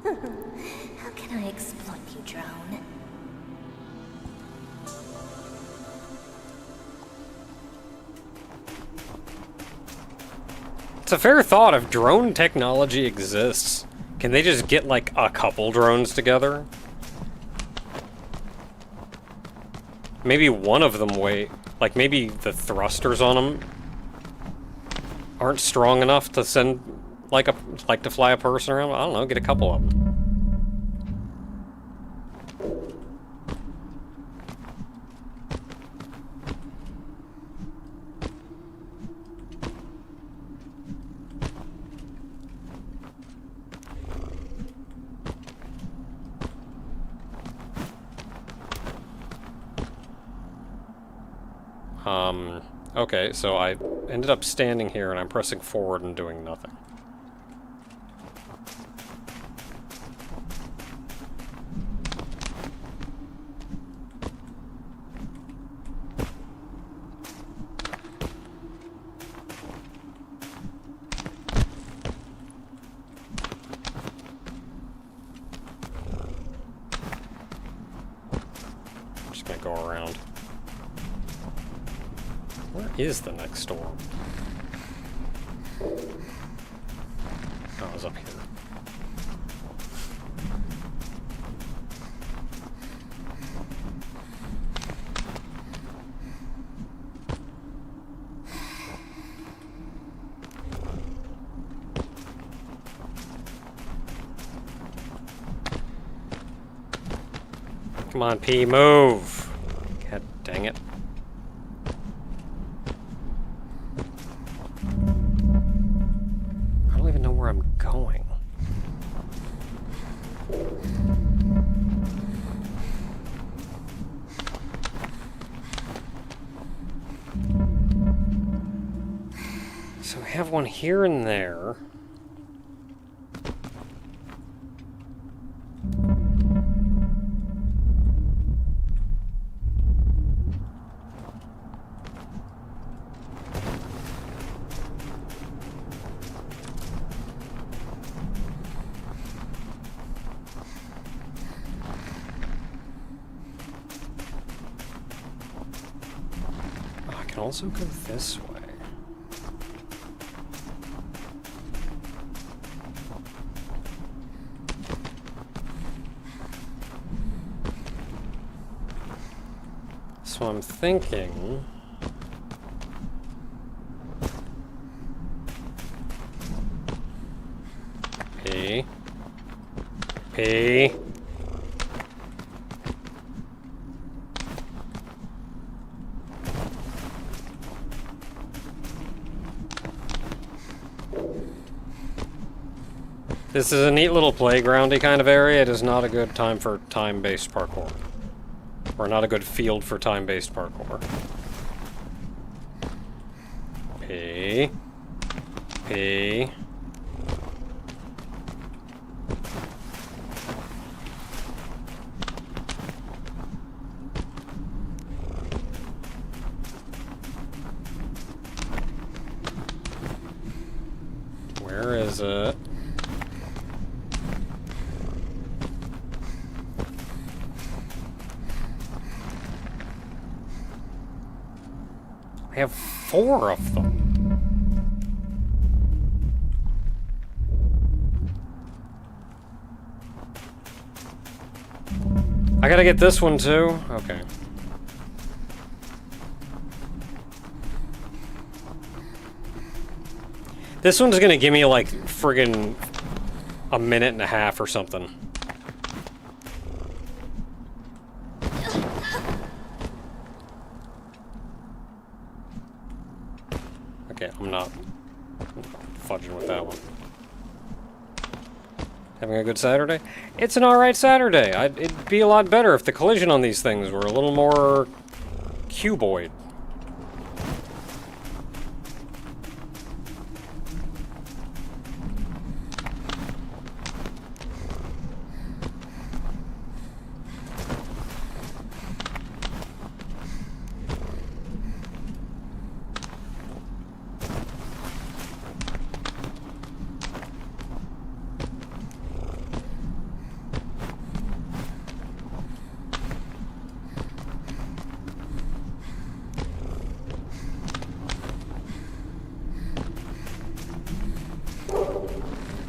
How can I exploit you, drone? It's a fair thought if drone technology exists. Can they just get like a couple drones together? Maybe one of them like maybe the thrusters on them aren't strong enough to send like to fly a person around. I don't know, get a couple of them. Okay, so I ended up standing here and I'm pressing forward and doing nothing. I'm just gonna go around. Where is the next door? Oh, it was up here. Come on, P, move! God dang it. I don't even know where I'm going. So we have one here and there. Also go this way. So I'm thinking P. This is a neat little playgroundy kind of area. It is not a good time for time-based parkour. Or not a good field for time-based parkour. P. Where is it? I have 4 of them. I gotta get this one too? Okay. This one's gonna give me like friggin' a minute and a half or something. Okay, I'm not fudging with that one. Having a good Saturday? It's an alright Saturday. It'd be a lot better if the collision on these things were a little more cuboid.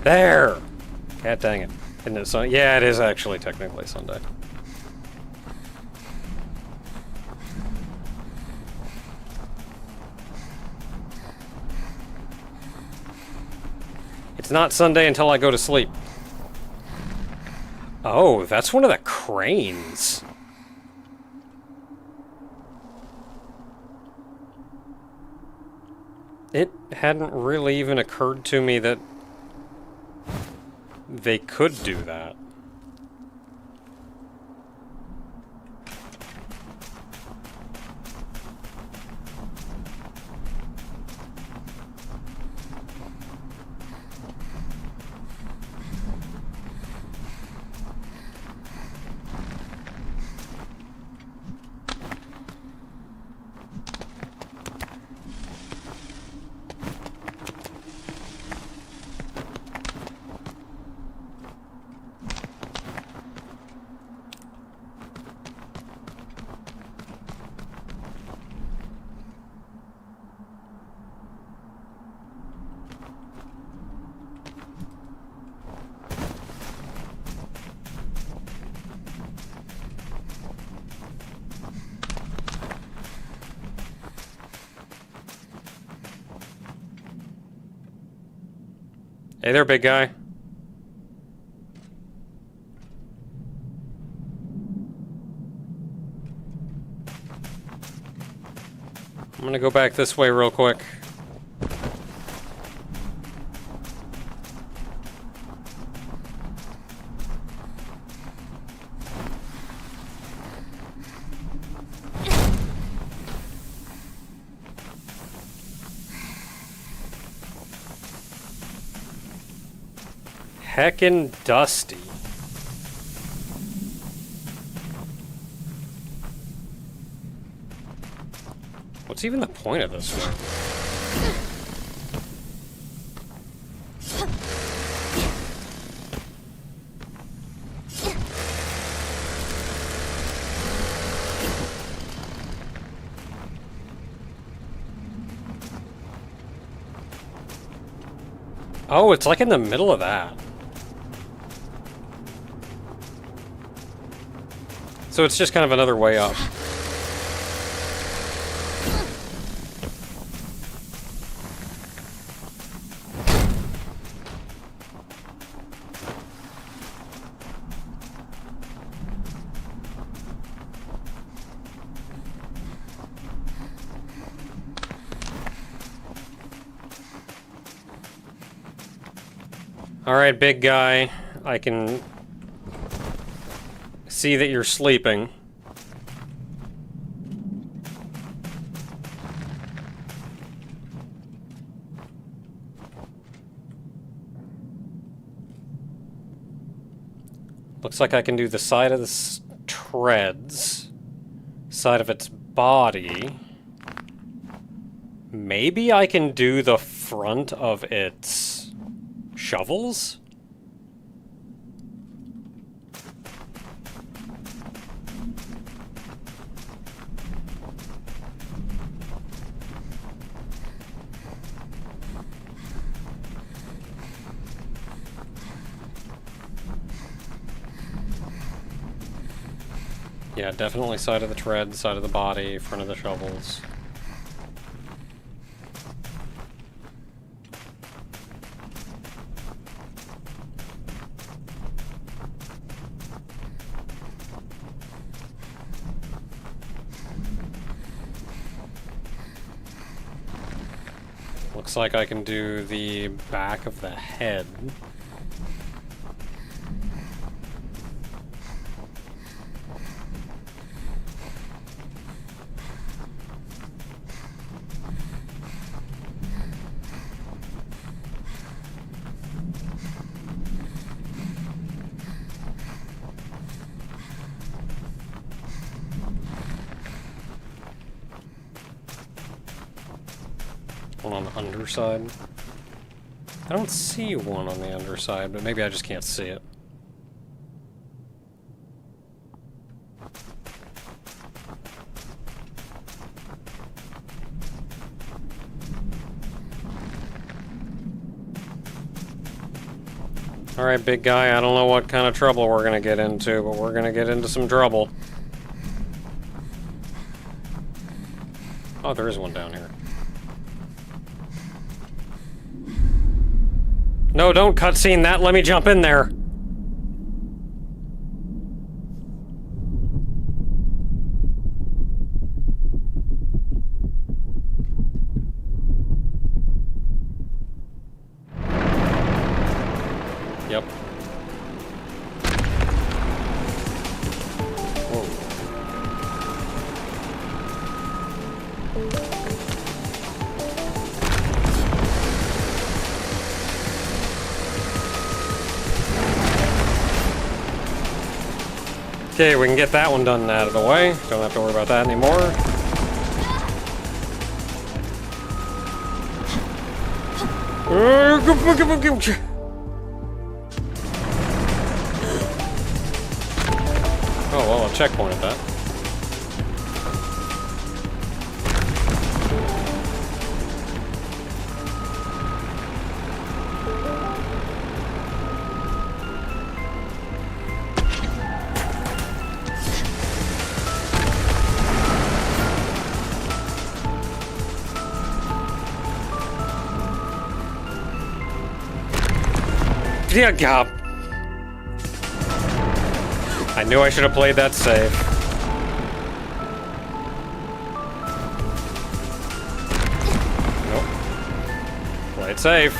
There! God dang it. Isn't it Sunday? Yeah, it is actually technically Sunday. It's not Sunday until I go to sleep. Oh, that's one of the cranes. It hadn't really even occurred to me that they could do that. Hey there, big guy. I'm gonna go back this way real quick. Heckin' dusty. What's even the point of this one? Oh, it's like in the middle of that. So it's just kind of another way up. Alright, big guy. I can see that you're sleeping. Looks like I can do the side of the treads, side of its body. Maybe I can do the front of its Shovels? Yeah, definitely side of the tread, side of the body, front of the shovels. Looks like I can do the back of the head. One on the underside. I don't see one on the underside, but maybe I just can't see it. Alright, big guy, I don't know what kind of trouble we're gonna get into, but we're gonna get into some trouble. Oh, there is one down here. No, don't cutscene that. Let me jump in there. Yep. Whoa. Okay, we can get that one done and out of the way. Don't have to worry about that anymore. Oh, well, I'll checkpoint at that. Yeah, God. I knew I should have played that safe. Nope. Play it safe.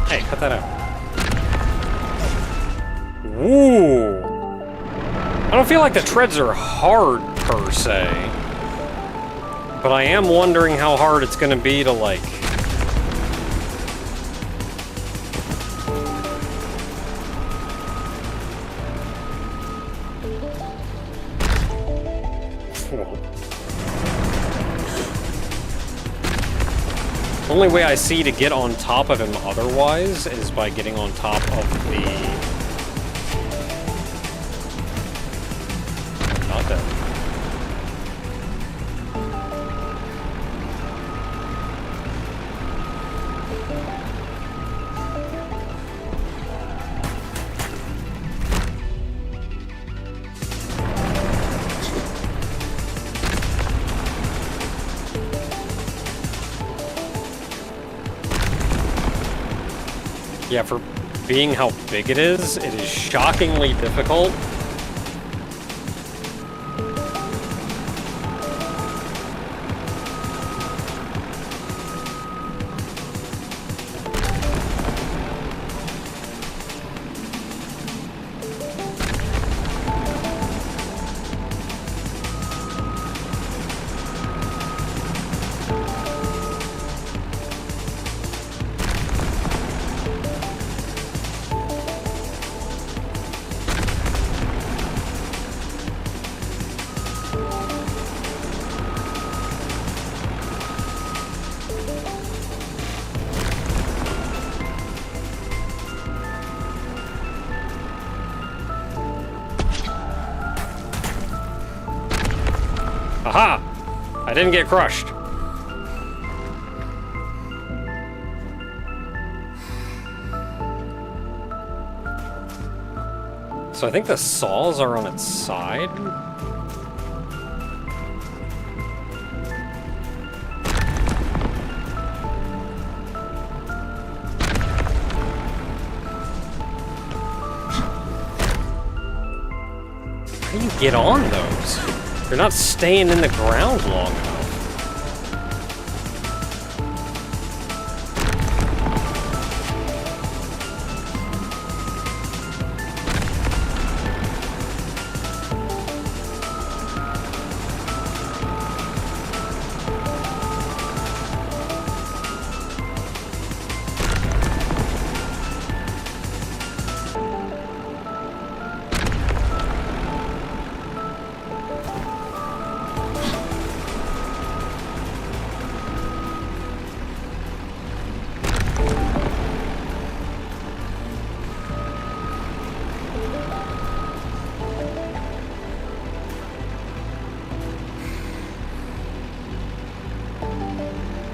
Hey, cut that out. Ooh. I don't feel like the treads are hard, per se. But I am wondering how hard it's gonna be to, like... The only way I see to get on top of him otherwise is by getting on top of the... Not that. Yeah, for being how big it is shockingly difficult. Aha! I didn't get crushed. So I think the saws are on its side. How do you get on those? They're not staying in the ground long enough.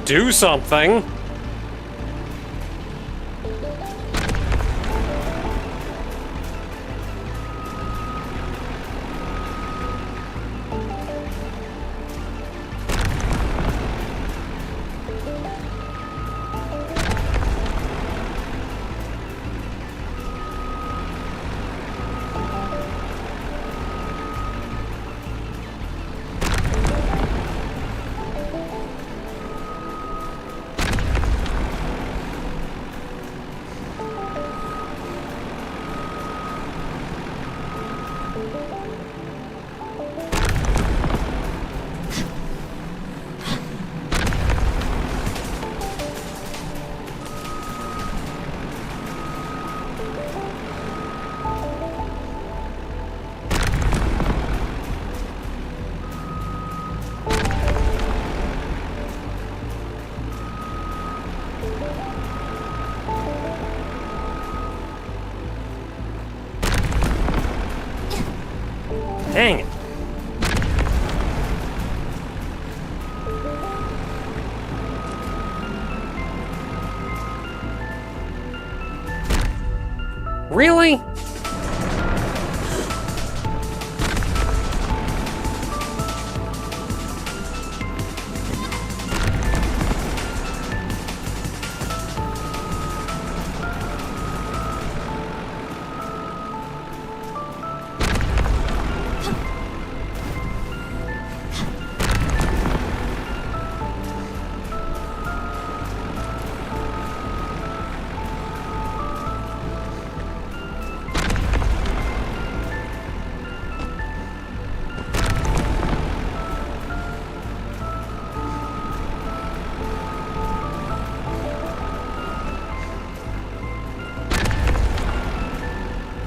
Do something! Dang it. Really?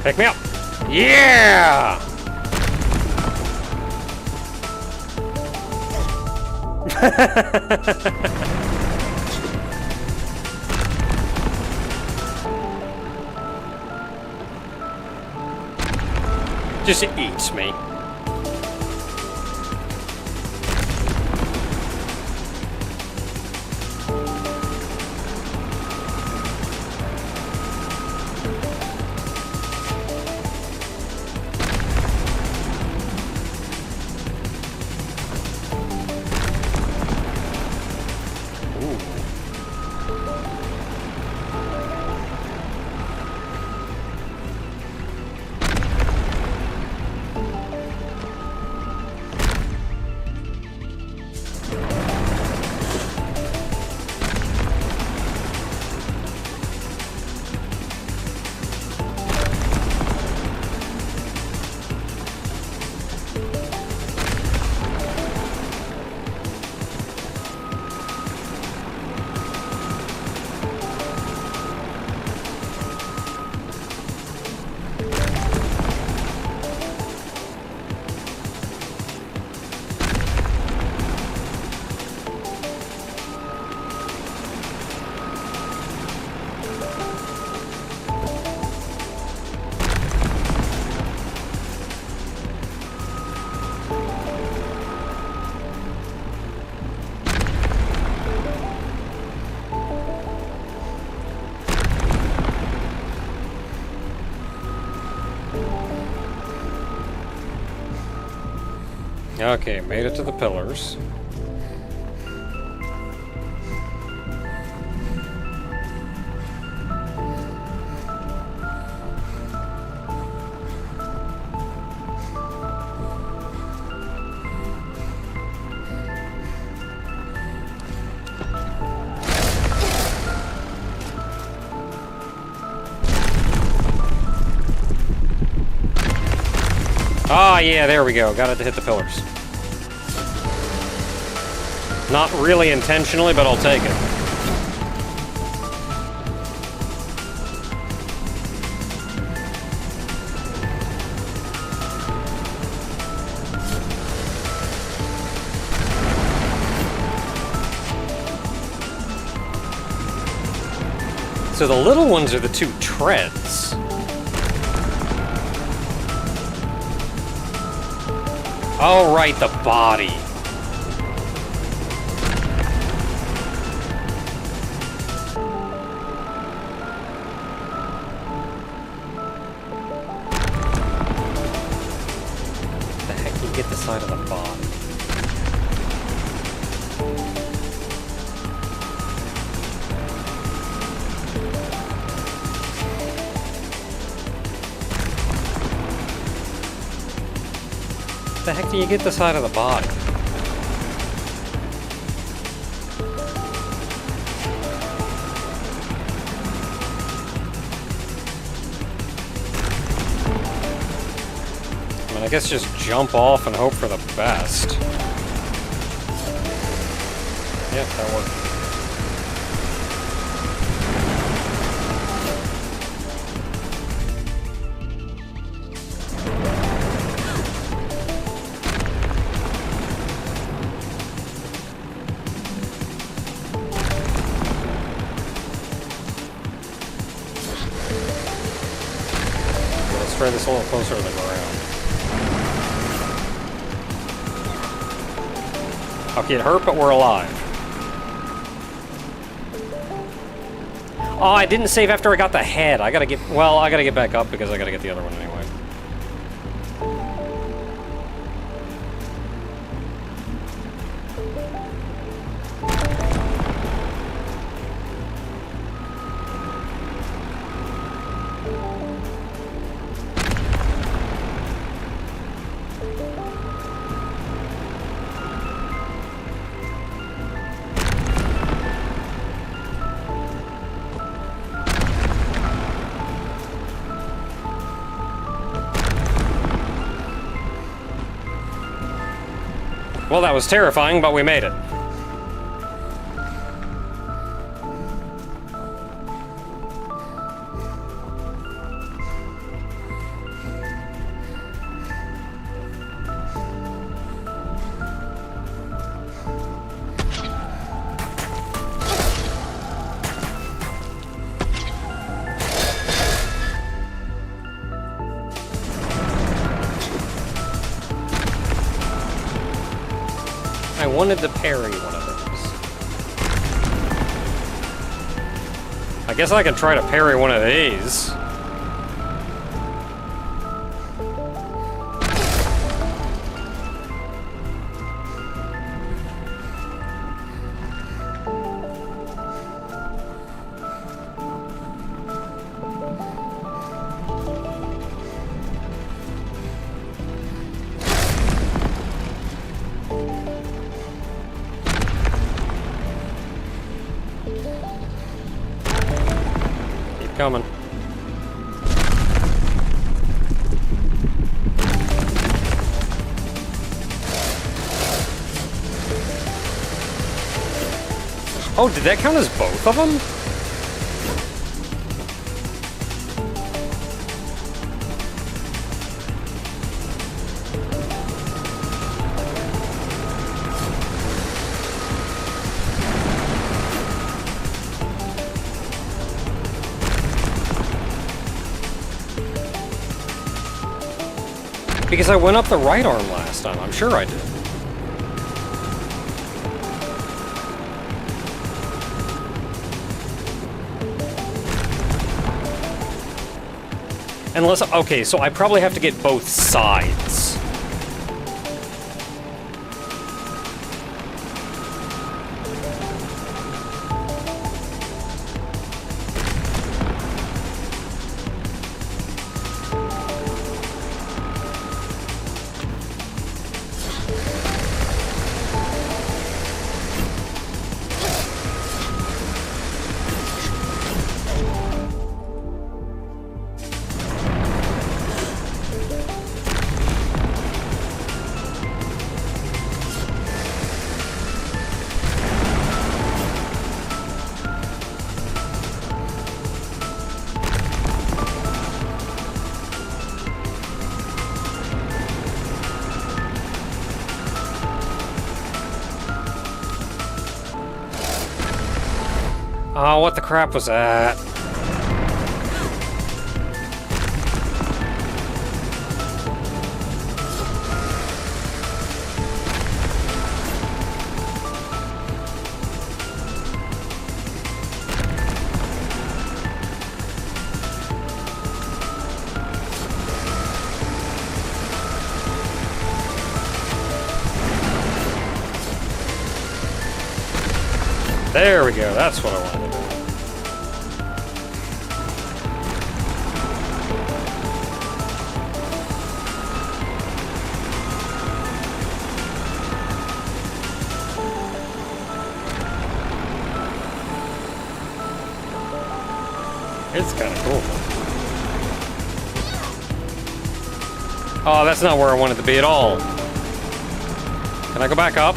Pick me up. Yeah! Just eats me. Okay, made it to the pillars. Ah, yeah, there we go. Got it to hit the pillars. Not really intentionally, but I'll take it. So the little ones are the two treads. Oh, right, the body. The heck, you get the side of the body. The heck do you get the side of the body? I mean, I guess just jump off and hope for the best. Yep, that worked. Try this a little closer to the ground. I'll get hurt, but we're alive. Oh, I didn't save after I got the head. I gotta get back up because I gotta get the other one anyway. Well, that was terrifying, but we made it. I wanted to parry one of those. I guess I can try to parry one of these. Coming. Oh, did that count as both of them? Because I went up the right arm last time. I'm sure I did. Unless... Okay, so I probably have to get both sides. Oh, what the crap was that? There we go, that's what I wanted to do. It's kind of cool. Oh, that's not where I wanted to be at all. Can I go back up?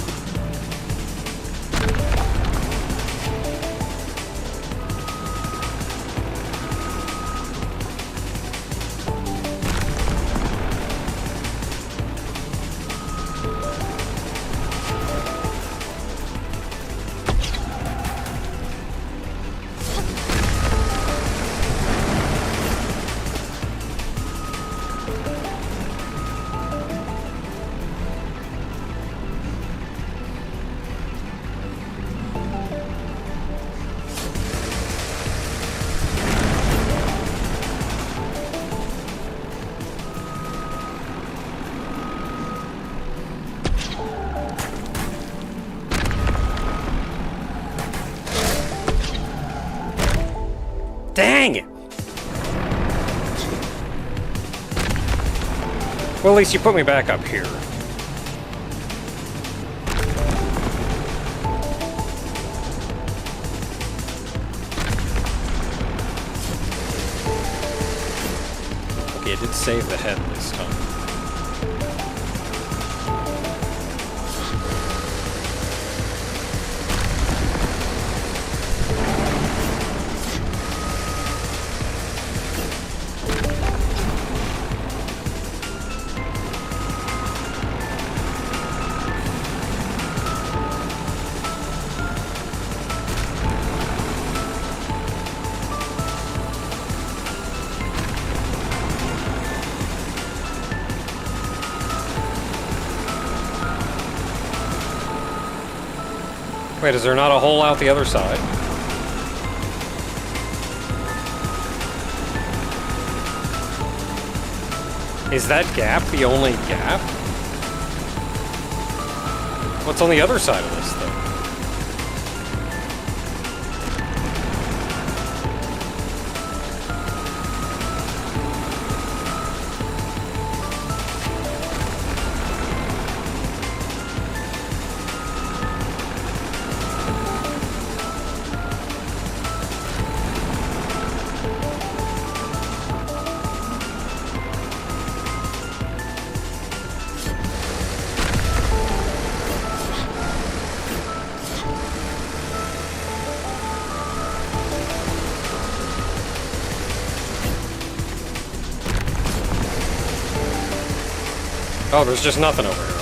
Dang it! Well, at least you put me back up here. Okay, it did save the head this time. Wait, is there not a hole out the other side? Is that gap the only gap? What's on the other side of this thing? Oh, there's just nothing over here.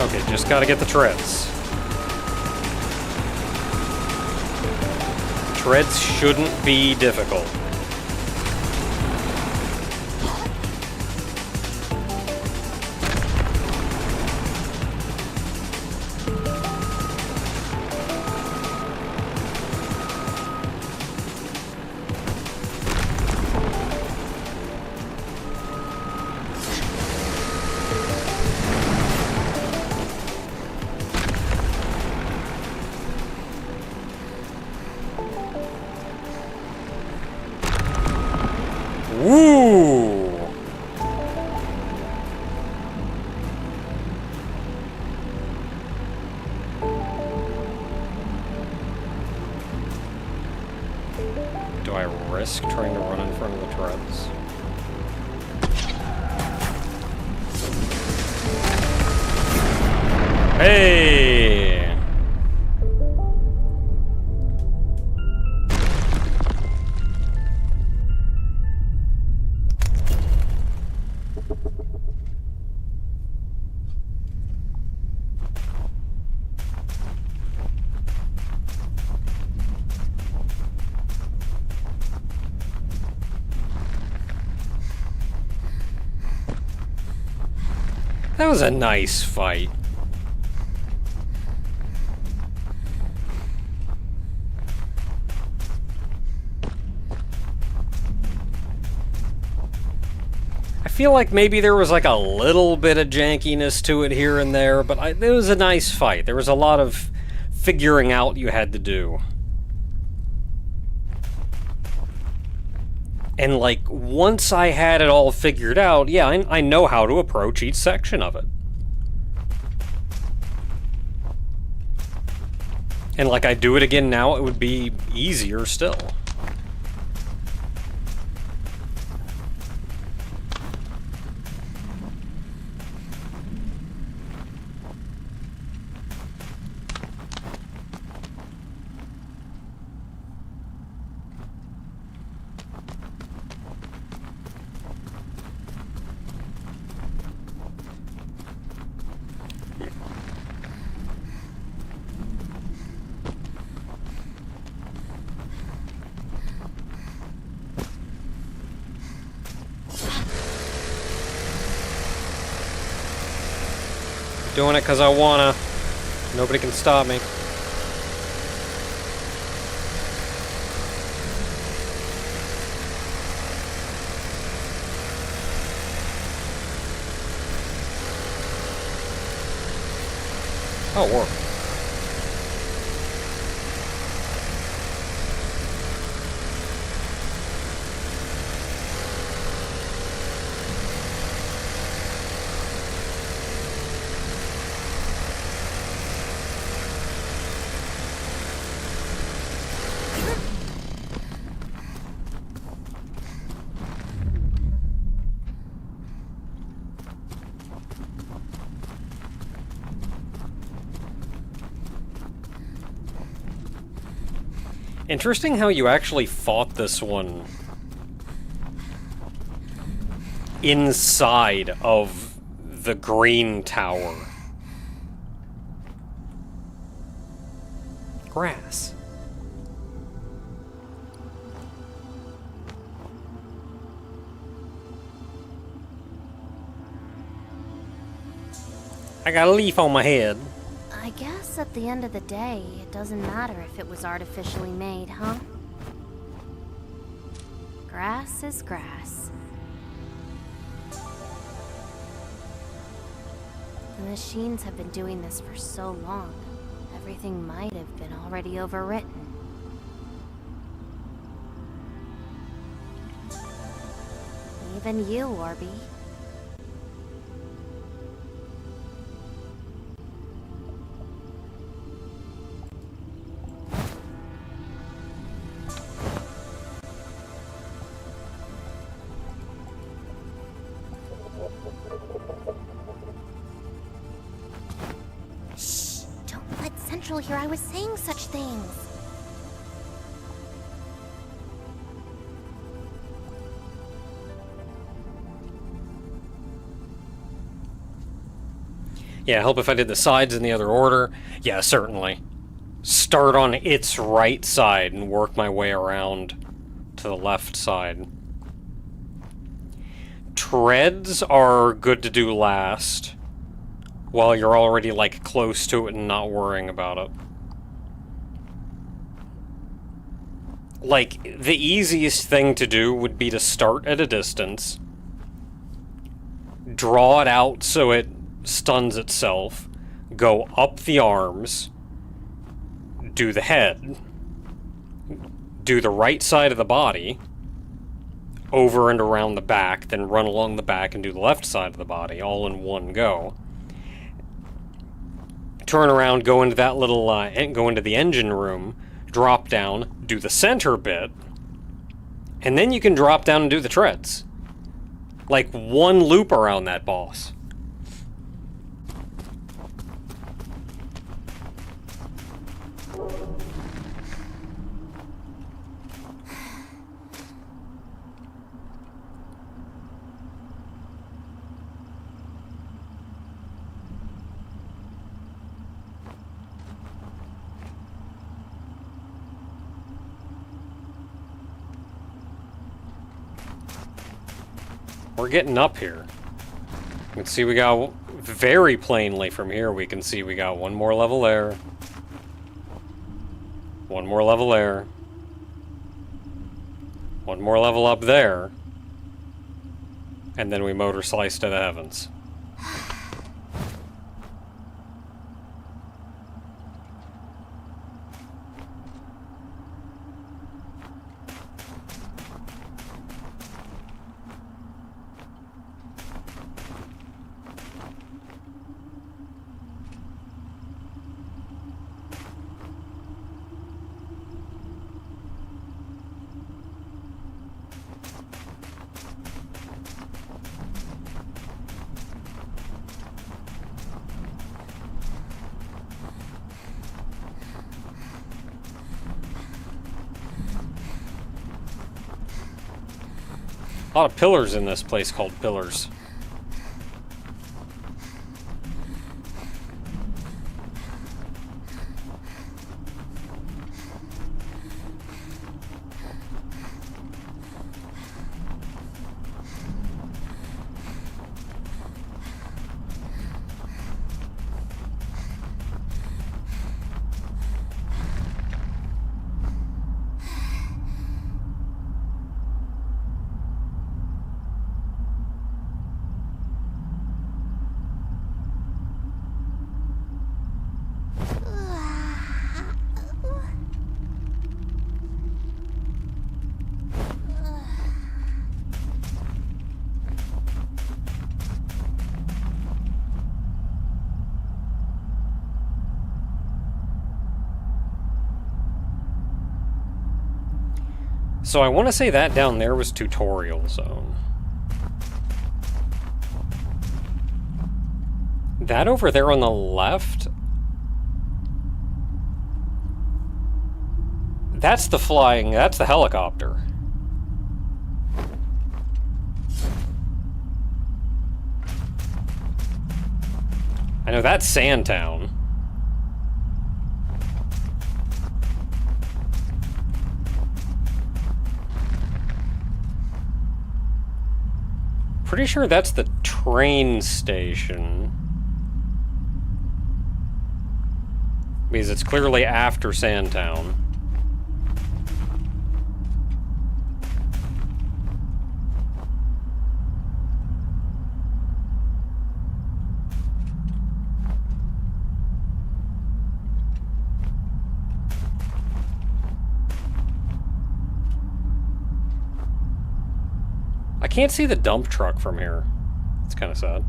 Okay, just gotta get the treads. Treads shouldn't be difficult. Woo! Do I risk trying to run in front of the treads? Hey! That was a nice fight. I feel like maybe there was like a little bit of jankiness to it here and there, but it was a nice fight. There was a lot of figuring out you had to do. And like, once I had it all figured out, yeah, I know how to approach each section of it. And like, I do it again now, it would be easier still. Doing it because I wanna. Nobody can stop me. Oh, it worked. Interesting how you actually fought this one inside of the green tower. Grass. I got a leaf on my head. I guess at the end of the day, it doesn't matter if it was artificially made, huh? Grass is grass. The machines have been doing this for so long. Everything might have been already overwritten. Even you, Orby. Here I was saying such things. Yeah, help if I did the sides in the other order. Yeah, certainly. Start on its right side and work my way around to the left side. Treads are good to do last, while you're already, like, close to it and not worrying about it. Like, the easiest thing to do would be to start at a distance, draw it out so it stuns itself, go up the arms, do the head, do the right side of the body, over and around the back, then run along the back and do the left side of the body, all in one go. Turn around, go into that little, go into the engine room, drop down, do the center bit, and then you can drop down and do the treads. Like, one loop around that boss. We're getting up here. You can see we got, very plainly from here, we can see we got one more level there. One more level there. One more level up there. And then we motor slice to the heavens. A lot of pillars in this place called Pillars. So I want to say that down there was tutorial zone. That over there on the left? That's the flying, that's the helicopter. I know that's Sandtown. Pretty sure that's the train station. Because it's clearly after Sandtown. I can't see the dump truck from here. It's kind of sad.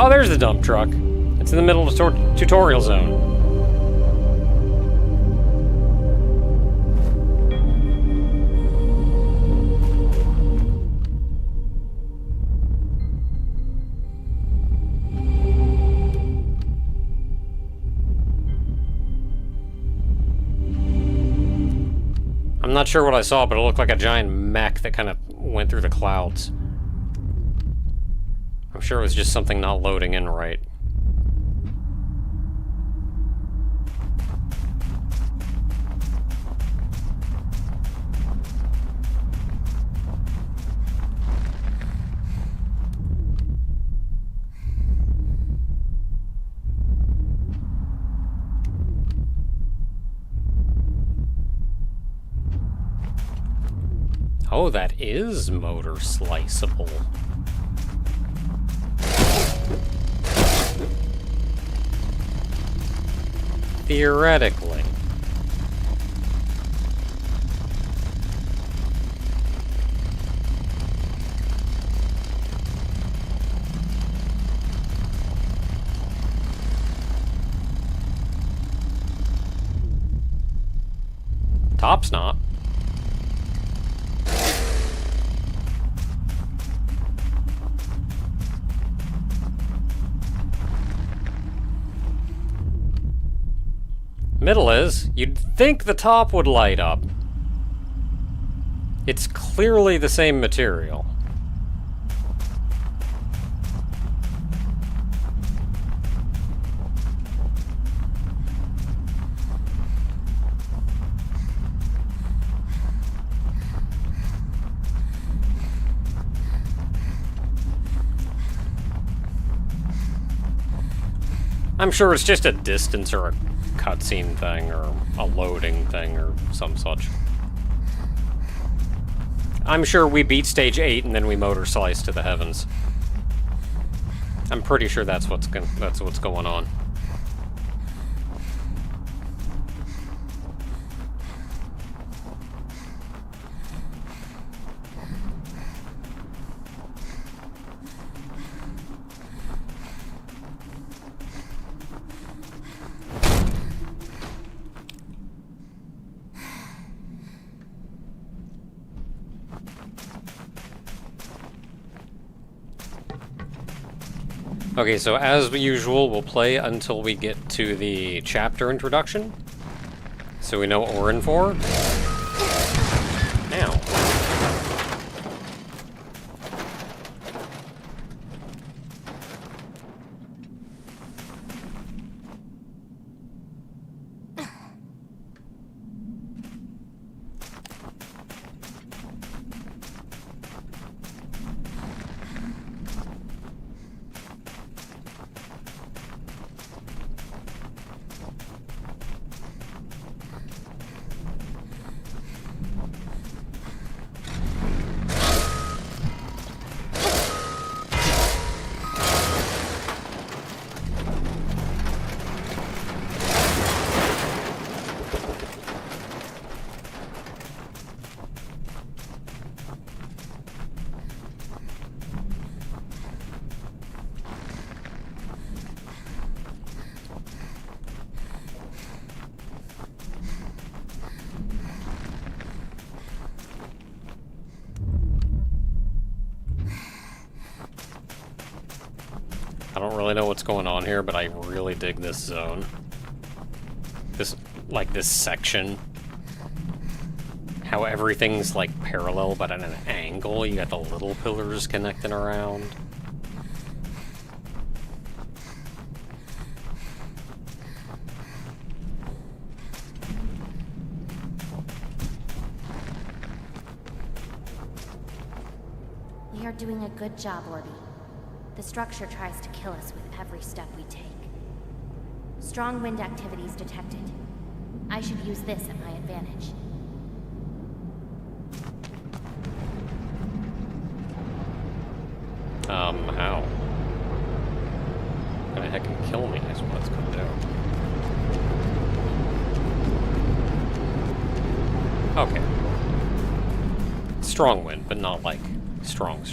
Oh, there's the dump truck. It's in the middle of the tutorial zone. I'm not sure what I saw, but it looked like a giant mech that kind of went through the clouds. I'm sure it was just something not loading in right. Oh, that is motor-sliceable. Theoretically. Top's not. Middle is. You'd think the top would light up. It's clearly the same material. I'm sure it's just a distance or a cutscene thing or a loading thing or some such. I'm sure we beat stage 8 and then we Motorslice to the heavens. I'm pretty sure that's what's going on. Okay, so as usual, we'll play until we get to the chapter introduction, so we know what we're in for. Now. I don't really know what's going on here, but I really dig this zone. This section. How everything's, like, parallel, but at an angle. You got the little pillars connecting around. We are doing a good job, Orby. The structure tries to kill us with every step we take. Strong wind activities detected. I should use this at my advantage. How? Gonna heck and kill me is what it's gonna do. Okay. Strong wind, but not like strong.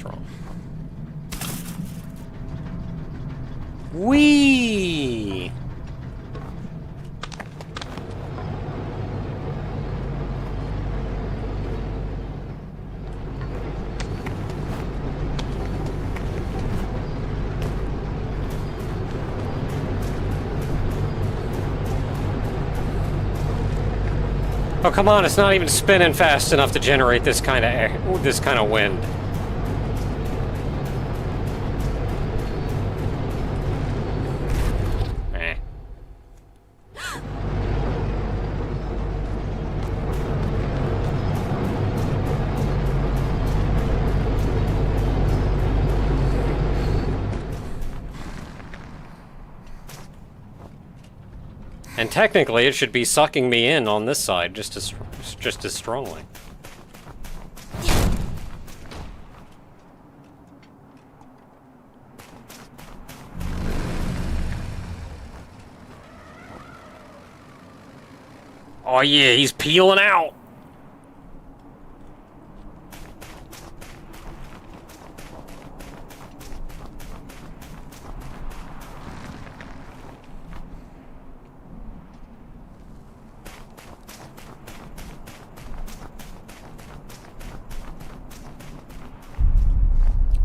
Whee! Oh, come on, it's not even spinning fast enough to generate this kind of wind. And technically, it should be sucking me in on this side just as strongly. Oh yeah, he's peeling out.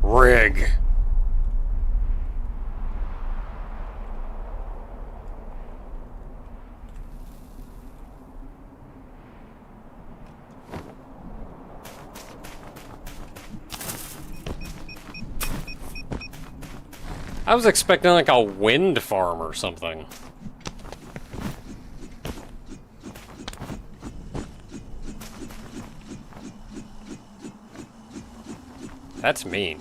Rig. I was expecting like a wind farm or something. That's mean.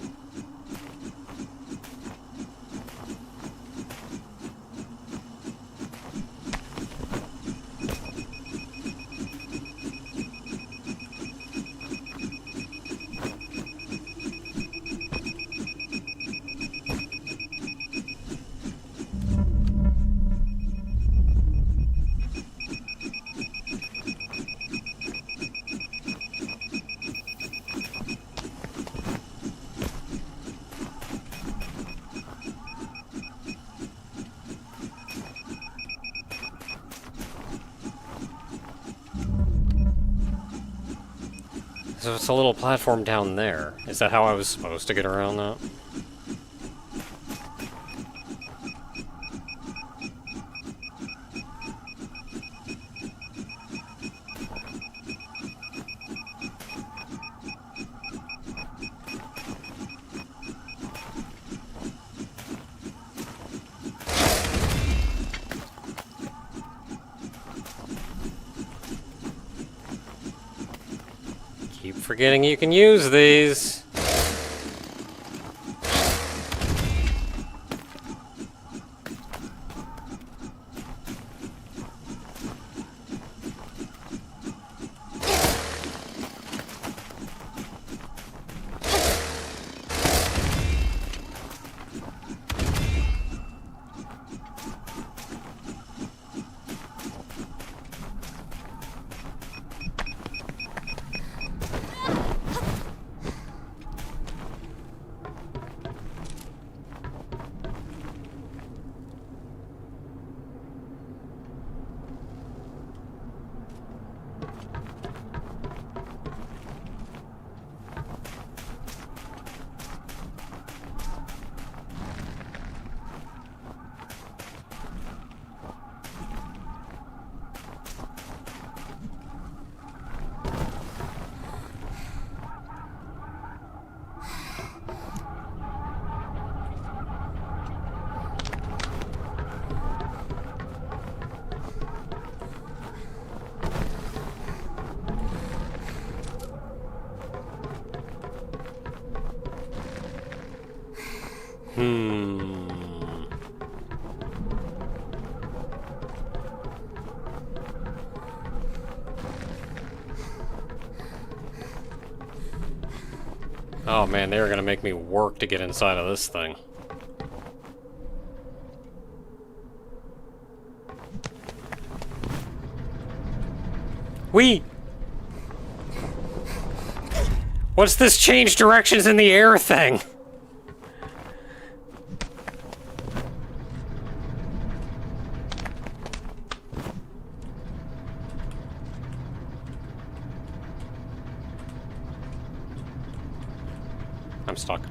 So it's a little platform down there. Is that how I was supposed to get around that? Keep forgetting you can use these. Oh man, they were gonna make me work to get inside of this thing. What's this change directions in the air thing? I'm stuck.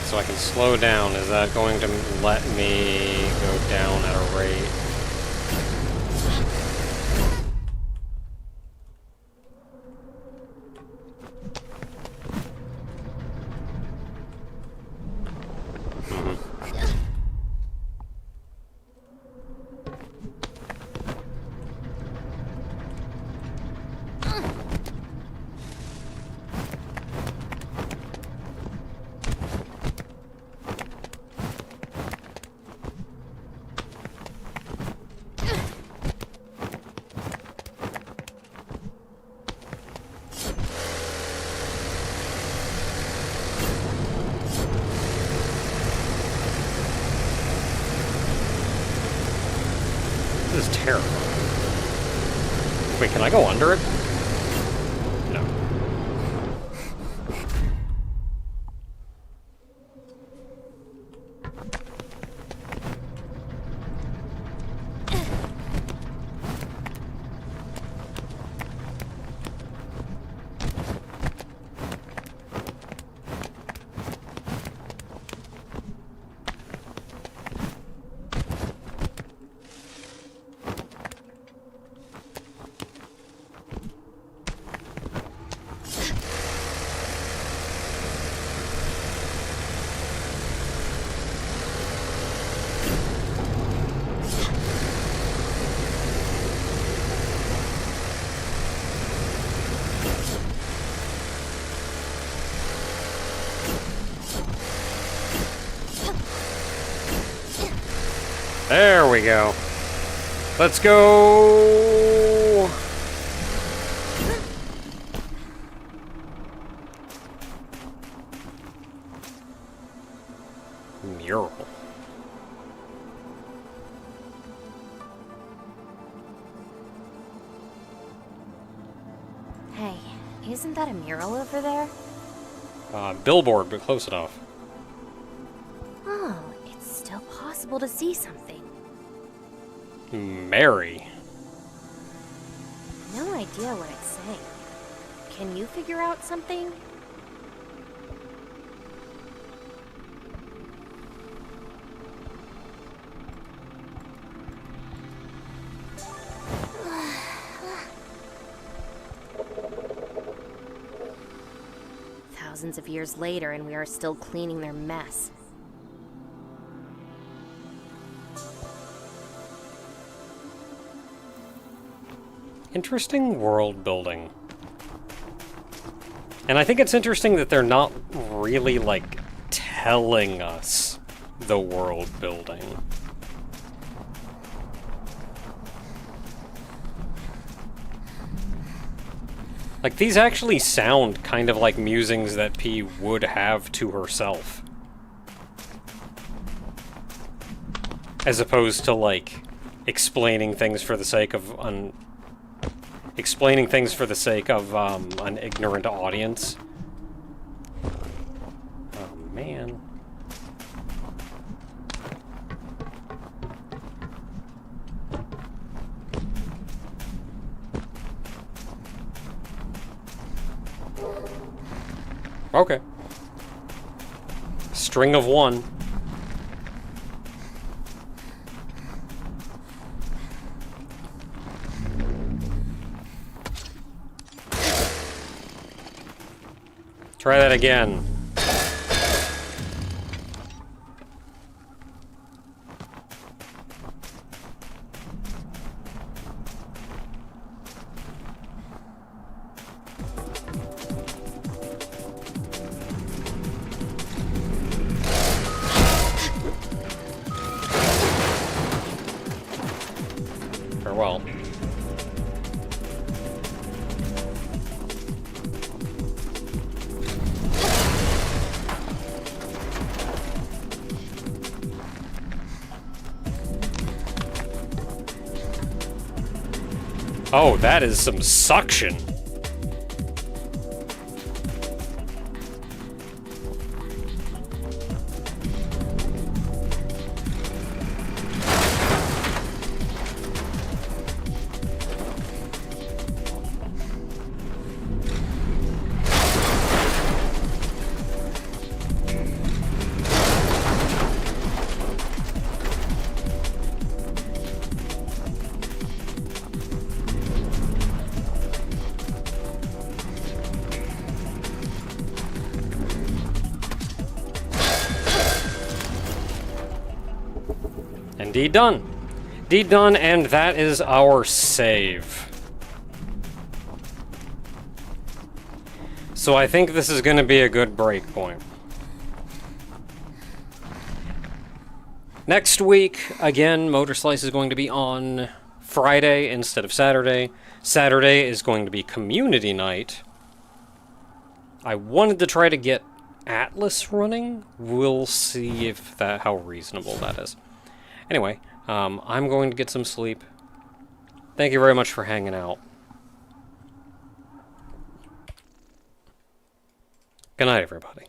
So I can slow down. Is that going to let me go down at a rate? This is terrible. Wait, can I go under it? No. There we go. Let's go! Mural. Hey, isn't that a mural over there? Billboard, but close enough. Oh, it's still possible to see something. Mary. No idea what it's saying. Can you figure out something? Thousands of years later, and we are still cleaning their mess. Interesting world building. And I think it's interesting that they're not really, like, telling us the world building. Like, these actually sound kind of like musings that P would have to herself. As opposed to, like, explaining things for the sake of an ignorant audience. Oh, man. Okay. String of one. Try that again. Farewell. Oh, that is some suction. Indeed done. Indeed done, and that is our save. So I think this is going to be a good break point. Next week, again, Motorslice is going to be on Friday instead of Saturday. Saturday is going to be community night. I wanted to try to get Atlas running. We'll see if how reasonable that is. Anyway, I'm going to get some sleep. Thank you very much for hanging out. Good night, everybody.